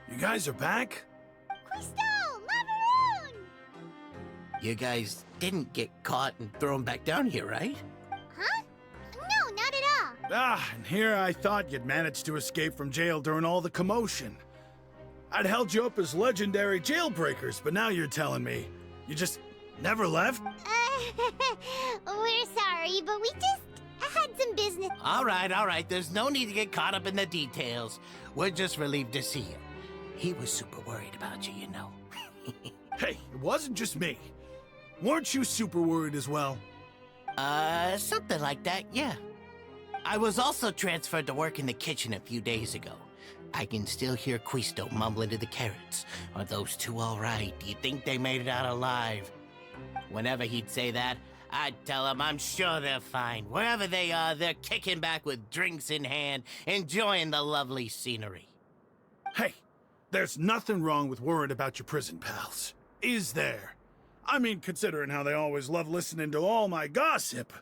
You guys are back? You guys didn't get caught and thrown back down here, right? Huh? No, not at all. And here I thought you'd managed to escape from jail during all the commotion. I'd held you up as legendary jailbreakers, but now you're telling me you just never left? We're sorry, but we just had some business. All right. There's no need to get caught up in the details. We're just relieved to see you. He was super worried about you, you know. Hey, it wasn't just me. Weren't you super worried as well? Something like that, yeah. I was also transferred to work in the kitchen a few days ago. I can still hear Quisto mumbling to the carrots. Are those two all right? Do you think they made it out alive? Whenever he'd say that, I'd tell him I'm sure they're fine. Wherever they are, they're kicking back with drinks in hand, enjoying the lovely scenery. Hey, there's nothing wrong with worrying about your prison pals, is there? I mean, considering how they always love listening to all my gossip.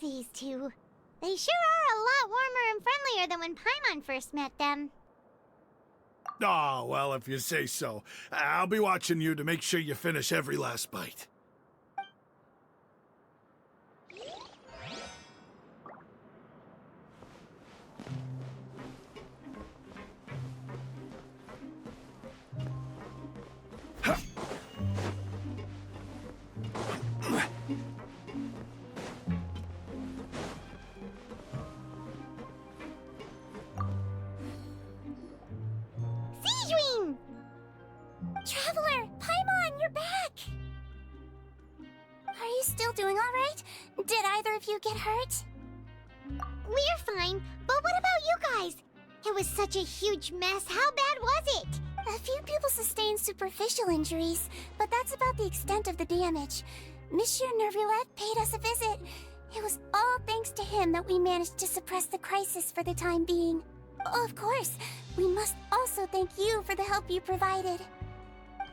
These two. They sure are a lot warmer and friendlier than when Paimon first met them. Oh, well, if you say so. I'll be watching you to make sure you finish every last bite. Traveler, Paimon, you're back! Are you still doing all right? Did either of you get hurt? We're fine, but what about you guys? It was such a huge mess. How bad was it? A few people sustained superficial injuries, but that's about the extent of the damage. Monsieur Nervulet paid us a visit. It was all thanks to him that we managed to suppress the crisis for the time being. Of course, we must also thank you for the help you provided.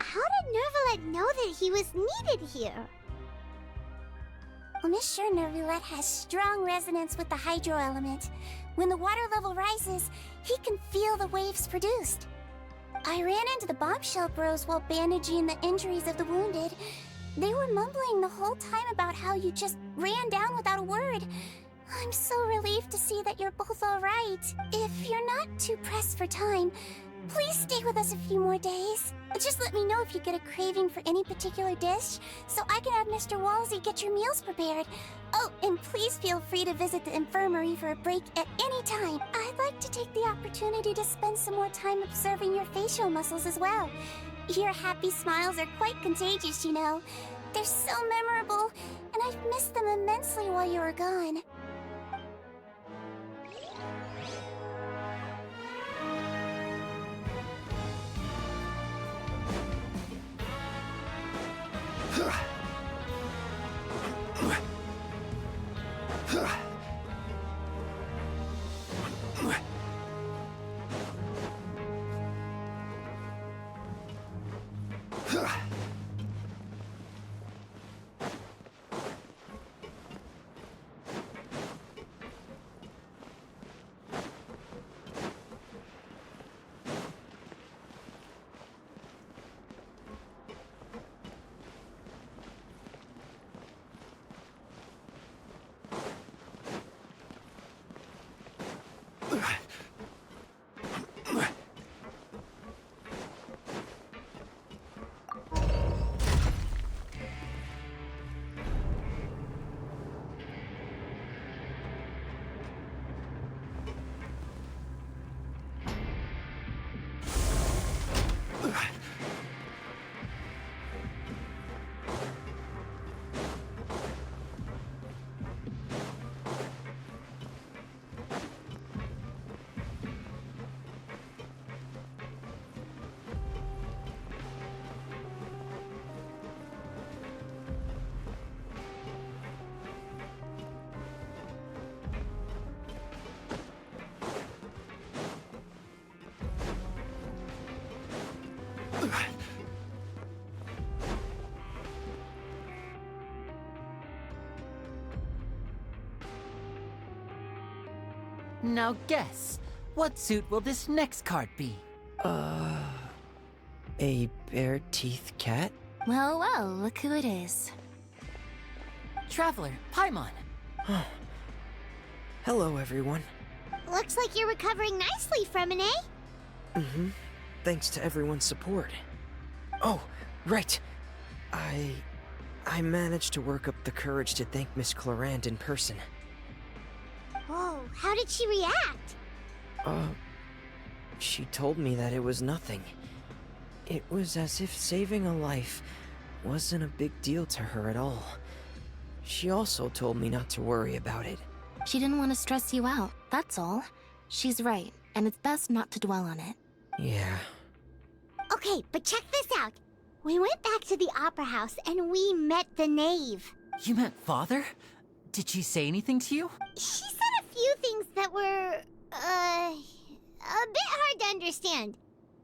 How did Nervulet know that he was needed here? Well, Monsieur Nervulet has strong resonance with the hydro element. When the water level rises, he can feel the waves produced. I ran into the bombshell bros while bandaging the injuries of the wounded. They were mumbling the whole time about how you just ran down without a word. I'm so relieved to see that you're both all right. If you're not too pressed for time, please stay with us a few more days. Just let me know if you get a craving for any particular dish, so I can have Mr. Walsey get your meals prepared. Oh, and please feel free to visit the infirmary for a break at any time. I'd like to take the opportunity to spend some more time observing your facial muscles as well. Your happy smiles are quite contagious, you know. They're so memorable, and I've missed them immensely while you were gone. Now guess, what suit will this next card be? A bare teeth cat? Well, well, look who it is. Traveler, Paimon. Hello, everyone. Looks like you're recovering nicely from it, eh? Mm-hmm. Thanks to everyone's support. Oh, right. I managed to work up the courage to thank Miss Clarant in person. Whoa, how did she react? She told me that it was nothing. It was as if saving a life wasn't a big deal to her at all. She also told me not to worry about it. She didn't want to stress you out, that's all. She's right, and it's best not to dwell on it. Yeah. Okay, but check this out. We went back to the opera house and we met the knave. You met Father? Did she say anything to you? She said a few things that were, a bit hard to understand.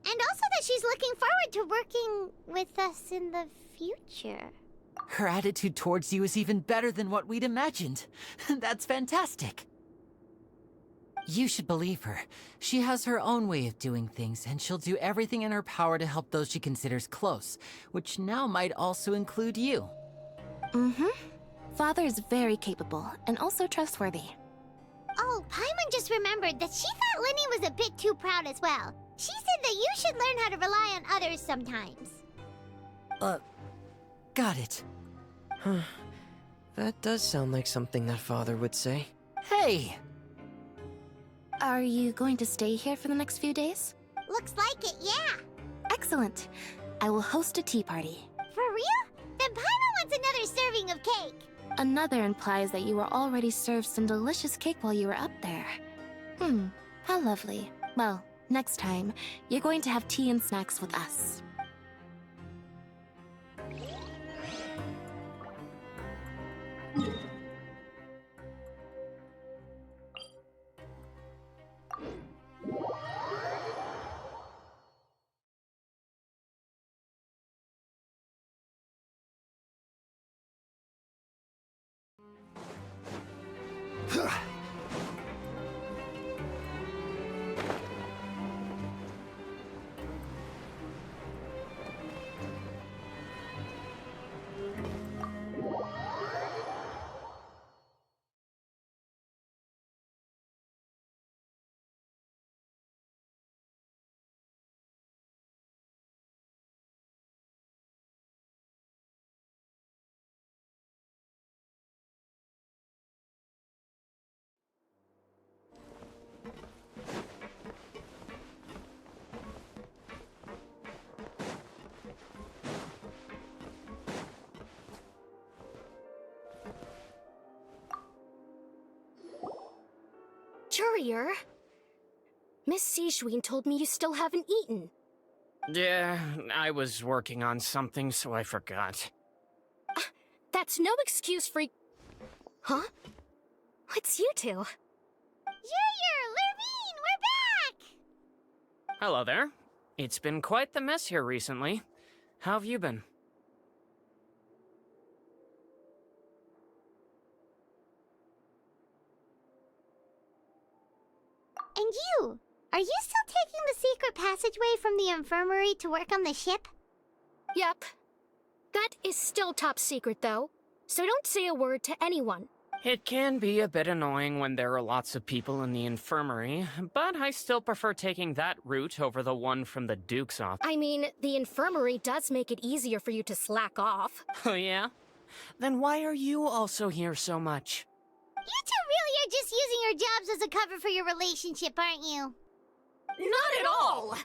And also that she's looking forward to working with us in the future. Her attitude towards you is even better than what we'd imagined. That's fantastic. You should believe her. She has her own way of doing things, and she'll do everything in her power to help those she considers close, which now might also include you. Mm-hmm. Father is very capable, and also trustworthy. Oh, Paimon just remembered that she thought Linny was a bit too proud as well. She said that you should learn how to rely on others sometimes. Got it. Huh. That does sound like something that Father would say. Hey! Are you going to stay here for the next few days? Looks like it, yeah. Excellent. I will host a tea party. For real? Then Paimon wants another serving of cake. Another implies that you were already served some delicious cake while you were up there. How lovely. Well, next time, you're going to have tea and snacks with us. Couturier? Miss Sijween told me you still haven't eaten. Yeah, I was working on something, so I forgot. That's no excuse for... Huh? It's you two. Lurvine, we're back! Hello there. It's been quite the mess here recently. How have you been? And you? Are you still taking the secret passageway from the infirmary to work on the ship? Yep. That is still top secret, though. So don't say a word to anyone. It can be a bit annoying when there are lots of people in the infirmary, but I still prefer taking that route over the one from the Duke's office. I mean, the infirmary does make it easier for you to slack off. Oh yeah? Then why are you also here so much? You two really are just using your jobs as a cover for your relationship, aren't you? Not at all!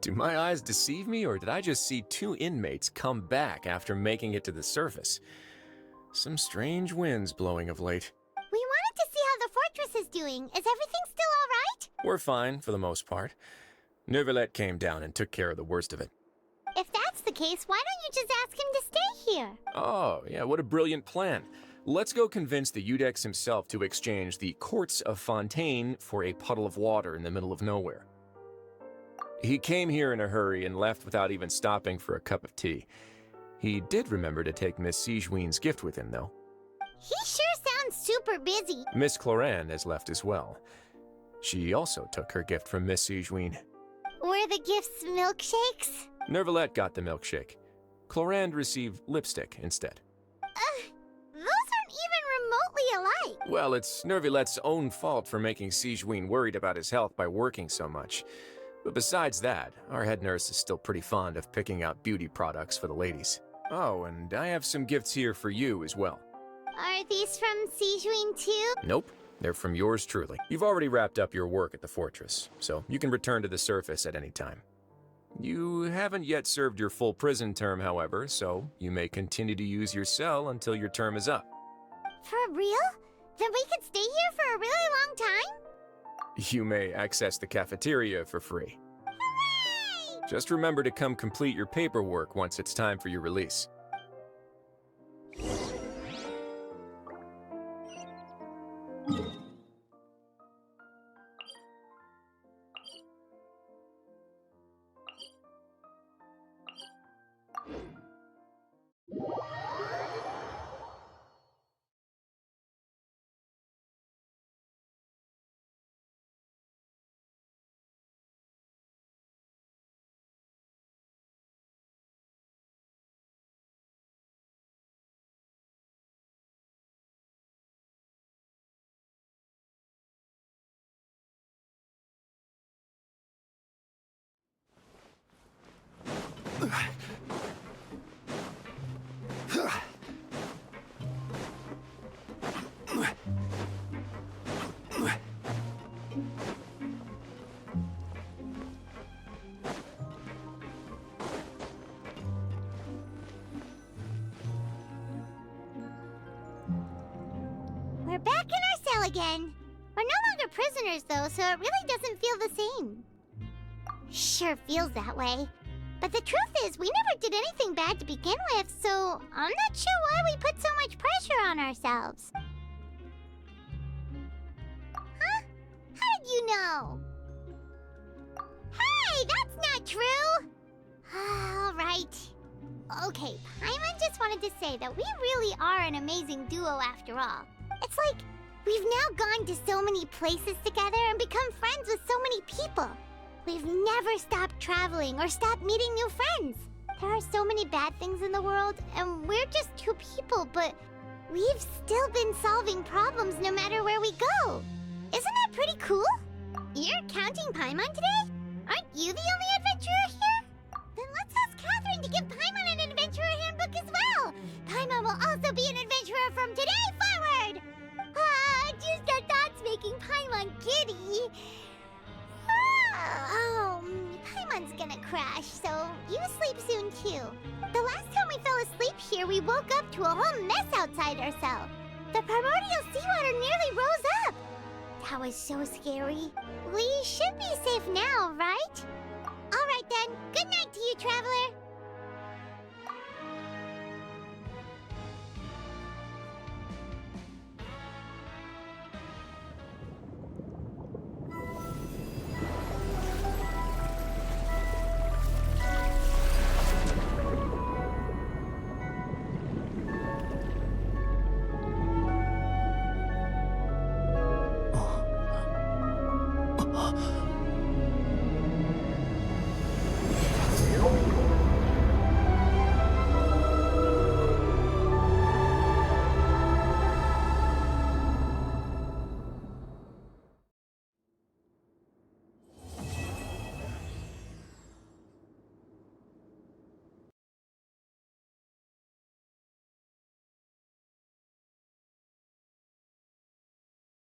Do my eyes deceive me, or did I just see two inmates come back after making it to the surface? Some strange winds blowing of late. We wanted to see how the fortress is doing. Is everything still all right? We're fine, for the most part. Neuvillette came down and took care of the worst of it. If that's the case, why don't you just ask him to stay here? Oh, yeah, what a brilliant plan. Let's go convince the Eudex himself to exchange the Courts of Fontaine for a puddle of water in the middle of nowhere. He came here in a hurry and left without even stopping for a cup of tea. He did remember to take Miss Sijween's gift with him, though. He sure sounds super busy. Miss Cloran has left as well. She also took her gift from Miss Sijween. Were the gifts milkshakes? Neuvillette got the milkshake. Cloran received lipstick instead. Those aren't even remotely alike. Well, it's Neuvillette's own fault for making Sijween worried about his health by working so much. But besides that, our head nurse is still pretty fond of picking out beauty products for the ladies. Oh, and I have some gifts here for you as well. Are these from Sijween too? Nope, they're from yours truly. You've already wrapped up your work at the fortress, so you can return to the surface at any time. You haven't yet served your full prison term, however, so you may continue to use your cell until your term is up. For real? Then we could stay here for a really long time? You may access the cafeteria for free. Hooray! Just remember to come complete your paperwork once it's time for your release. We're back in our cell again. We're no longer prisoners, though, so it really doesn't feel the same. Sure feels that way. But the truth is, we never did anything bad to begin with, so I'm not sure why we put so much pressure on ourselves. Huh? How did you know? Hey, that's not true! All right. Okay, Paimon just wanted to say that we really are an amazing duo after all. It's like, we've now gone to so many places together and become friends with so many people. We've never stopped traveling or stopped meeting new friends. There are so many bad things in the world, and we're just two people, but we've still been solving problems no matter where we go. Isn't that pretty cool? You're counting Paimon today? Aren't you the only adventurer here? Then let's ask Catherine to give Paimon an adventurer handbook as well. crash, so you sleep soon too. The last time we fell asleep here, we woke up to a whole mess outside our cell. The primordial seawater nearly rose up. That was so scary. We should be safe now, right? All right then. Good night to you, Traveler.